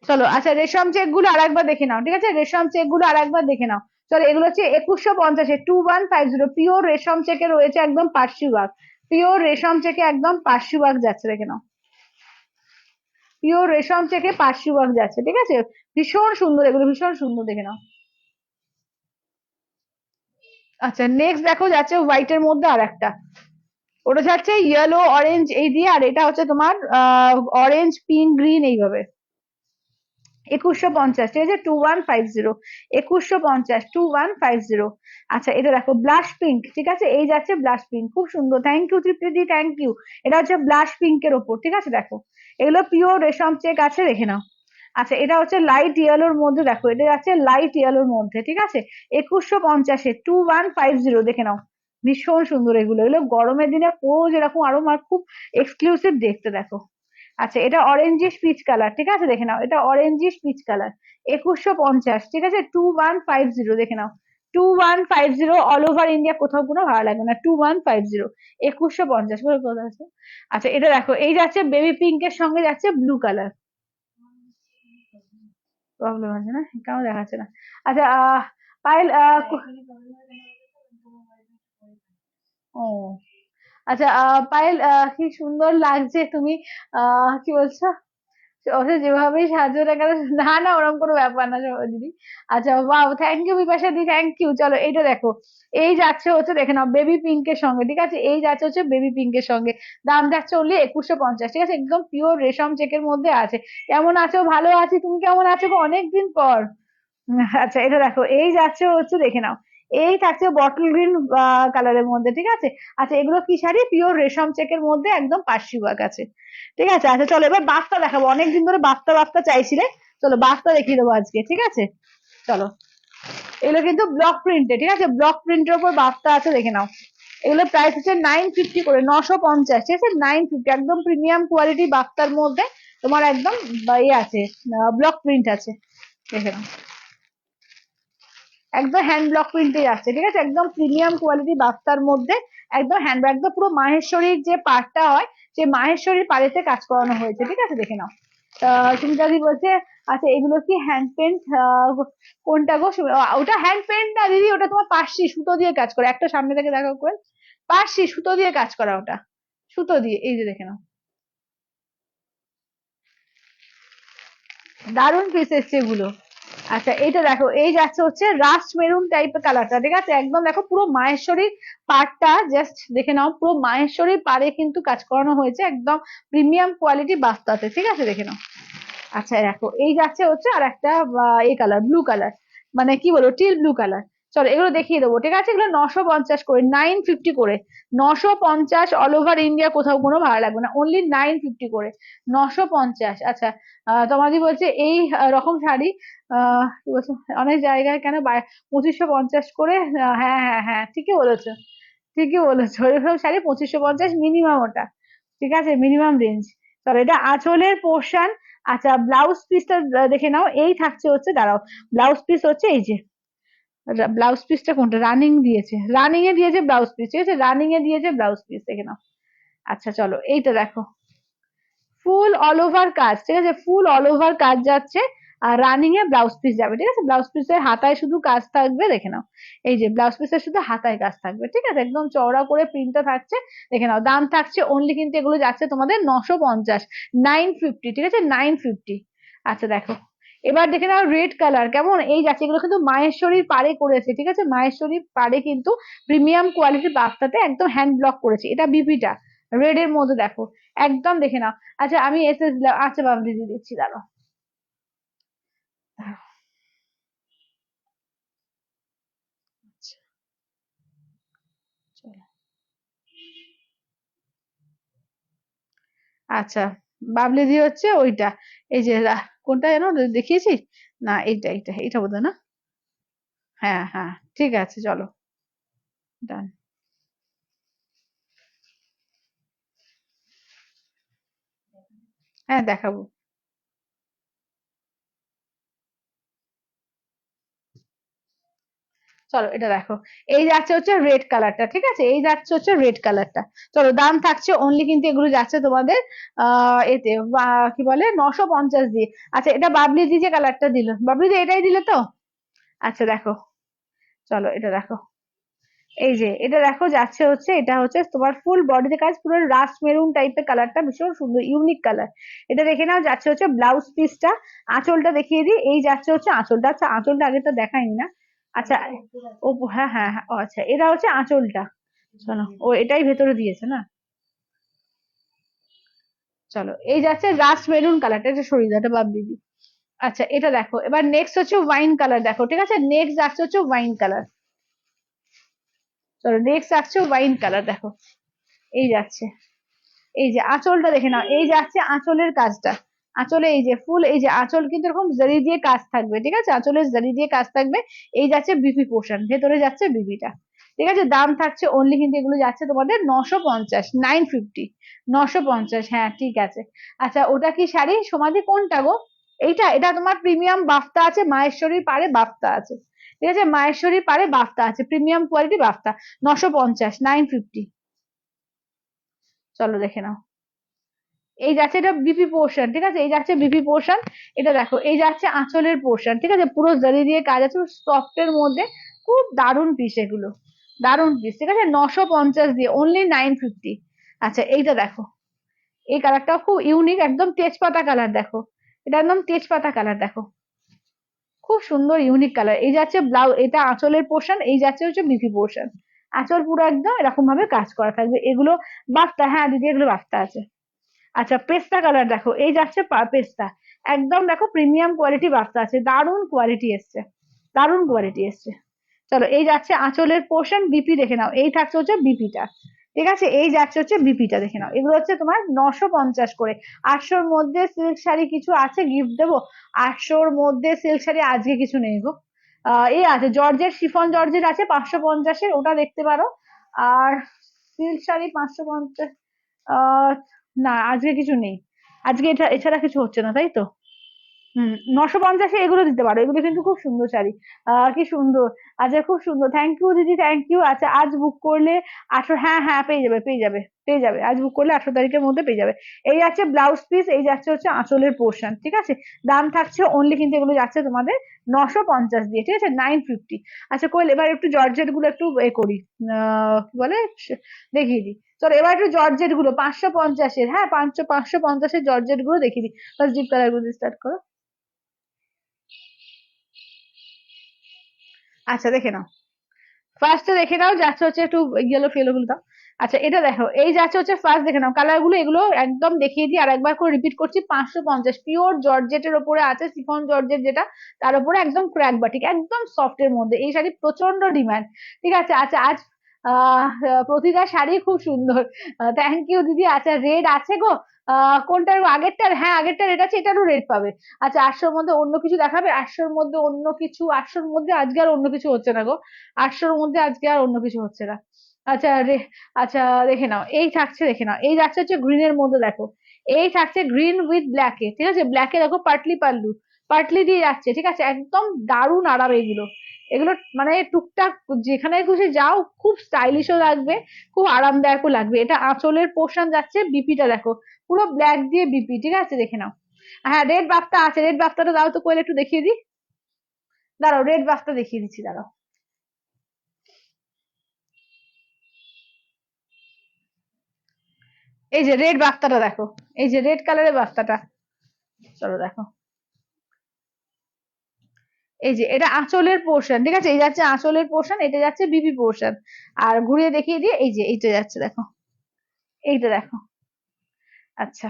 চলো, আচ্ছা রেশম চেক গুলো আর একবার দেখে নাও, ঠিক আছে, রেশম চেক গুলো আর একবার দেখে নাও। চলো এগুলো হচ্ছে 2150-এ, 2150 পিওর রেশম চেকে রয়েছে একদম পার্সি ওয়ার্ক, পিওর রেশম চেকে একদম পার্সি ওয়ার্ক যাচ্ছে, দেখে নাও। পিওর রেশম চেকে পার্সি ওয়ার্ক যাচ্ছে, ঠিক আছে, ভীষণ সুন্দর, এগুলো ভীষণ সুন্দর, দেখে নাও। আচ্ছা নেক্সট দেখো, যাচ্ছে হোয়াইট এর মধ্যে আর একটা, ওটা যাচ্ছে ইয়েলো অরেঞ্জ এই দিয়ে, আর এটা হচ্ছে তোমার অরেঞ্জ পিঙ্ক গ্রিন এইভাবে। 2150, ঠিক আছে, 2150, 2150, 2150। আচ্ছা এটা দেখো ব্লাশ পিঙ্ক, ঠিক আছে, এই যাচ্ছে ব্লাশ পিঙ্ক, খুব সুন্দর, থ্যাংক ইউ তৃপ্তিদি, থ্যাংক ইউ। এটা হচ্ছে ব্লাশ পিঙ্কের ওপর, ঠিক আছে দেখো, এগুলো পিওর রেশম চেক আছে, দেখে নাও। আচ্ছা এটা হচ্ছে লাইট ইয়েলোর মধ্যে দেখো, এটা যাচ্ছে লাইট ইয়েলোর মধ্যে, ঠিক আছে, 2150-এ, 2150, দেখে নাও। ভীষণ সুন্দর এগুলো, এগুলো গরমের দিনে পরো যেরকম আরো খুব এক্সক্লুসিভ দেখতে, দেখো। আচ্ছা এটা অরেঞ্জিশ পিচ কালার, ঠিক আছে দেখে নাও, এটা অরেঞ্জিশ পিচ কালার, 2150, ঠিক আছে, 2150, দেখে নাও। 2150 অল ওভার ইন্ডিয়া, কোথাও কোনো ভালো লাগবে না, 2150, 2150 বলে কথা আছে। আচ্ছা এটা দেখো, এই যাচ্ছে বেবি পিঙ্কের সঙ্গে যাচ্ছে ব্লু কালার। প্রবলেম আছে না, কেন দেখাচ্ছে না। আচ্ছা পায়েল ও আচ্ছা পায়েল কি সুন্দর লাগছে তুমি, কি বলছো, ওকে যেভাবেই সাহায্য না কেন, না না ওরকম কোনো ব্যাপার না দিদি। আচ্ছা বাহ, থ্যাংক ইউ বিপাশা দি, থ্যাংক ইউ। চলো এইটা দেখো, এই যাচ্ছে হচ্ছে দেখে নাও বেবি পিঙ্কের সঙ্গে, ঠিক আছে, এই যাচ্ছে হচ্ছে বেবি পিঙ্কের সঙ্গে। দাম যাচ্ছে only 2150, ঠিক আছে, একদম পিওর রেশম চেকের মধ্যে আছে। কেমন আছো? ভালো আছি, তুমি কেমন আছো গো? অনেকদিন পর। আচ্ছা এটা দেখো, এই যাচ্ছে হচ্ছে দেখে নাও, এই থাকছে বটল গ্রিন কালারের মধ্যে, ঠিক আছে। আচ্ছা এগুলো কি শাড়ি? পিওর রেশম চেকের মধ্যে, একদম পার্সি ওয়ার্ক আছে, ঠিক আছে। আচ্ছা চলো এবার বাস্তা দেখাবো, অনেকদিন ধরে বাস্তা বাস্তা চাইছিলে, চলো বাস্তা দেখিয়ে দেবো আজকে, ঠিক আছে। চলো, এগুলো কিন্তু ব্লক প্রিন্টে, ঠিক আছে, ব্লক প্রিন্টের উপর বাস্তা আছে, দেখে নাও। এগুলো প্রাইস হচ্ছে 950 করে, 950, ঠিক আছে, 950, একদম প্রিমিয়াম কোয়ালিটি বাস্তার মধ্যে তোমার একদম ইয়ে আছে, ব্লক প্রিন্ট আছে, দেখে নাও। একদম হ্যান্ড ব্লক প্রিন্টে যাচ্ছে, ঠিক আছে, একদম প্রিমিয়াম কোয়ালিটি বাস্তার মধ্যে, একদম হ্যান্ড, একদম পুরো মাহেশ্বরীর যে পাড়টা হয়, সেই মাহেশ্বরীর পাড়েতে কাজ করানো হয়েছে, ঠিক আছে, দেখে নাও। তুমি যদি বলছে, আচ্ছা এগুলো কি হ্যান্ড পেন্ট? কোনটা গো? ওটা হ্যান্ড পেন্ট না দিদি, ওটা তোমার পার্সি সুতো দিয়ে কাজ করা, একটা সামনে থেকে দেখো করে, পার্সি সুতো দিয়ে কাজ করা ওটা, সুতো দিয়ে, এই যে দেখে নাও, দারুণ পিস এসছে এগুলো। আচ্ছা এইটা দেখো, এই যাচ্ছে হচ্ছে রাস্ট মেরুন টাইপের কালারটা, ঠিক আছে, একদম দেখো পুরো মাহেশ্বরীর পাড়টা জাস্ট দেখে নাও, পুরো মাহেশ্বরীর পাড়ে কিন্তু কাজ করানো হয়েছে, একদম প্রিমিয়াম কোয়ালিটি বাস্তাতে, ঠিক আছে, দেখে নাও। আচ্ছা দেখো, এই যাচ্ছে হচ্ছে আর একটা এই কালার, ব্লু কালার, মানে কি বলবো, টিল ব্লু কালার। চলো এগুলো দেখিয়ে দেবো, ঠিক আছে, এগুলো 950 করে, 950 করে, 950, অল ওভার ইন্ডিয়া, কোথাও কোনো ভাড়া লাগবে না, অনলি 950 করে, 950। আচ্ছা তোমাদি বলছে এই রকম শাড়ি, কি বলছে, অনেক জায়গায় কেন 2550 করে, হ্যাঁ হ্যাঁ হ্যাঁ ঠিকই বলেছো, ঠিকই বলেছো, ওইরকম শাড়ি 2550 মিনিমাম ওটা, ঠিক আছে, মিনিমাম রেঞ্জ। তবে এটা আঁচলের পোর্শন। আচ্ছা ব্লাউজ পিসটা দেখে নাও, এই থাকছে হচ্ছে, দাঁড়াও, ব্লাউজ পিস হচ্ছে এই যে, ব্লাউজ পিসটা কোনটা, রানিং দিয়েছে, রানিং এ দিয়েছে ব্লাউজ পিস, ঠিক আছে, রানিং এ দিয়েছে ব্লাউজ পিস, দেখে নাও। আচ্ছা চলো এইটা দেখো, ফুল অল ওভার কাজ, ঠিক আছে, ফুল অল ওভার কাজ যাচ্ছে, আর রানিং এ ব্লাউজ পিস যাবে, ঠিক আছে, ব্লাউজ পিসের হাতায় শুধু কাজ থাকবে, দেখে নাও, এই যে ব্লাউজ পিসের শুধু হাতায় কাজ থাকবে, ঠিক আছে, একদম চওড়া করে প্রিন্টটা থাকছে, দেখে নাও। দাম থাকছে অনলি কিন্তু এগুলো যাচ্ছে তোমাদের 950, 950, ঠিক আছে, 950। আচ্ছা দেখো, এবার দেখে নাও রেড কালার কেমন, এই যাচ্ছে, এগুলো কিন্তু মাহেশ্বরীর পাড়ে করেছে, ঠিক আছে, মাহেশ্বরীর পাড়ে কিন্তু প্রিমিয়াম কোয়ালিটির বাস্তাতে একদম হ্যান্ড ব্লক করেছে, এটা বিপিটা রেড এর মধ্যে দেখো, একদম দেখে নাও। আচ্ছা আমি এসএস দিলাম, আচ্ছা বাবা দিদি দিচ্ছি, দাঁড়াও। আচ্ছা, চলো। আচ্ছা বাবলি দি হচ্ছে ওইটা, এই যে কোনটা যেন দেখিয়েছি, না এইটা এইটা এইটা বোধহয় না, হ্যাঁ হ্যাঁ ঠিক আছে চলো, ডান। হ্যাঁ দেখাবো। চলো এটা দেখো, এই যাচ্ছে হচ্ছে রেড কালারটা, ঠিক আছে, এই যাচ্ছে হচ্ছে রেড কালারটা। চলো দাম থাকছে অনলি কিন্তু এগুলো যাচ্ছে তোমাদের এতে কি বলে 950 দিয়ে। আচ্ছা এটা বাবলি দি যে কালারটা দিল, বাবলি দি এটাই দিলে তো? আচ্ছা দেখো, চলো এটা দেখো, এই যে এটা দেখো যাচ্ছে হচ্ছে, এটা হচ্ছে তোমার ফুল বডিতে কাজ, পুরো রাস্ট মেরুন টাইপের কালারটা, ভীষণ সুন্দর ইউনিক কালার। এটা দেখে নাও, যাচ্ছে হচ্ছে ব্লাউজ পিসটা, আঁচলটা দেখিয়ে দিই, এই যাচ্ছে হচ্ছে আঁচলটা, আচ্ছা আঁচলটা আগে তো দেখাইনি না। আচ্ছা ও হ্যাঁ হ্যাঁ হ্যাঁ, ও আচ্ছা এটা হচ্ছে আঁচলটা, শোনো ও এটাই ভেতরে দিয়েছে না। চলো এই যাচ্ছে রাস্ট মেরুন কালারটা, এটা সরিয়ে বাদ দিদি। আচ্ছা এটা দেখো, এবার নেক্সট হচ্ছে ওয়াইন কালার দেখো, ঠিক আছে, নেক্সট যাচ্ছে হচ্ছে ওয়াইন কালার। চলো নেক্সট আসছে ওয়াইন কালার দেখো, এই যাচ্ছে, এই যে আঁচলটা দেখে নাও, এই যাচ্ছে আঁচলের কাজটা, আঁচলে এই যে ফুল, এই যে আঁচল কিন্তু এরকম জারি দিয়ে কাজ থাকবে, ঠিক আছে, আঁচলের জারি দিয়ে কাজ থাকবে, এই যাচ্ছে বিপি পোর্শন, ভেতরে যাচ্ছে বিপিটা, ঠিক আছে। দাম থাকছে অনলি কিন্তু এগুলো যাচ্ছে তোমাদের 950, 950, 950, হ্যাঁ ঠিক আছে। আচ্ছা ওটা কি শাড়ি সমাধি কোনটা গো? এইটা, এটা তোমার প্রিমিয়াম বাফতা আছে, মাহেশ্বরীর পাড়ে বাফতা আছে, ঠিক আছে, মাহেশ্বরীর পাড়ে বাফতা আছে, প্রিমিয়াম কোয়ালিটি বাফতা, 950, 950। চলো দেখে নাও, এই যাচ্ছে এটা বিপি পোর্শন, ঠিক আছে, এই যাচ্ছে বিপি পোর্শন। এটা দেখো, এই যাচ্ছে আঁচলের পোর্শন, ঠিক আছে, পুরো জারি দিয়ে কাজ আছে, সফট এর মধ্যে, খুব দারুণ পিস এগুলো, দারুণ পিস, ঠিক আছে, 950 দিয়ে অনলি 950। আচ্ছা এইটা দেখো, এই কালারটাও খুব ইউনিক, একদম তেজপাতা কালার দেখো, এটা একদম তেজপাতা কালার, দেখো খুব সুন্দর ইউনিক কালার। এই যাচ্ছে ব্লাউজ, এটা আঁচলের পোর্শন, এই যাচ্ছে হচ্ছে বিপি পোর্শন। আঁচল পুরো একদম এরকম ভাবে কাজ করা থাকবে। এগুলো বাফতা, হ্যাঁ দিদি এগুলো বাফতা আছে। আচ্ছা পেস্তা কালার দেখো, এই যাচ্ছে পেস্তা, একদম দেখো প্রিমিয়াম কোয়ালিটি বাফতা আছে, দারুণ কোয়ালিটি এসছে, দারুণ কোয়ালিটি এসছে। চলো এই যাচ্ছে আঁচলের পোর্শন, বিপি দেখে নাও, এই থাকছে হচ্ছে বিপিটা, ঠিক আছে, এই যাচ্ছে হচ্ছে বিপিটা দেখে নাও। এগুলো হচ্ছে তোমার 950 করে। 800-র মধ্যে সিল্ক শাড়ি কিছু আছে গিফট দেবো? 800-র মধ্যে সিল্ক শাড়ি আজকে কিছু নেই গো। এই আছে জর্জের, শিফন জর্জের আছে 550-এর, ওটা দেখতে পারো। আর সিল্ক শাড়ি 550, আহ না আজকে কিছু নেই। আজকে এটা এছাড়া কিছু হচ্ছে না, তাই তো? 950-এ এগুলো দিতে পারো, এগুলো কিন্তু খুব সুন্দর শাড়ি। কি সুন্দর। আচ্ছা খুব সুন্দর, থ্যাংক ইউ দিদি, থ্যাংক ইউ। আচ্ছা আজ বুক করলে 18, হ্যাঁ হ্যাঁ পেয়ে যাবে, পেয়ে যাবে, পেয়ে যাবে, আজ বুক করলে 18 তারিখের মধ্যে পেয়ে যাবে। এই যাচ্ছে ব্লাউজ পিস, এই যাচ্ছে হচ্ছে আঁচলের পোর্শন, ঠিক আছে। দাম থাকছে অনলি, কিন্তু এগুলো যাচ্ছে তোমাদের 950 দিয়ে, ঠিক আছে, 950। আচ্ছা কোয়েল এবার একটু জর্জেট গুলো একটু এ করি, কি বলে, দেখিয়ে দিই। চলো এবার একটু জর্জেট গুলো 550-এর, হ্যাঁ 550-এর জর্জেট গুলো দেখিয়ে দিই। ফার্স্ট ডিপ কালার গুলো স্টার্ট করো। আচ্ছা দেখে নাও, ফার্স্টে দেখে নাও যাচ্ছে হচ্ছে একটু ইয়েলো ফেলো গুলো দাও। আচ্ছা এটা দেখো, এই যাচ্ছে হচ্ছে ফার্স্ট দেখে নাও কালার গুলো, এগুলো একদম দেখিয়ে দিই আর একবার করে রিপিট করছি। 550 পিওর জর্জেটের ওপরে আছে, শিফন জর্জেট যেটা, তার উপরে একদম ক্র্যাক বাটিক, একদম সফট এর মধ্যে এই শাড়ি প্রচন্ড ডিমান্ড, ঠিক আছে। আচ্ছা আজ প্রতিটা শাড়ি খুব সুন্দর, থ্যাংক ইউ দিদি। আচ্ছা রেড আছে গো, কোনটার আগেরটার, হ্যাঁ আগেরটার রেড আছে, এটারও রেড পাবে। আচ্ছা 800-র মধ্যে অন্য কিছু দেখাবে? 800-র মধ্যে অন্য কিছু, 800-র মধ্যে আজকে আর অন্য কিছু হচ্ছে না গো, 800-র মধ্যে আজকে আর অন্য কিছু হচ্ছে না। আচ্ছা আচ্ছা দেখে নাও, এই থাকছে দেখে নাও, এই যাচ্ছে হচ্ছে গ্রিনের মধ্যে দেখো, এই থাকছে গ্রিন উইথ ব্ল্যাকে, ঠিক আছে, ব্ল্যাকে দেখো পাটলি পাল্লু, পাটলি দিয়ে যাচ্ছে, ঠিক আছে, একদম দারুণ আরাম এগুলো। এগুলো মানে টুকটাক যেখানে খুশি যাও, খুব স্টাইলিশও লাগবে, খুব আরামদায়কও লাগবে। এটা আঁচলের পোর্শন যাচ্ছে, বিপিটা দেখো পুরো ব্ল্যাক দিয়ে বিপি, ঠিক আছে দেখে নাও। হ্যাঁ রেড বাফটা আছে, রেড বাফটাটা দাও তো কোয়েল, একটু দেখিয়ে দিই, দাঁড়াও রেড বাফটা দেখিয়ে দিচ্ছি, দাঁড়াও। এই যে রেড বাফতাটা দেখো, এই যে রেড কালারের বাফতাটা, চলো দেখো, এই যে এটা আঁচলের পোর্শন, ঠিক আছে, এই যাচ্ছে আঁচলের পোর্শন, এটা যাচ্ছে বিবি পোর্শন। আর ঘুরিয়ে দেখিয়ে দিয়ে, এই যে এইটা যাচ্ছে দেখো, এইটা দেখো। আচ্ছা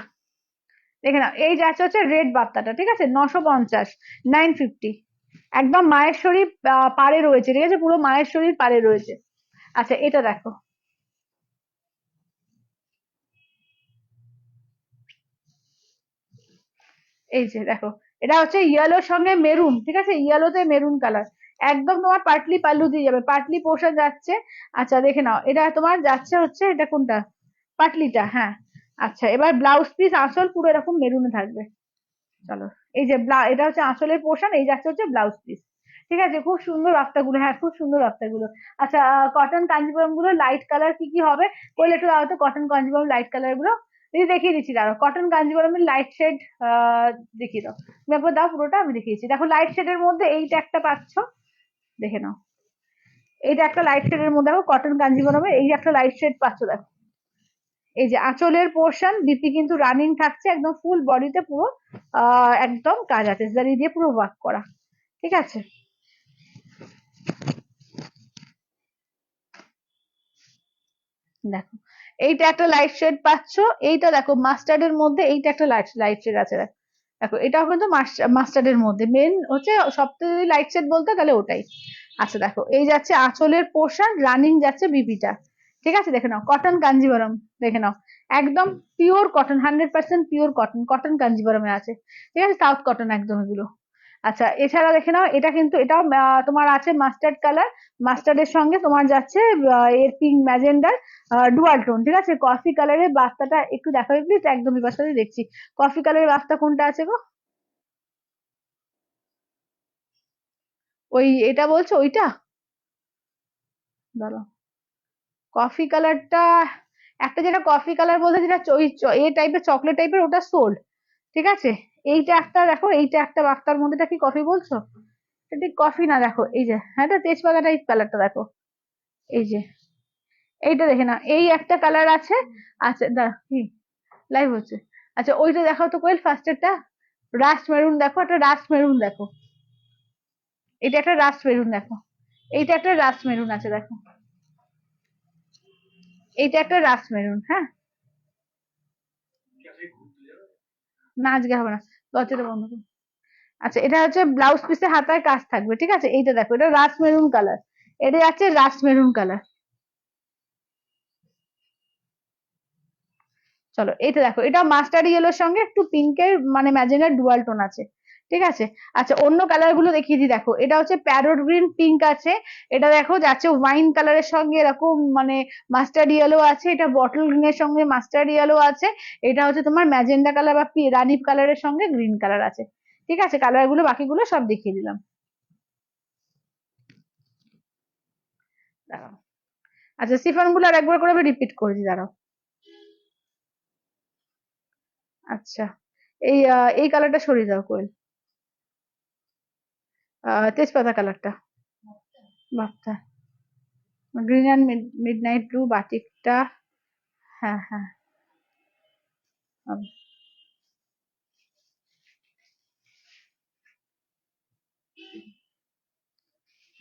দেখে নাও, এই যাচ্ছে হচ্ছে রেড বাফতাটা, ঠিক আছে, 950, 950, একদম মায়েশ্বরী পাড়ে রয়েছে, ঠিক আছে, পুরো মায়েশ্বরীর পাড়ে রয়েছে। আচ্ছা এটা দেখো, এই যে দেখো, এটা হচ্ছে ইয়েলোর সঙ্গে মেরুন, ঠিক আছে, ইয়েলোতে মেরুন কালার, একদম তোমার পাটলি পাল্লু দিয়ে যাবে, পাটলি পোর্শন যাচ্ছে। আচ্ছা দেখে নাও, এটা তোমার যাচ্ছে হচ্ছে, এটা কোনটা, পাটলিটা, হ্যাঁ। আচ্ছা এবার ব্লাউজ পিস আঁচল পুরো এরকম মেরুনে থাকবে। চলো এই যে এটা হচ্ছে আঁচলের পোর্শন, এই যাচ্ছে হচ্ছে ব্লাউজ পিস, ঠিক আছে, খুব সুন্দর রাস্তাগুলো, হ্যাঁ খুব সুন্দর রাস্তাগুলো। আচ্ছা কটন কাঞ্জিপুরম গুলো লাইট কালার কি কি হবে বলে একটু দাও তো, কটন কাঞ্জিপুরম লাইট কালার গুলো দিদি দেখিয়ে দিচ্ছি, দাঁড়াও কটন কাঞ্জিপুরমের লাইট শেড দেখিয়ে দাও, তুমি একবার দাও পুরোটা, আমি দেখিয়েছি, দেখো লাইট শেডের মধ্যে এইটা একটা পাচ্ছ, দেখে নাও, এইটা একটা লাইট শেডের মধ্যে দেখো, কটন কাঞ্জিপুরমের এই একটা লাইট শেড পাচ্ছ দেখো। এই যে আঁচলের পোর্শন, বিপি কিন্তু রানিং থাকছে, একদম ফুল বডিতে পুরো একদম কাজ আছে, জারি দিয়ে পুরো ওয়ার্ক করা, ঠিক আছে। দেখো এইটা একটা লাইট শেড পাচ্ছ, এইটা দেখো মাস্টার্ডের মধ্যে, এইটা একটা লাইট লাইট শেড আছে দেখো, দেখো এটাও কিন্তু মাস্টার্ডের মধ্যে, মেন হচ্ছে সবথেকে যদি লাইট শেড বলতে তাহলে ওটাই। আচ্ছা দেখো এই যাচ্ছে আঁচলের পোর্শন, রানিং যাচ্ছে বিপিটা, ঠিক আছে, দেখে নাও কটন কাঞ্জিভরম, দেখে নাও একদম pure cotton, 100% pure cotton, cotton কাঞ্জিভরমে আছে, ঠিক আছে, সাউথ কটন একদম এগুলো। আচ্ছা এছাড়া দেখে নাও, এটা কিন্তু এটাও তোমার আছে মাস্টার্ড কালার, মাস্টার্ডের সঙ্গে তোমার যাচ্ছে এর পিঙ্ক ম্যাজেন্ডার ডুয়াল টোন, ঠিক আছে, কফি কালারের বাস্তাটা একটু দেখাবে প্লিজ, একদমই বাস্তাতে দেখছি, কফি কালারের বাস্তা কোনটা আছে গো, ওই এটা বলছো ওইটা, দাঁড়াও, কফি কালারটা, একটা যেটা কফি কালার বলতে যেটা ওই এ টাইপের চকলেট টাইপের, ওটা সোল্ড, ঠিক আছে। এইটা একটা দেখো, এইটা একটা বাক্তার মধ্যেটা কি কফি বলছো? এটা ঠিক কফি না, দেখো এই যে, হ্যাঁ এটা তেজপাতা টাইপ কালারটা দেখো, এই যে এইটা দেখে না, এই একটা কালার আছে। আচ্ছা কি লাইভ হচ্ছে? আচ্ছা ওইটা দেখাও তো কোয়েল, ফার্স্টেরটা, রাস্ট মেরুন দেখো, একটা রাস্ট মেরুন দেখো, এটা একটা রাস্ট মেরুন দেখো, এইটা একটা রাস্ট মেরুন আছে দেখো, এইটা একটা রাস্ট মেরুন। হ্যাঁ, না আজকে হবে না, দরজাটা বন্ধ করো। আচ্ছা, এটা হচ্ছে ব্লাউজ পিসে হাতায় কাজ থাকবে, ঠিক আছে। এইটা দেখো, এটা রাস্ট মেরুন কালার, এটা যাচ্ছে রাস্ট মেরুন কালার। চলো এইটা দেখো, এটা মাস্টার্ড ইয়েলোর সঙ্গে একটু পিঙ্কের মানে ম্যাজেন্ডার ডুয়াল টোন আছে, ঠিক আছে। আচ্ছা, অন্য কালার গুলো দেখিয়ে দিই, দেখো এটা হচ্ছে প্যারট গ্রিন পিঙ্ক আছে, এটা দেখো যাচ্ছে ওয়াইন কালারের সঙ্গে এরকম মানে মাস্টার্ড ইয়েলো আছে, এটা বটল গ্রিনের সঙ্গে মাস্টার্ড ইয়েলো আছে, এটা হচ্ছে তোমার ম্যাজেন্ডা কালার বা রানী কালারের সঙ্গে গ্রিন কালার আছে, ঠিক আছে। কালার গুলো বাকিগুলো সব দেখিয়ে দিলাম। দাঁড়াও, আচ্ছা সিফন গুলো আর একবার করে আমি রিপিট করে দিই, দাঁড়াও। আচ্ছা, এই কালারটা সরিয়ে দাও কোয়েল, তেজপাতা কালারটা, Bapta green and midnight blue বাটিকটা। হ্যাঁ হ্যাঁ, হবে।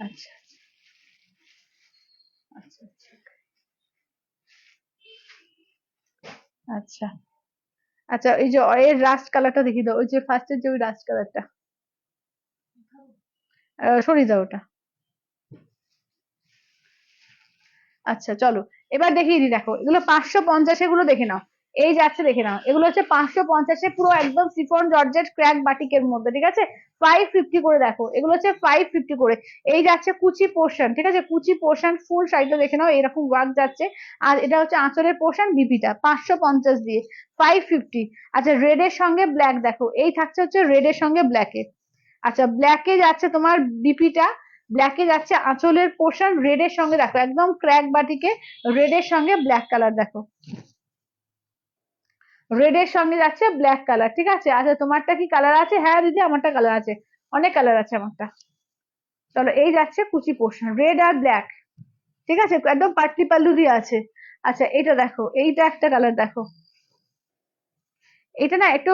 আচ্ছা আচ্ছা আচ্ছা আচ্ছা আচ্ছা, এই যে এর রাস্ট কালারটা দেখিয়ে দাও, ওই যে ফার্স্টের যে ওই রাস্ট কালারটা, সরিয়ে দাও ওটা। আচ্ছা চলো, এবার দেখিয়ে দিই, দেখো এগুলো 550, এগুলো দেখে নাও, এই যাচ্ছে দেখে নাও, এগুলো হচ্ছে 550 পুরো একদম সিফন জর্জেট ক্র্যাক বাটিকের মধ্যে, ঠিক আছে। 550 করে দেখো, এগুলো হচ্ছে 550 করে। এই যাচ্ছে কুচি পোর্শন, ঠিক আছে, কুচি পোর্শন ফুল সাইডটা দেখে নাও, এরকম ওয়ার্ক যাচ্ছে। আর এটা হচ্ছে আঁচলের পোর্শন, বিপিটা 550 দিয়ে 550। আচ্ছা, রেড এর সঙ্গে ব্ল্যাক দেখো, এই থাকছে হচ্ছে রেড এর সঙ্গে ব্ল্যাকে। আচ্ছা, ব্ল্যাকে যাচ্ছে তোমার বিপিটা, ব্ল্যাকে যাচ্ছে আঁচলের পোর্শন, রেড এর সঙ্গে দেখো একদম ক্র্যাক বাটিকে রেড এর সঙ্গে ব্ল্যাক কালার দেখো, রেড এর সঙ্গে যাচ্ছে ব্ল্যাক কালার, ঠিক আছে। আচ্ছা, তোমারটা কি কালার আছে? হ্যাঁ দিদি, আমারটা কালার আছে, অনেক কালার আছে আমারটা। চলো, এই যাচ্ছে কুচি পোর্শন রেড আর ব্ল্যাক, ঠিক আছে, একদম পাটলি পাল্লু দিয়ে আছে। আচ্ছা, এটা দেখো, এইটা একটা কালার দেখো, এটা না একটু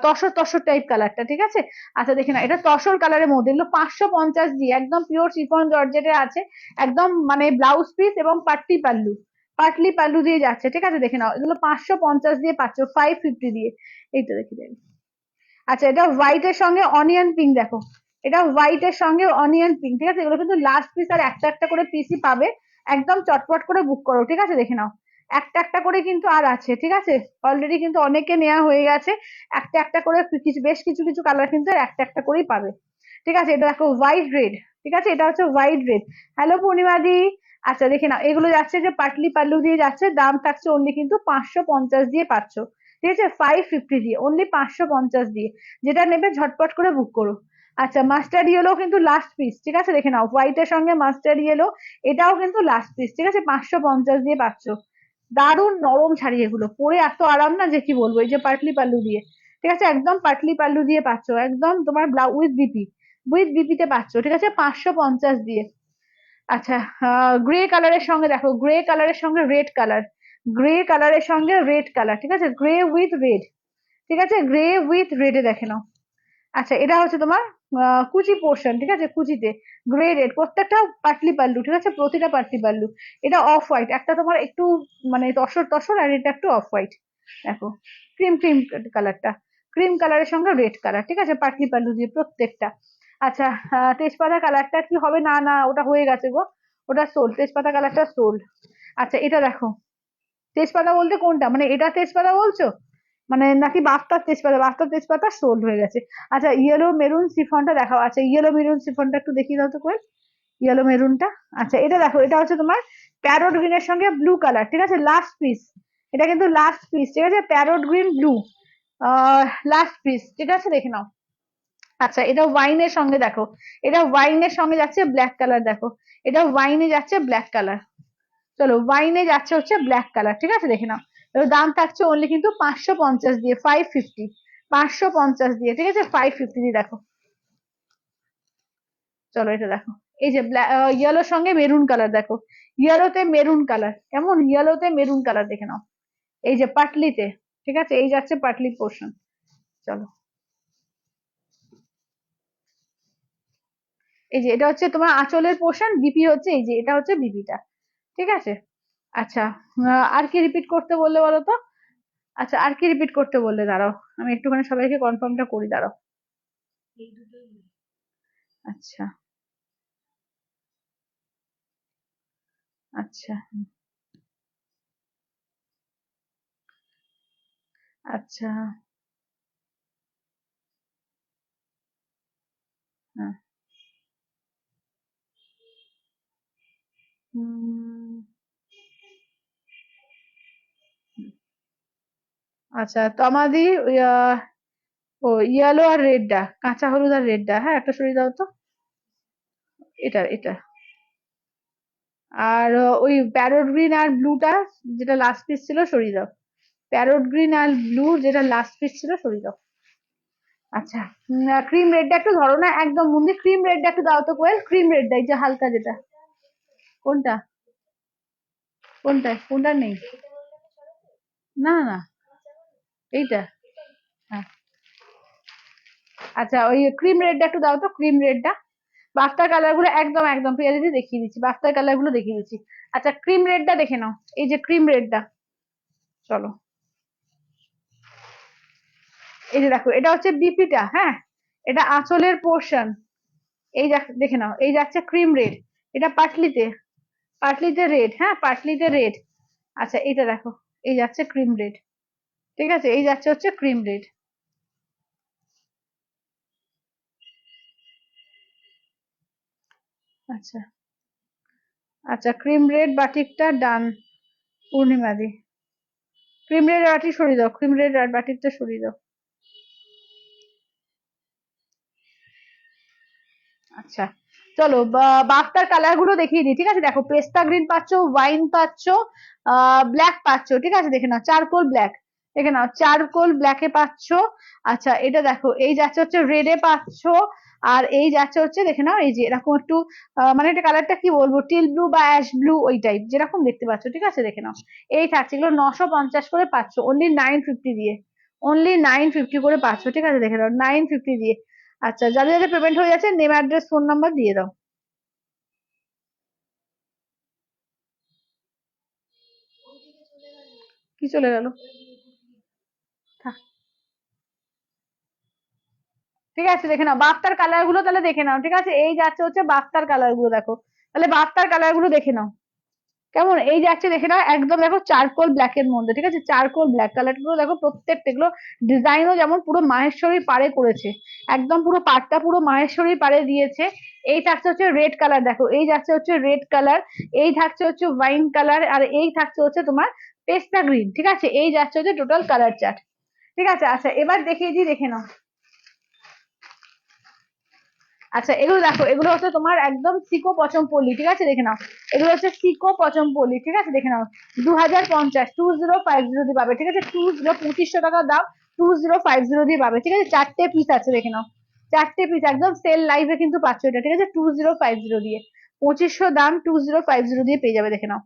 তসর তসর টাইপ কালারটা, ঠিক আছে। আচ্ছা দেখে না, এটা তসর কালারের মধ্যে, এগুলো 550 দিয়ে একদম পিওর শিফন জর্জেটের আছে, একদম মানে ব্লাউজ পিস এবং পাটলি পাল্লু, পাটলি পাল্লু দিয়ে যাচ্ছে, ঠিক আছে। দেখে নাও, এগুলো 550 দিয়ে পাচ্ছ 550 দিয়ে। এইটা দেখি দেখি। আচ্ছা, এটা হোয়াইট এর সঙ্গে অনিয়ন পিঙ্ক দেখো, এটা হোয়াইট এর সঙ্গে অনিয়ন পিঙ্ক, ঠিক আছে। এগুলো কিন্তু লাস্ট পিস আর একটা একটা করে পিসই পাবে, একদম চটপট করে বুক করো, ঠিক আছে। দেখে নাও, একটা একটা করে কিন্তু আর আছে, ঠিক আছে, অলরেডি কিন্তু অনেকে নেওয়া হয়ে গেছে, একটা একটা করে কিছু বেশ কিছু কিছু কালার কিন্তু আর একটা একটা করেই পাবে, ঠিক আছে। এটা দেখো হোয়াইট রেড, ঠিক আছে, এটা হচ্ছে হোয়াইট রেড। হ্যালো পূর্ণিমা দি। আচ্ছা দেখে নাও, এগুলো যাচ্ছে যে পাটলি পাল্লু দিয়ে যাচ্ছে, দাম থাকছে অনলি কিন্তু 550 দিয়ে পাচ্ছ, ঠিক আছে, 550 দিয়ে, অনলি 550 দিয়ে। যেটা নেবে ঝটপট করে বুক করো। আচ্ছা, মাস্টার্ড ইয়েলো কিন্তু লাস্ট পিস, ঠিক আছে, দেখে নাও, হোয়াইট এর সঙ্গে মাস্টার্ড ইয়েলো, এটাও কিন্তু লাস্ট পিস, ঠিক আছে, 550 দিয়ে পাচ্ছ। দারুণ নরম শাড়ি, এগুলো পরে এত আরাম না যে কি বলবো, এই যে পাটলি পাল্লু দিয়ে, ঠিক আছে, একদম পাটলি পাল্লু দিয়ে পাচ্ছ, একদম তোমার উইথ বিপি, উইথ বিপিতে পাচ্ছ, ঠিক আছে, 550 দিয়ে। আচ্ছা, গ্রে কালারের সঙ্গে দেখো, গ্রে কালারের সঙ্গে রেড কালার, গ্রে কালারের সঙ্গে রেড কালার, ঠিক আছে, গ্রে উইথ রেড, ঠিক আছে, গ্রে উইথ রেডে দেখে নাও। আচ্ছা, এটা হচ্ছে তোমার কুচি পোর্শন, ঠিক আছে, কুচিতে গ্রে রেড, প্রত্যেকটা পাটলি পাল্লু, ঠিক আছে, প্রতিটা পাটলি পাল্লু। এটা অফ হোয়াইট, একটা তোমার একটু মানে তসর তসর, আর এটা একটু অফ হোয়াইট দেখো, ক্রিম ক্রিম কালারটা, ক্রিম কালারের সঙ্গে রেড কালার, ঠিক আছে, পাটলি পাল্লু দিয়ে প্রত্যেকটা। আচ্ছা, তেজপাতা কালারটা কি হবে? না না, ওটা হয়ে গেছে গো, ওটা সোল, তেজপাতা কালারটা সোল। আচ্ছা, এটা দেখো, তেজপাতা বলতে কোনটা, মানে এটা তেজপাতা বলছো, মানে নাকি বাফটার তেজপাতা? বাফটার তেজপাতা সোল্ড হয়ে গেছে। আচ্ছা, ইয়েলো মেরুন শিফনটা দেখাও, আচ্ছা ইয়েলো মেরুন শিফনটা একটু দেখিয়ে দাও তো কোয়েল, ইয়েলো মেরুনটা। আচ্ছা, এটা দেখো, এটা হচ্ছে তোমার প্যারোট গ্রিনের সঙ্গে ব্লু কালার, ঠিক আছে, লাস্ট পিস, এটা কিন্তু লাস্ট পিস, ঠিক আছে, parrot green blue, last piece, ঠিক আছে, দেখে নাও। আচ্ছা, এটা ওয়াইনের সঙ্গে দেখো, এটা ওয়াইনের সঙ্গে যাচ্ছে ব্ল্যাক কালার দেখো, এটা ওয়াইনে যাচ্ছে ব্ল্যাক কালার। চলো, ওয়াইনে যাচ্ছে হচ্ছে ব্ল্যাক কালার, ঠিক আছে, দেখে নাও। এবার দাম থাকছে অনলি কিন্তু 550 দিয়ে, 550, 550 দিয়ে, ঠিক আছে, 550 দিয়ে দেখো। চলো, এটা দেখো, এই যে ইয়েলোর সঙ্গে মেরুন কালার দেখো, ইয়েলোতে মেরুন কালার, কেমন ইয়েলোতে মেরুন কালার দেখে নাও, এই যে পাটলিতে, ঠিক আছে, এই যাচ্ছে পাটলি পোর্শন। চলো, এই যে এটা হচ্ছে তোমার আঁচলের পোর্শন, বিপি হচ্ছে এই যে এটা হচ্ছে বিপিটা, ঠিক আছে। আচ্ছা, আর কি রিপিট করতে বললে বলো তো? আচ্ছা, আর কি রিপিট করতে বললে, দাঁড়াও আমি একটুখানি সবাইকে কনফার্মটা করি, দাঁড়াও। আচ্ছা আচ্ছা আচ্ছা। হ্যাঁ। হুম, আচ্ছা তমাদি, ও ইয়েলো আর রেডটা, কাঁচা হলুদ আর রেডটা, হ্যাঁ একটা সরিয়ে দাও তো। এটা এটা। আর ওই প্যারোট গ্রিন আর ব্লুটা, যেটা লাস্ট পিস ছিল, সরিয়ে দাও। প্যারোট গ্রিন আর ব্লু যেটা লাস্ট পিস ছিল, সরিয়ে দাও। আচ্ছা, ক্রিম রেডটা একটু ধরো না, একদম মুন্দি ক্রিম রেডটা একটু দাও তো কোয়েল, ক্রিম রেডটা এই যে হালকা যেটা। কোনটা? কোনটা কোনটা নেই? না না না, এইটা। হ্যাঁ। আচ্ছা, ওই ক্রিম রেডটা একটু দাও তো, ক্রিম রেডটা। বাফটার কালার গুলো একদম একদম পিয়ালিদি দেখিয়ে দিচ্ছি, বাফটার কালার গুলো দেখিয়ে দিচ্ছি। আচ্ছা, ক্রিম রেডটা দেখে নাও, এই যে ক্রিম রেডটা। চলো, এই যে দেখো এটা হচ্ছে বিপিটা, হ্যাঁ। এটা আঁচলের পোর্শন। এই দেখে নাও, এই যাচ্ছে ক্রিম রেড। এটা পাটলিতে, পাটলিতে রেড, হ্যাঁ পাটলিতে রেড। আচ্ছা এটা দেখো, এই যাচ্ছে ক্রিম রেড, ঠিক আছে, এই যাচ্ছে হচ্ছে ক্রিম রেড। আচ্ছা আচ্ছা, ক্রিম রেড বাটিকটা ডান। পূর্ণিমা দি, ক্রিম রেড বাটিক সরিয়ে দাও, ক্রিম রেড বাটিকটা সরিয়ে দাও। আচ্ছা, চলো বাফটার কালার গুলো দেখিয়ে দিই, ঠিক আছে। দেখো পেস্তা গ্রিন পাচ্ছ, ওয়াইন পাচ্ছ, ব্ল্যাক পাচ্ছ, ঠিক আছে, দেখে নাও চারকোল ব্ল্যাক, দেখে নাও চারকোল ব্ল্যাকে পাচ্ছ। আচ্ছা এটা দেখো, এই যাচ্ছে হচ্ছে রেডে পাচ্ছ। আর এই যাচ্ছে হচ্ছে দেখে নাও, এই যে এরকম একটু মানে এটা কালারটা কি বলবো, টিল ব্লু বা অ্যাশ ব্লু ওই টাইপ যেরকম দেখতে পাচ্ছ, ঠিক আছে, দেখে নাও। এই থাকছে, এগুলো 950 করে পাচ্ছ, অনলি 950 দিয়ে, অনলি 950 করে পাচ্ছ, ঠিক আছে, দেখে নাও 950 দিয়ে। আচ্ছা, যাদের যাদের পেমেন্ট হয়ে যাচ্ছে নেম অ্যাড্রেস ফোন নাম্বার দিয়ে দাও। কি চলে গেল? থাক, ঠিক আছে, দেখে নাও বাফটার কালার গুলো তাহলে দেখে নাও, ঠিক আছে, এই যাচ্ছে হচ্ছে বাফটার কালার গুলো, দেখো তাহলে বাফটার কালার গুলো দেখে নাও কেমন, এই যাচ্ছে দেখে নাও একদম, দেখো চারকোল ব্ল্যাক এর মধ্যে, ঠিক আছে, চারকোল ব্ল্যাক কালার গুলো দেখো, প্রত্যেকটা এগুলো ডিজাইনও যেমন পুরো মাহেশ্বরী পাড়ে করেছে, একদম পুরো পাড়টা পুরো মাহেশ্বরী পাড়ে দিয়েছে। এই থাকছে হচ্ছে রেড কালার, দেখো এই যাচ্ছে হচ্ছে রেড কালার, এই থাকছে হচ্ছে ওয়াইন কালার, আর এই থাকছে হচ্ছে তোমার পেস্তা গ্রিন, ঠিক আছে, এই যাচ্ছে হচ্ছে টোটাল কালার চার্ট, ঠিক আছে। আচ্ছা এবার দেখিয়ে দিই, দেখে নাও। আচ্ছা এগুলো দেখো, এগুলো হচ্ছে তোমার একদম সিকো পচমপল্লি, ঠিক আছে, দেখে নাও, এগুলো হচ্ছে সিকো পচমপল্লি, ঠিক আছে, দেখে নাও 2050, 2050 দিয়ে পাবে, ঠিক আছে, 2500 টাকা দাম, 2050 দিয়ে পাবে, ঠিক আছে, চারটে পিস আছে, দেখে নাও চারটে পিস, একদম সেল লাইভে কিন্তু পাচ্ছ এটা, ঠিক আছে, 2050 দিয়ে, 2500 দাম, 2050 দিয়ে পেয়ে যাবে, দেখে নাও।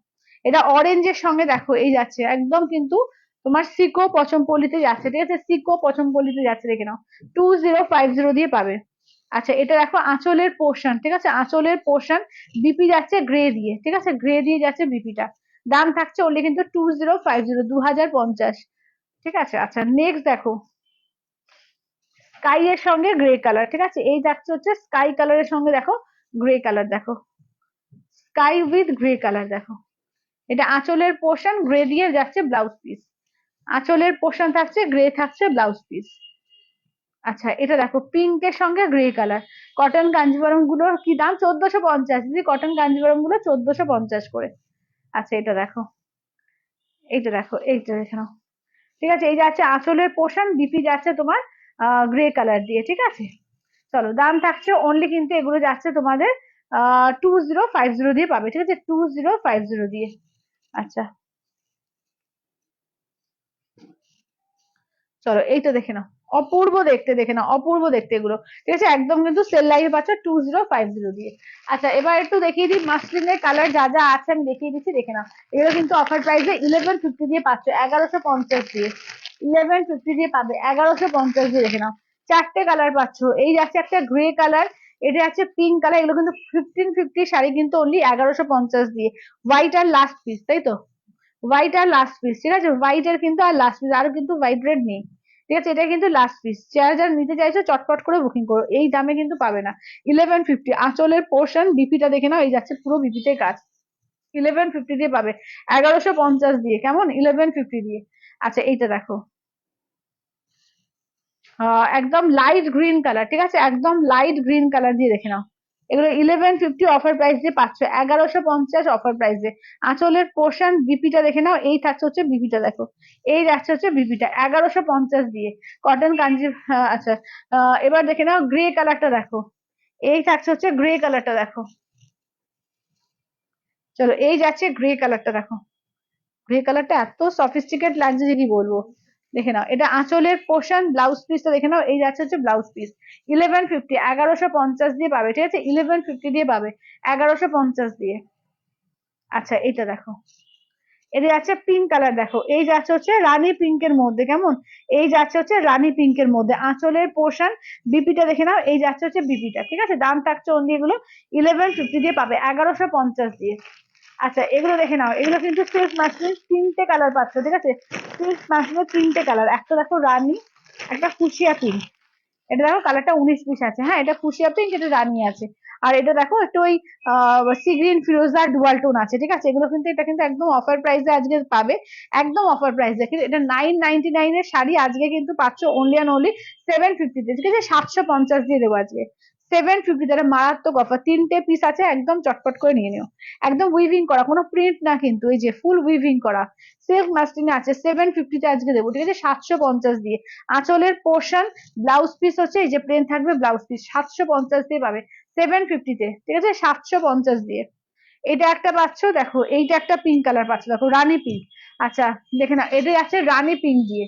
এটা অরেঞ্জের সঙ্গে দেখো এই যাচ্ছে একদম কিন্তু তোমার সিকো পচমপল্লিতে যাচ্ছে, ঠিক আছে, সিকো পচমপল্লিতে যাচ্ছে, দেখে নাও 2050 দিয়ে পাবে। আচ্ছা এটা দেখো আঁচলের পোর্শন, ঠিক আছে, আঁচলের পোর্শন, বিপি যাচ্ছে গ্রে দিয়ে, ঠিক আছে, গ্রে দিয়ে যাচ্ছে বিপিটা, দাম থাকছে অনলি কিন্তু 2050, 2050, ঠিক আছে। আচ্ছা নেক্সট দেখো, স্কাই এর সঙ্গে গ্রে কালার, ঠিক আছে, এই যাচ্ছে হচ্ছে স্কাই কালারের সঙ্গে দেখো গ্রে কালার, দেখো স্কাই উইথ গ্রে কালার, দেখো এটা আঁচলের পোর্শন, গ্রে দিয়ে যাচ্ছে ব্লাউজ পিস, আঁচলের পোর্শন থাকছে গ্রে, থাকছে ব্লাউজ পিস। আচ্ছা এটা দেখো পিঙ্কের সঙ্গে গ্রে কালার, কটন কাঞ্জিভরম গুলোর কি দাম, 1450 দিদি, কটন কাঞ্জিভরম গুলো 1450 করে। আচ্ছা এটা দেখো, এইটা দেখো, এইটা দেখে নাও, ঠিক আছে, এই যাচ্ছে আঁচলের পোর্শন, বিপি যাচ্ছে তোমার গ্রে কালার দিয়ে, ঠিক আছে। চলো দাম থাকছে অনলি কিন্তু এগুলো যাচ্ছে তোমাদের 2050 দিয়ে পাবে, ঠিক আছে, 2050 দিয়ে। আচ্ছা চলো এইটা দেখে নাও, অপূর্ব দেখতে, দেখে নাও অপূর্ব দেখতে এগুলো, ঠিক আছে, একদম কিন্তু সেল লাইভে পাচ্ছ 2050 দিয়ে। আচ্ছা এবার একটু দেখিয়ে দিই মাসলিনের কালার যা যা আছে, আমি দেখিয়ে দিচ্ছি, দেখে নাও, এগুলো কিন্তু অফার প্রাইসে 1150 দিয়ে পাচ্ছ, 1150 দিয়ে, 1150 দিয়ে পাবে 1150 দিয়ে, দেখে নাও চারটে কালার পাচ্ছ, এই যাচ্ছে একটা গ্রে কালার, এটা আছে পিঙ্ক কালার, এগুলো কিন্তু 1550 শাড়ি কিন্তু অনলি 1150 দিয়ে। হোয়াইট আর লাস্ট পিস, তাই তো? হোয়াইট আর লাস্ট পিস, ঠিক আছে, হোয়াইট এর কিন্তু আর লাস্ট পিস, আর কিন্তু হোয়াইট রেড নেই, ঠিক আছে, এটা কিন্তু লাস্ট পিস। যারা যারা নিতে চাইছো চটপট করে বুকিং করো, এই দামে কিন্তু পাবে না। 1150 আঁচলের পোর্শন, বিপিটা দেখে নাও, এই যাচ্ছে পুরো বিপিতে কাজ, 1150 দিয়ে পাবে, 1150 দিয়ে, কেমন, 1150 দিয়ে। আচ্ছা এইটা দেখো, একদম লাইট গ্রিন কালার, ঠিক আছে, একদম লাইট গ্রিন কালার দিয়ে দেখে নাও, এগুলো 1150 অফার প্রাইস দিয়ে পাচ্ছ, 1150 অফার প্রাইস দিয়ে। আঁচলের পোর্শন বিপিটা দেখে নাও, এই থাকছে হচ্ছে বিপিটা, দেখো এই যাচ্ছে হচ্ছে বিপিটা 1150 দিয়ে, কটন কাঞ্জি। আচ্ছা, এবার দেখে নাও গ্রে কালারটা দেখো, এই থাকছে হচ্ছে গ্রে কালারটা দেখো, চলো এই যাচ্ছে গ্রে কালারটা দেখো, গ্রে কালারটা এত সফিস্টিকেট লাগছে যে কি বলবো। দেখে নাও, এটা আঁচলের পোর্শন, ব্লাউজ পিসটা দেখে নাও, এই যাচ্ছে হচ্ছে ব্লাউজ পিস, 1150, 1150 দিয়ে পাবে, ঠিক আছে, 1150 দিয়ে পাবে, 1150 দিয়ে। আচ্ছা এটা দেখো, এটা যাচ্ছে পিঙ্ক কালার, দেখো এই যাচ্ছে হচ্ছে রানী পিঙ্কের মধ্যে, কেমন, এই যাচ্ছে হচ্ছে রানী পিঙ্কের মধ্যে, আঁচলের পোর্শন, বিপিটা দেখে নাও, এই যাচ্ছে হচ্ছে বিপিটা, ঠিক আছে, দাম থাকছে অনলি এগুলো 1150 দিয়ে পাবে, 1150 দিয়ে। আচ্ছা এগুলো দেখে নাও, এগুলো কিন্তু সিল্ক মাসলিন, তিনটে কালার পাচ্ছ, ঠিক আছে, সিল্ক মাসলিনের তিনটে কালার, একটা দেখো রানী, একটা ফুসিয়া পিঙ্ক, এটা দেখো কালারটা 19 পিস আছে, হ্যাঁ এটা ফুসিয়া পিঙ্ক, এটা রানী আছে, আর এটা দেখো একটু ওই সি গ্রিন ফিরোজা ডুয়াল টোন আছে, ঠিক আছে, এগুলো কিন্তু, এটা কিন্তু একদম অফার প্রাইসে আজকে পাবে, একদম অফার প্রাইসে, কিন্তু এটা 999 এর শাড়ি আজকে কিন্তু পাচ্ছ অনলি অ্যান্ড অনলি 750 ঠিক আছে, 750 দিয়ে দেবো আজকে, 750, এটা মারাত্মক অফার, তিনটে পিস আছে, একদম চটপট করে নিয়ে নিও, একদম উইভিং করা, কোনো প্রিন্ট না কিন্তু, এই যে ফুল উইভিং করা সিল্ক মাসলিনে আছে, 750 আজকে দেবো, ঠিক আছে, 750 দিয়ে। আঁচলের পোর্শন, ব্লাউজ পিস হচ্ছে এই যে প্লেন থাকবে ব্লাউজ পিস, 750 দিয়ে পাবে, 750 ঠিক আছে, 750 দিয়ে। এটা একটা পাচ্ছ, দেখো এইটা একটা পিঙ্ক কালার পাচ্ছ, দেখো রানী পিঙ্ক। আচ্ছা দেখে না, এটা আছে রানী পিঙ্ক দিয়ে,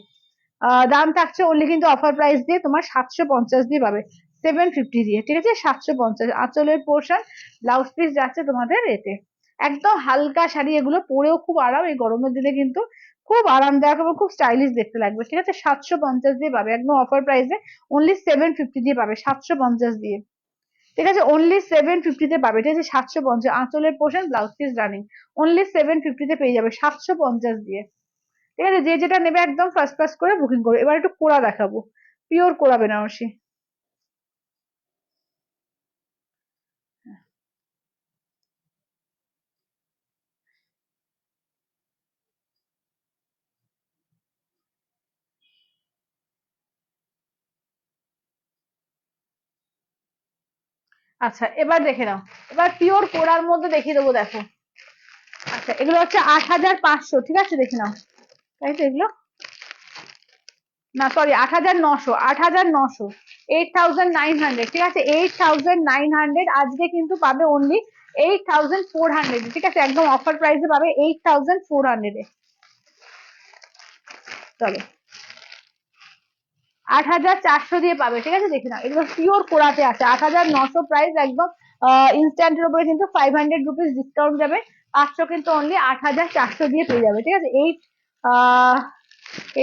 দাম থাকছে অনলি কিন্তু অফার প্রাইস দিয়ে তোমার 750 দিয়ে পাবে, 750 দিয়ে, ঠিক আছে, 750। আঁচলের পোর্শন, ব্লাউজ পিস যাচ্ছে তোমাদের এতে, একদম হালকা শাড়ি, এগুলো পরেও খুব আরাম, এই গরমের দিনে কিন্তু খুব আরামদায়ক এবং খুব স্টাইলিশ দেখতে লাগবে, ঠিক আছে, 750 দিয়ে পাবে, একদম অফার প্রাইসে, অনলি 750 দিয়ে পাবে, 750 দিয়ে, ঠিক আছে, অনলি 750 তে পাবে, ঠিক আছে, 750, আঁচলের portion, blouse piece running, only 750 তে পেয়ে যাবে, 750 দিয়ে, ঠিক আছে, যে যেটা নেবে একদম ফার্স্ট ফার্স্ট করে বুকিং করবে। এবার একটু কোড়া দেখাবো, পিওর কোড়া বেনারসি। আচ্ছা এবার দেখে নাও, এবার পিওর কোড়ার মধ্যে দেখিয়ে দেবো, দেখো, আচ্ছা এগুলো হচ্ছে 8500, ঠিক আছে, দেখে নাও, তাই তো এগুলো, না সরি 8900, 8900, 8900, ঠিক আছে, 8900 আজকে কিন্তু পাবে অনলি 8400, ঠিক আছে, একদম অফার প্রাইসে পাবে 8400 এ। চলো 8400 দিয়ে পাবে, ঠিক আছে, দেখে নাও, এগুলো পিওর কোরাতে আছে, 8900 প্রাইস একদম, ইনস্ট্যান্টের উপরে কিন্তু 500 রুপিস ডিসকাউন্ট যাবে, 500 কিন্তু অনলি 8400 দিয়ে পেয়ে যাবে, ঠিক আছে,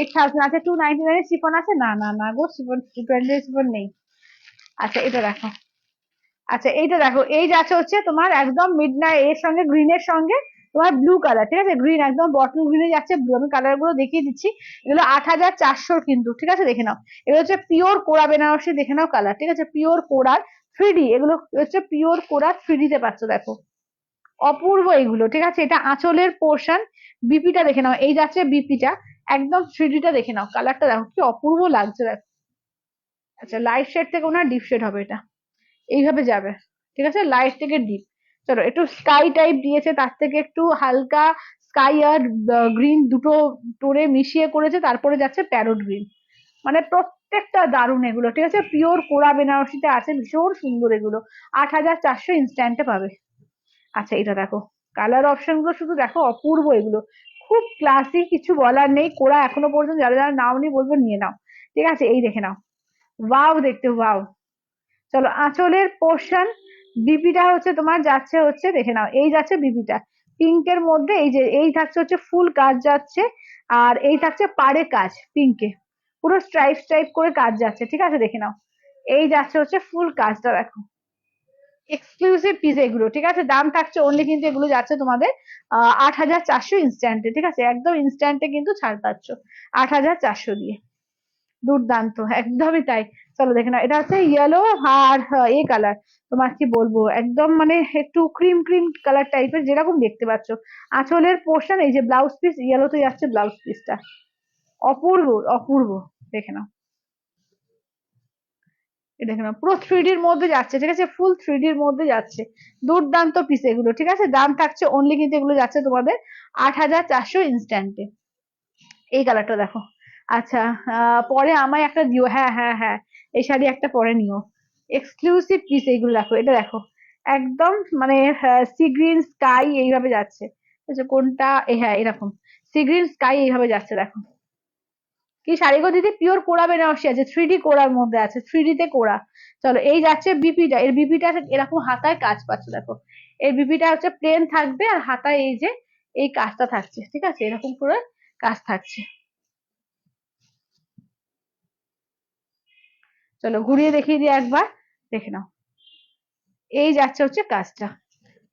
8000 আছে, 299 শিফন আছে, না না না গো, শিফন 220 শিফন নেই। আচ্ছা এটা দেখো, আচ্ছা এইটা দেখো, এই যাচ্ছে হচ্ছে তোমার একদম মিড নাইট এর সঙ্গে গ্রিনের সঙ্গে তোমার ব্লু কালার, ঠিক আছে, গ্রিন একদম বটল গ্রিনে যাচ্ছে ব্লু, আমি কালার গুলো দেখিয়ে দিচ্ছি, এগুলো 8400 কিন্তু, ঠিক আছে, দেখে নাও, এগুলো হচ্ছে পিওর কোরা বেনারসি, দেখে নাও কালার, ঠিক আছে, পিওর কোরার 3D, এগুলো হচ্ছে পিওর কোরার 3D তে পাচ্ছ, দেখো অপূর্ব এগুলো, ঠিক আছে, এটা আঁচলের পোর্শন, বিপিটা দেখে নাও, এই যাচ্ছে বিপিটা, একদম 3D টা দেখে নাও, কালারটা দেখো কি অপূর্ব লাগছে, দেখো। আচ্ছা লাইট শেড থেকে ওনার ডিপ শেড হবে এটা, এইভাবে যাবে, ঠিক আছে, লাইট থেকে ডিপ, চলো একটু স্কাই টাইপ দিয়েছে, তার থেকে একটু হালকা স্কাই আর গ্রিন দুটো টোরে মিশিয়ে করেছে, তারপরে যাচ্ছে প্যারোট গ্রিন, মানে প্রত্যেকটা দারুণ এগুলো, ঠিক আছে, পিওর কোরা বেনারসিতে আছে, ভীষণ সুন্দর এগুলো, 8400 ইনস্ট্যান্টে পাবে। আচ্ছা এটা দেখো, কালার অপশন গুলো শুধু দেখো অপূর্ব এগুলো, খুব ক্লাসি, কিছু বলার নেই, কোরা এখনো পর্যন্ত যারা যারা নাওনি বলবো নিয়ে নাও, ঠিক আছে, এই দেখে নাও, ওয়াও দেখতে ওয়াও। চলো আঁচলের পোর্শন, বিপিটা হচ্ছে তোমার যাচ্ছে হচ্ছে, দেখে নাও, এই যাচ্ছে বিপিটা পিঙ্কের মধ্যে, এই যে এই থাকছে হচ্ছে ফুল কাজ যাচ্ছে, আর এই থাকছে পাড়ে কাজ পিঙ্কে, পুরো স্ট্রাইপ স্ট্রাইপ করে কাজ যাচ্ছে, ঠিক আছে, দেখে নাও, এই যাচ্ছে হচ্ছে ফুল কাজটা দেখো, এক্সক্লুসিভ পিস এগুলো, ঠিক আছে। দাম থাকছে অনলি কিন্তু এগুলো যাচ্ছে তোমাদের 8,400 ইনস্ট্যান্টে, ঠিক আছে, একদম ইনস্ট্যান্টে কিন্তু ছাড় পাচ্ছ 8,400 দিয়ে। দুর্দান্ত, একদমই তাই। চলো দেখে নাও, এটা হচ্ছে ইয়েলো আর এ কালার, তোমার কি বলবো, একদম মানে একটু ক্রিম ক্রিম কালার টাইপের, যেরকম দেখতে পাচ্ছ। আঁচলের পোর্শন, এই যে ব্লাউজ পিস ইয়েলোতে যাচ্ছে, ব্লাউজ পিসটা অপূর্ব অপূর্ব, দেখে নাও। দেখে নাও পুরো 3D র মধ্যে যাচ্ছে, ঠিক আছে, ফুল 3D র মধ্যে যাচ্ছে। দুর্দান্ত পিস এগুলো, ঠিক আছে। দাম থাকছে অনলি কিন্তু এগুলো যাচ্ছে তোমাদের 8,400 ইনস্ট্যান্টে। এই কালারটা দেখো। আচ্ছা, পরে আমায় একটা দিও, হ্যাঁ হ্যাঁ হ্যাঁ, এই শাড়ি একটা পরে নিও। এক্সক্লুসিভ পিস এইগুলো, দেখো এটা দেখো, একদম মানে সি গ্রিন স্কাই এইভাবে যাচ্ছে। আচ্ছা কোনটা, হ্যাঁ এরকম সি গ্রিন স্কাই এইভাবে যাচ্ছে, দেখো কি শাড়ি গো দিদি, পিওর কোরা বেনারসি আছে, 3D কোরার মধ্যে আছে, 3D তে কোরা। চলো এই যাচ্ছে বিপিটা, এর বিপিটা এরকম হাতায় কাজ পাচ্ছ, দেখো এই বিপিটা হচ্ছে প্লেন থাকবে, আর হাতায় এই যে এই কাজটা থাকছে, ঠিক আছে, এরকম করে কাজ থাকছে। চলো ঘুরিয়ে দেখিয়ে দিই একবার, দেখে নাও। এই যাচ্ছে হচ্ছে কাজটা,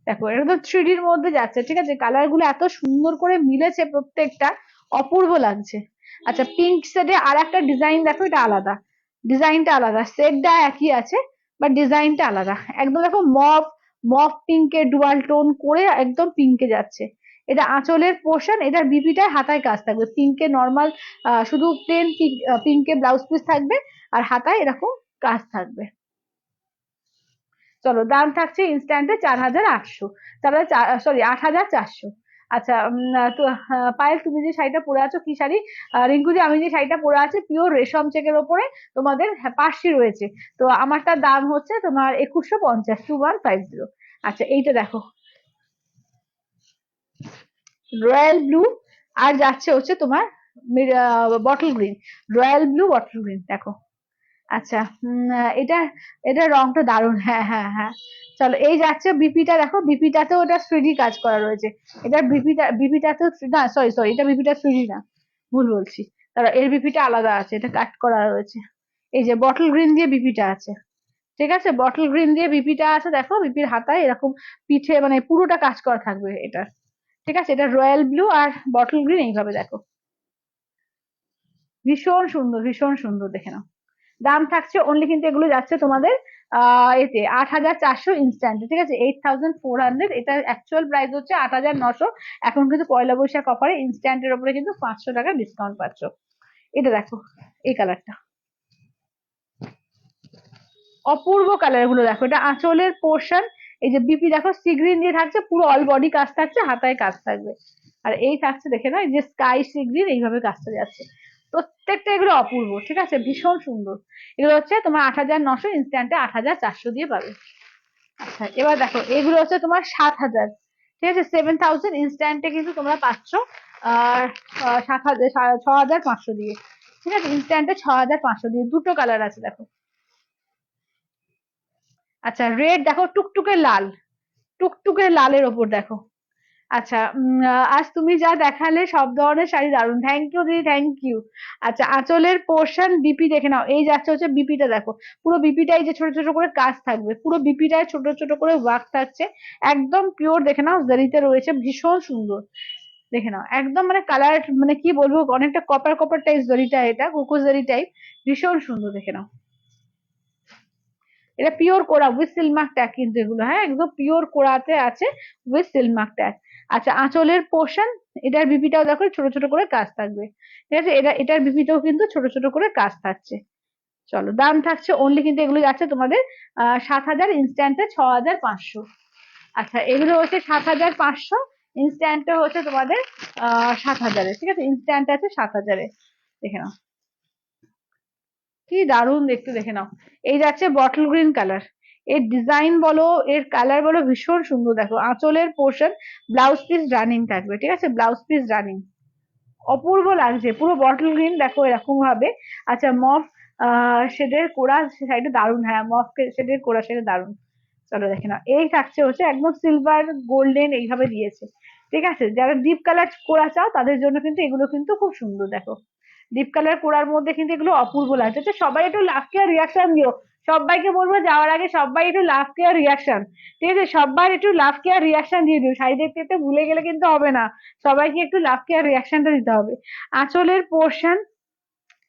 দেখো এটা তো 3D র মধ্যে যাচ্ছে, ঠিক আছে, কালার গুলো এত সুন্দর করে মিলেছে প্রত্যেকটা, অপূর্ব লাগছে। আচ্ছা পিঙ্ক সেটে আর একটা ডিজাইন দেখো, এটা আলাদা, ডিজাইনটা আলাদা, সেটটা একই আছে বাট ডিজাইনটা আলাদা। একদম দেখো মফ, মফ পিঙ্কের ডুয়াল টোন করে একদম পিঙ্কে যাচ্ছে। এটা আঁচলের পোর্শন, এটার বিপিটায় হাতায় কাজ থাকবে, পিঙ্কে নর্মাল শুধু প্লেন পিঙ্কে ব্লাউজ পিস থাকবে, আর হাতায় এরকম কাজ থাকবে। চলো দাম থাকছে ইনস্ট্যান্টে 4,800, তাহলে সরি 8,400। আচ্ছা তো পায়েল তুমি যে শাড়িটা পরে আছো কি শাড়ি, রিঙ্কুজি আমি যে শাড়িটা পরে আছি পিওর রেশম চেকের ওপরে তোমাদের পার্সি রয়েছে, তো আমারটার দাম হচ্ছে তোমার 2,150, 2150। আচ্ছা এইটা দেখো, রয়্যাল ব্লু, আর যাচ্ছে হচ্ছে তোমার bottle green, royal blue bottle green দেখো। আচ্ছা এটা, এটা রংটা দারুণ, হ্যাঁ হ্যাঁ হ্যাঁ। চলো এই যাচ্ছে বিপিটা, দেখো বিপিটাতেও ওটা 3D কাজ করা রয়েছে, এটার বিপিটাতেও না, সরি সরি, এটা বিপিটা 3D না, ভুল বলছি, তারা এর বিপিটা আলাদা আছে, এটা কাট করা রয়েছে। এই যে বটল গ্রিন দিয়ে বিপিটা আছে, ঠিক আছে, বটল গ্রিন দিয়ে বিপিটা আছে, দেখো বিপির হাতায় এরকম পিঠে মানে পুরোটা কাজ করা থাকবে এটা, ঠিক আছে। এটা রয়্যাল ব্লু আর বটল গ্রিন এইভাবে দেখো, ভীষণ সুন্দর ভীষণ সুন্দর, দেখে নাও। দাম থাকছে অনলি কিন্তু এগুলো যাচ্ছে তোমাদের এতে 8,400 ইনস্ট্যান্ট, ঠিক আছে, 8,400, এটা অ্যাকচুয়াল প্রাইস হচ্ছে 8,900। এখন কিন্তু পয়লা বৈশাখ অফারে ইনস্ট্যান্টের উপরে কিন্তু 500 টাকা ডিসকাউন্ট পাচ্ছ। এটা দেখো এই কালারটা, অপূর্ব কালার গুলো দেখো, এটা আঁচলের পোর্শন, এই যে বিপি দেখো সি গ্রিন দিয়ে থাকছে, পুরো অল বডি কাজ থাকছে, হাতায় কাজ থাকবে, আর এই থাকছে দেখে না, এই যে স্কাই সি গ্রিন এইভাবে কাজটা যাচ্ছে। প্রত্যেকটা এগুলো অপূর্ব, ঠিক আছে, ভীষণ সুন্দর। এগুলো হচ্ছে তোমার 8,900 ইনস্ট্যান্টে 8,400 দিয়ে পাবে। আচ্ছা এবার দেখো এগুলো হচ্ছে তোমার 7,000, ঠিক আছে, 7,000 ইনস্ট্যান্টে কিন্তু তোমরা পাচ্ছ আর 7,000 6,500 দিয়ে, ঠিক আছে, ইনস্ট্যান্টে 6,500 দিয়ে, দুটো কালার আছে দেখো। আচ্ছা রেড দেখো, টুকটুকে লাল, টুকটুকে লালের ওপর দেখো। আচ্ছা আজ তুমি যা দেখালে সব ধরনের শাড়ি দারুণ, থ্যাংক ইউ দিদি, থ্যাংক ইউ। আচ্ছা আঁচলের পোর্শন বিপি দেখে নাও, এই যাচ্ছে হচ্ছে বিপিটা দেখো, পুরো বিপিটাই যে ছোট ছোট করে কাজ থাকবে, পুরো বিপিটায় ছোট ছোট করে ওয়ার্ক থাকছে, একদম পিওর, দেখে নাও জারিতে রয়েছে, ভীষণ সুন্দর, দেখে নাও একদম মানে কালার মানে কি বলবো, অনেকটা কপার কপার টাইপ জরিটা, এটা কোকো জরি টাইপ, ভীষণ সুন্দর, দেখে নাও। এটা পিওর কোরা উইথ সিলমার্ক ট্যাগ কিন্তু এগুলো, হ্যাঁ একদম পিওর কোরাতে আছে উইথ সিলমার্ক ট্যাগ। আচ্ছা আঁচলের পোর্শন, এটার বিপিটাও দেখো ছোট ছোট করে কাজ থাকবে, ঠিক আছে, এটার বিপিটাও কিন্তু ছোট ছোট করে কাজ থাকছে। চলো দাম থাকছে অনলি কিন্তু এগুলো যাচ্ছে তোমাদের 7,000 ইনস্ট্যান্টে 6,500। আচ্ছা এগুলো হচ্ছে 7,500, ইনস্ট্যান্টে হচ্ছে তোমাদের 7,000, ঠিক আছে, ইনস্ট্যান্ট আছে 7,000, দেখে নাও কি দারুণ দেখতে, দেখে নাও। এই যাচ্ছে বটল গ্রিন কালার, এর ডিজাইন বলো এর কালার বলো ভীষণ সুন্দর, দেখো আঁচলের পোর্শন, ব্লাউজ পিস রানিং থাকবে, ঠিক আছে, ব্লাউজ পিস রানিং, অপূর্ব লাগছে পুরো বটল গ্রিন দেখো এরকম ভাবে। আচ্ছা মফ শেডের কোরা সাইডে দারুণ, হ্যাঁ মফ শেডের কোরা সেটা দারুণ। চলো দেখে নাও এই থাকছে হচ্ছে একদম সিলভার গোল্ডেন এইভাবে দিয়েছে, ঠিক আছে, যারা ডিপ কালার কোরা চাও তাদের জন্য কিন্তু এগুলো কিন্তু খুব সুন্দর, দেখো ডিপ কালার কোরার মধ্যে কিন্তু এগুলো অপূর্ব লাগছে। তো সবাই একটু লাস্টে রিয়াকশন দিও, সবাইকে বলবো যাওয়ার আগে সবাই একটু লাভ কেয়ার রিয়াকশন, ঠিক আছে, সবার একটু লাভ কেয়ার রিয়াকশন দিয়ে দিও, শাড়ি দেখতে দেখতে ভুলে গেলে কিন্তু হবে না, সবাইকে একটু লাভ কেয়ার রিয়াকশনটা দিতে হবে। আঁচলের পোর্শন,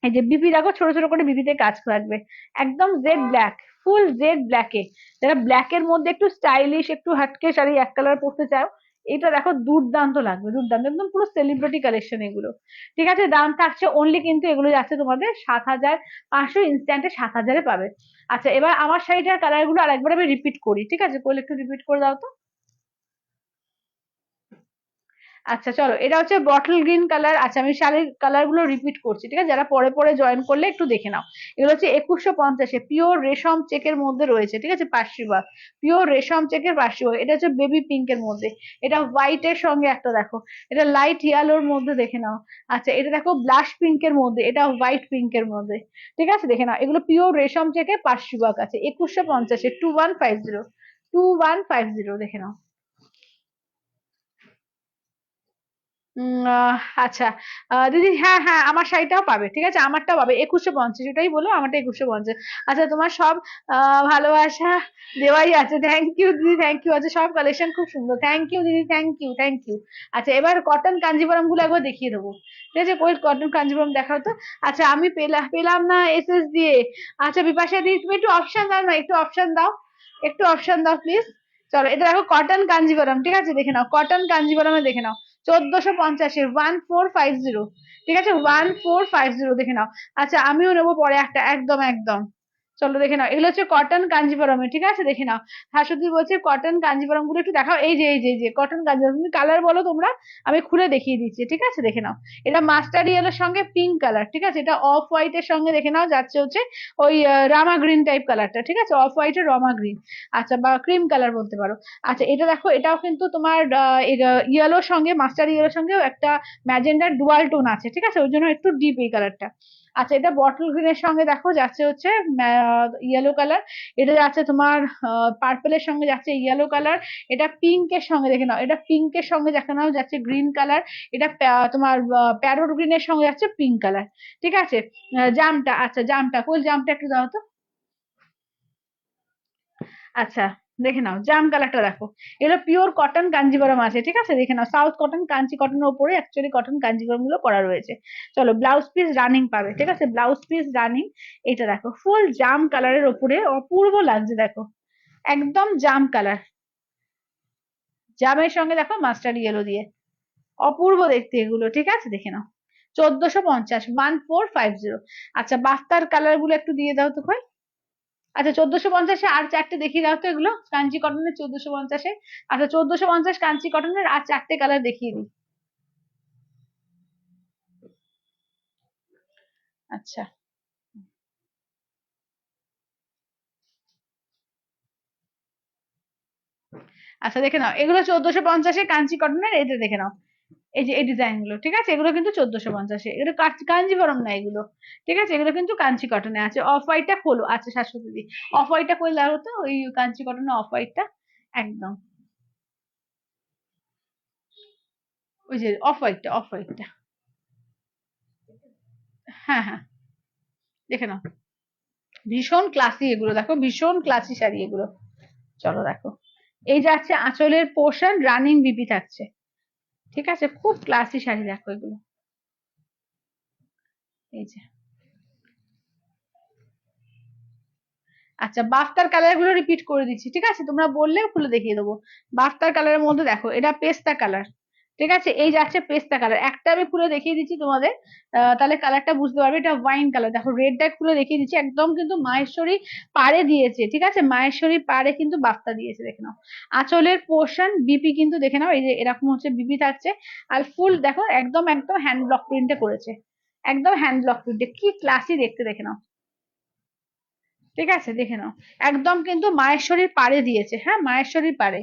এই যে বিপি দেখো ছোট ছোট করে বিপিতে কাজ থাকবে, একদম জেড ব্ল্যাক, ফুল জেড ব্ল্যাকে, যারা ব্ল্যাক এর মধ্যে একটু স্টাইলিশ একটু হাটকে শাড়ি এক কালার পরতে চাও, এটা দেখো দুর্দান্ত লাগবে, দুর্দান্ত, একদম পুরো সেলিব্রিটি কালেকশন এগুলো। ঠিক আছে, দাম থাকছে অনলি কিন্তু এগুলো যাচ্ছে তোমাদের 7,500, ইনস্ট্যান্টে 7,000-এ পাবে। আচ্ছা, এবার আমার শাড়িটার কালার গুলো আরেকবার আমি রিপিট করি, ঠিক আছে, করলে একটু রিপিট করে দাও তো। আচ্ছা চলো, এটা হচ্ছে বটল গ্রিন কালার। আচ্ছা আমি শাড়ির কালার গুলো রিপিট করছি, ঠিক আছে, যারা পরে পরে জয়েন করলে একটু দেখে নাও। এগুলো হচ্ছে 2150-এ, পিওর রেশম চেকের মধ্যে রয়েছে, ঠিক আছে, পার্সিবা, পিওর রেশম চেকের পার্সিবা। এটা হচ্ছে বেবি পিঙ্ক এর মধ্যে, এটা হোয়াইট এর সঙ্গে একটা দেখো, এটা লাইট ইয়ালোর মধ্যে দেখে নাও। আচ্ছা এটা দেখো ব্লাশ পিঙ্ক এর মধ্যে, এটা হোয়াইট পিঙ্ক এর মধ্যে, ঠিক আছে, দেখে নাও, এগুলো পিওর রেশম চেকে পার্সিবা আছে 2150-এ, 2150, 2150, দেখে নাও। আচ্ছা, দিদি হ্যাঁ হ্যাঁ আমার শাড়িটাও পাবে, ঠিক আছে, আমারটাও পাবে 2150, এটাই বলো, আমারটা 2150। আচ্ছা তোমার সব ভালোবাসা দেওয়াই আছে, থ্যাংক ইউ দিদি, থ্যাংক ইউ। আচ্ছা সব কালেকশন খুব সুন্দর, থ্যাংক ইউ দিদি, থ্যাংক ইউ, থ্যাংক ইউ। আচ্ছা এবার কটন কাঞ্জিভরম গুলো একবার দেখিয়ে দেবো, ঠিক আছে, কই কটন কাঞ্জিভরম দেখাও তো। আচ্ছা আমি পেলাম না এসএস দিয়ে। আচ্ছা বিপাশা দিদি তুমি একটু অপশন দাও না, একটু অপশন দাও, একটু অপশন দাও প্লিজ। চলো এটা দেখো কটন কাঞ্জিভরম, ঠিক আছে, দেখে নাও, কটন কাঞ্জিভরমে দেখে নাও, 1450-এর, 1450, ঠিক আছে, 1450, দেখে নাও। আচ্ছা আমিও নেবো পরে একটা, একদম একদম। চলো দেখে নাও, এগুলো হচ্ছে কটন কাঞ্জিভরমে, ঠিক আছে, দেখে নাও। হাসুদি বলছে কটন কাঞ্জিভরম গুলো একটু দেখাও, এই যে এই যে এই যে কটন কাঞ্জিভরম, তুমি কালার বলো তোমরা, আমি খুলে দেখিয়ে দিচ্ছি, ঠিক আছে, দেখে নাও। এটা মাস্টার্ড ইয়েলোর সঙ্গে পিঙ্ক কালার, ঠিক আছে, এটা অফ হোয়াইট এর সঙ্গে দেখে নাও যাচ্ছে হচ্ছে ওই রামা গ্রিন টাইপ কালারটা, ঠিক আছে, অফ হোয়াইট এর রামা গ্রিন, আচ্ছা বা ক্রিম কালার বলতে পারো। আচ্ছা এটা দেখো, এটাও কিন্তু তোমার ইয়েলোর সঙ্গে, মাস্টার ইয়েলোর সঙ্গেও একটা ম্যাজেন্ডার ডুয়াল টোন আছে, ঠিক আছে, ওই জন্য একটু ডিপ এই কালারটা। আচ্ছা এটা বটল গ্রিনের সঙ্গে দেখো যাচ্ছে হচ্ছে ইয়েলো কালার, এটা যাচ্ছে তোমার পার্পেলের সঙ্গে যাচ্ছে ইয়েলো কালার, এটা পিঙ্কের সঙ্গে দেখে নাও, এটা পিঙ্কের সঙ্গে দেখে নাও যাচ্ছে গ্রিন কালার, এটা তোমার প্যারোট গ্রিনের সঙ্গে যাচ্ছে পিঙ্ক কালার, ঠিক আছে। জামটা, আচ্ছা জামটা কই, জামটা একটু দাও তো। আচ্ছা দেখে নাও জাম কালারটা দেখো, এগুলো পিওর কটন কাঞ্জিভরম আছে, ঠিক আছে, দেখে নাও, সাউথ কটন কাঞ্চি কটনের উপরে অ্যাকচুয়ালি কটন কাঞ্জিভরম গুলো করা রয়েছে। চলো ব্লাউজ পিস রানিং পাবে, ঠিক আছে, ব্লাউজ পিস রানিং, এটা দেখো ফুল জাম কালারের উপরে অপূর্ব লাগছে দেখো, একদম জাম কালার, জামের সঙ্গে দেখো মাস্টার্ড ইয়েলো দিয়ে, অপূর্ব দেখতে এগুলো, ঠিক আছে, দেখে নাও, 1450, 1450। আচ্ছা বাস্তার কালার গুলো একটু দিয়ে দাও তো কই। আচ্ছা 1450-এ আর চারটে দেখিয়ে দাও তো, এগুলো কাঞ্চি কটনের 1450-এ। আচ্ছা 1450 কাঞ্চি কটনের আর চারটে কালার দেখিয়ে দিই। আচ্ছা আচ্ছা দেখে নাও, এগুলো 1450-এ কাঞ্চি কটনের, এই যে দেখে নাও, এই যে এই ডিজাইন গুলো, ঠিক আছে, এগুলো কিন্তু 1450-এ, এগুলো কাঞ্জিভরম না এগুলো, ঠিক আছে, এগুলো কিন্তু কাঞ্চি কটনে আছে। অফ হোয়াইটটা খোলো, আচ্ছা শাশ্বতী দি, অফ হোয়াইটটা কই লাগো তো, ওই কাঞ্চি কটনে অফ হোয়াইটটা, একদম, ওই যে অফ হোয়াইটটা, অফ হোয়াইটটা, হ্যাঁ হ্যাঁ দেখে নাও, ভীষণ ক্লাসি এগুলো, দেখো ভীষণ ক্লাসি শাড়ি এগুলো। চলো দেখো, এই যাচ্ছে আঁচলের পোর্শন, রানিং বিপি থাকছে, ঠিক আছে, খুব ক্লাসি শাড়ি দেখো এগুলো, এই যে। আচ্ছা বাফতার কালার গুলো রিপিট করে দিচ্ছি, ঠিক আছে, তোমরা বললে খুলে দেখিয়ে দেবো। বাফতার কালারের মধ্যে দেখো, এটা পেস্তা কালার, ঠিক আছে, এই যাচ্ছে পেস্তা কালার, একটা আমি খুলে দেখিয়ে দিচ্ছি তোমাদের, তাহলে কালারটা বুঝতে পারবে, এটা ওয়াইন কালার, দেখো রেডটা খুলে দেখিয়ে দিচ্ছি, একদম কিন্তু মাহেশ্বরী পাড়ে দিয়েছে, ঠিক আছে, মাহেশ্বরী পাড়ে কিন্তু বাফতা দিয়েছে, দেখে নাও। আঁচলের পোর্শন বিপি কিন্তু দেখে নাও, এই যে এরকম হচ্ছে বিপি থাকছে, আর ফুল দেখো একদম একদম হ্যান্ড ব্লক প্রিন্টে করেছে, একদম হ্যান্ড ব্লক প্রিন্টে, কি ক্লাসি দেখতে, দেখে নাও, ঠিক আছে, দেখে নাও, একদম কিন্তু মাহেশ্বরীর পাড়ে দিয়েছে, হ্যাঁ মাহেশ্বরীর পাড়ে।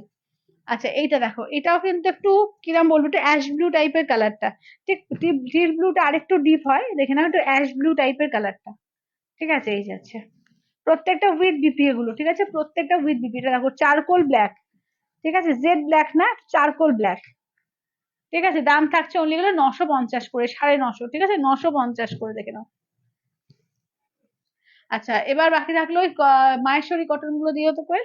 আচ্ছা এইটা দেখো, এটাও কিন্তু একটু কিরম বলবো, একটু অ্যাশ ব্লু টাইপের কালারটা, ঠিক ডিপ ব্লুটা আরেকটু ডিপ হয়, দেখে নাও, একটু অ্যাশ ব্লু টাইপের কালারটা, ঠিক আছে, এই যাচ্ছে প্রত্যেকটা উইথ বিপি এগুলো, ঠিক আছে, প্রত্যেকটা উইথ বিপি, এটা দেখো চারকোল ব্ল্যাক, ঠিক আছে, জেড ব্ল্যাক না, চারকোল ব্ল্যাক, ঠিক আছে, দাম থাকছে অনলি গেলে 950 করে, 950, ঠিক আছে, 950 করে, দেখে নাও। আচ্ছা এবার বাকি থাকলো ওই মাহেশ্বরী কটন গুলো দিও তো করে।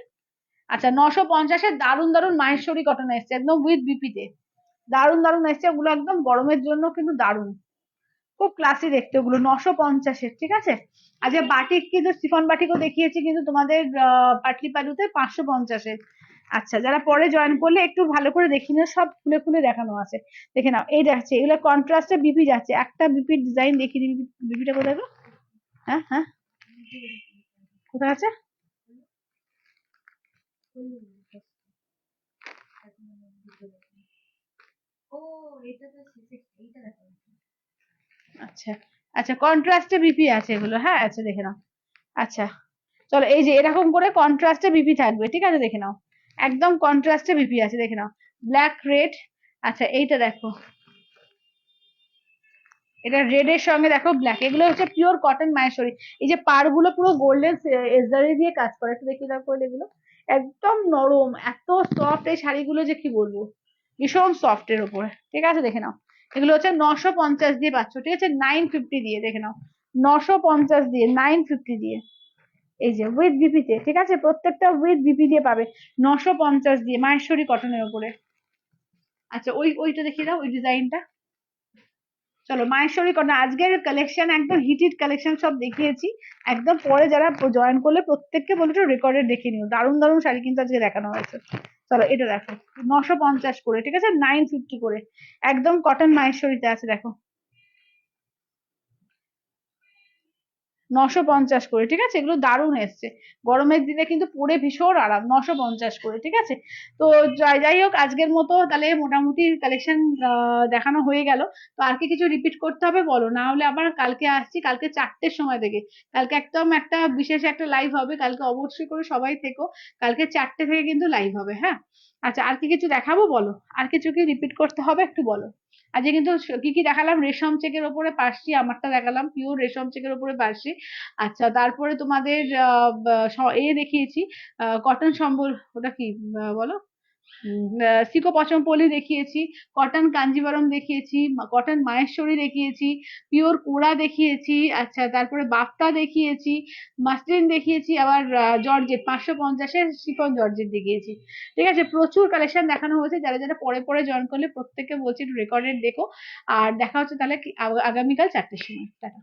আচ্ছা 950-এর দারুন দারুন মাহেশ্বরী কটন এসছে একদম উইথ বিপিতে, দারুন দারুন এসছে ওগুলো, একদম গরমের জন্য কিন্তু দারুন, খুব ক্লাসি দেখতে ওগুলো। 950-এর, ঠিক আছে। আর যে বাটিক কিন্তু সিফন বাটিকও দেখিয়েছি কিন্তু তোমাদের পাটলি পালুতে 550-এর। আচ্ছা যারা পরে জয়েন করলে একটু ভালো করে দেখি না, সব খুলে খুলে দেখানো আছে, দেখে নাও। এই যাচ্ছে এগুলো কন্ট্রাস্টে বিপি যাচ্ছে, একটা বিপির ডিজাইন দেখিয়ে দিবি, বিপিটা কোথায় গো? হ্যাঁ হ্যাঁ, কোথায় আছে? আচ্ছা আচ্ছা, কন্ট্রাস্টে বিপি আছে এগুলো, হ্যাঁ আচ্ছা দেখে নাও। আচ্ছা চলো, এই যে এরকম করে কন্ট্রাস্টে বিপি থাকবে, ঠিক আছে দেখে নাও, একদম কন্ট্রাস্টে বিপি আছে দেখে নাও, ব্ল্যাক রেড। আচ্ছা এইটা দেখো, এটা রেড এর সঙ্গে দেখো ব্ল্যাক, এগুলো হচ্ছে পিওর কটন মাহেশ্বরী। এই যে পাড় গুলো পুরো গোল্ডেন এজরি দিয়ে কাজ করে, একটু দেখি দেখো এগুলো, একদম নরম, এত সফট এই শাড়িগুলো যে কি বলবো, ভীষণ সফট এর উপরে, ঠিক আছে দেখে নাও। এগুলো হচ্ছে 950 দিয়ে পাচ্ছ, ঠিক আছে, 950 দিয়ে, দেখে নাও, 950 দিয়ে, 950 দিয়ে, এই যে উইথ বিপি তে, ঠিক আছে, প্রত্যেকটা উইথ বিপি দিয়ে পাবে, 950 দিয়ে মাহেশ্বরী কটনের উপরে। আচ্ছা ওই ওইটা দেখিয়ে দাও, ওই ডিজাইনটা। চলো মাহেশ্বরী কটন আজকের কালেকশন একদম হিট কালেকশন সব দেখিয়েছি, একদম পরে যারা জয়েন করলে প্রত্যেককে বলেছো রেকর্ডে দেখে নিও, দারুণ দারুণ শাড়ি কিন্তু আজকে দেখানো হয়েছে। চলো এটা দেখো, 950 করে, ঠিক আছে, 950 করে, একদম কটন মাহেশ্বরীতে আছে দেখো, 950 করে, ঠিক আছে, এগুলো দারুণ এসছে, গরমের দিনে কিন্তু পরে ভীষণ আরাম, 950 করে, ঠিক আছে। তো যাই যাই হোক, আজকের মতো তাহলে মোটামুটি কালেকশন দেখানো হয়ে গেল। তো আর কি কিছু রিপিট করতে হবে বলো, না হলে আবার কালকে আসছি, কালকে 4টের সময় থেকে, কালকে একদম একটা বিশেষ একটা লাইভ হবে, কালকে অবশ্যই করে সবাই থেকো, কালকে 4টে থেকে কিন্তু লাইভ হবে, হ্যাঁ। আচ্ছা আর কি কিছু দেখাবো বলো, আর কিছু কি রিপিট করতে হবে একটু বলো। আজকে কিন্তু কি কি দেখালাম, রেশম চেকের ওপরে পার্সি, আমারটা দেখালাম পিওর রেশম চেকের ওপরে পার্সি। আচ্ছা তারপরে তোমাদের এ দেখিয়েছি, কটন সম্বল, ওটা কি বলো, সিকো পচমপল্লি দেখিয়েছি, কটন কাঞ্জিভারম দেখিয়েছি, কটন মাহেশ্বরী দেখিয়েছি, পিওর কোরা দেখিয়েছি, আচ্ছা তারপরে বাফটা দেখিয়েছি, মাসলিন দেখিয়েছি, আবার জর্জেট 550-এর শিফন জর্জেট দেখিয়েছি, ঠিক আছে, প্রচুর কালেকশন দেখানো হয়েছে। যারা যারা পরে পরে জয়েন করলে প্রত্যেককে বলছি একটু রেকর্ডেড দেখো। আর দেখা হচ্ছে তাহলে আগামীকাল 4টের সময়, টাটা।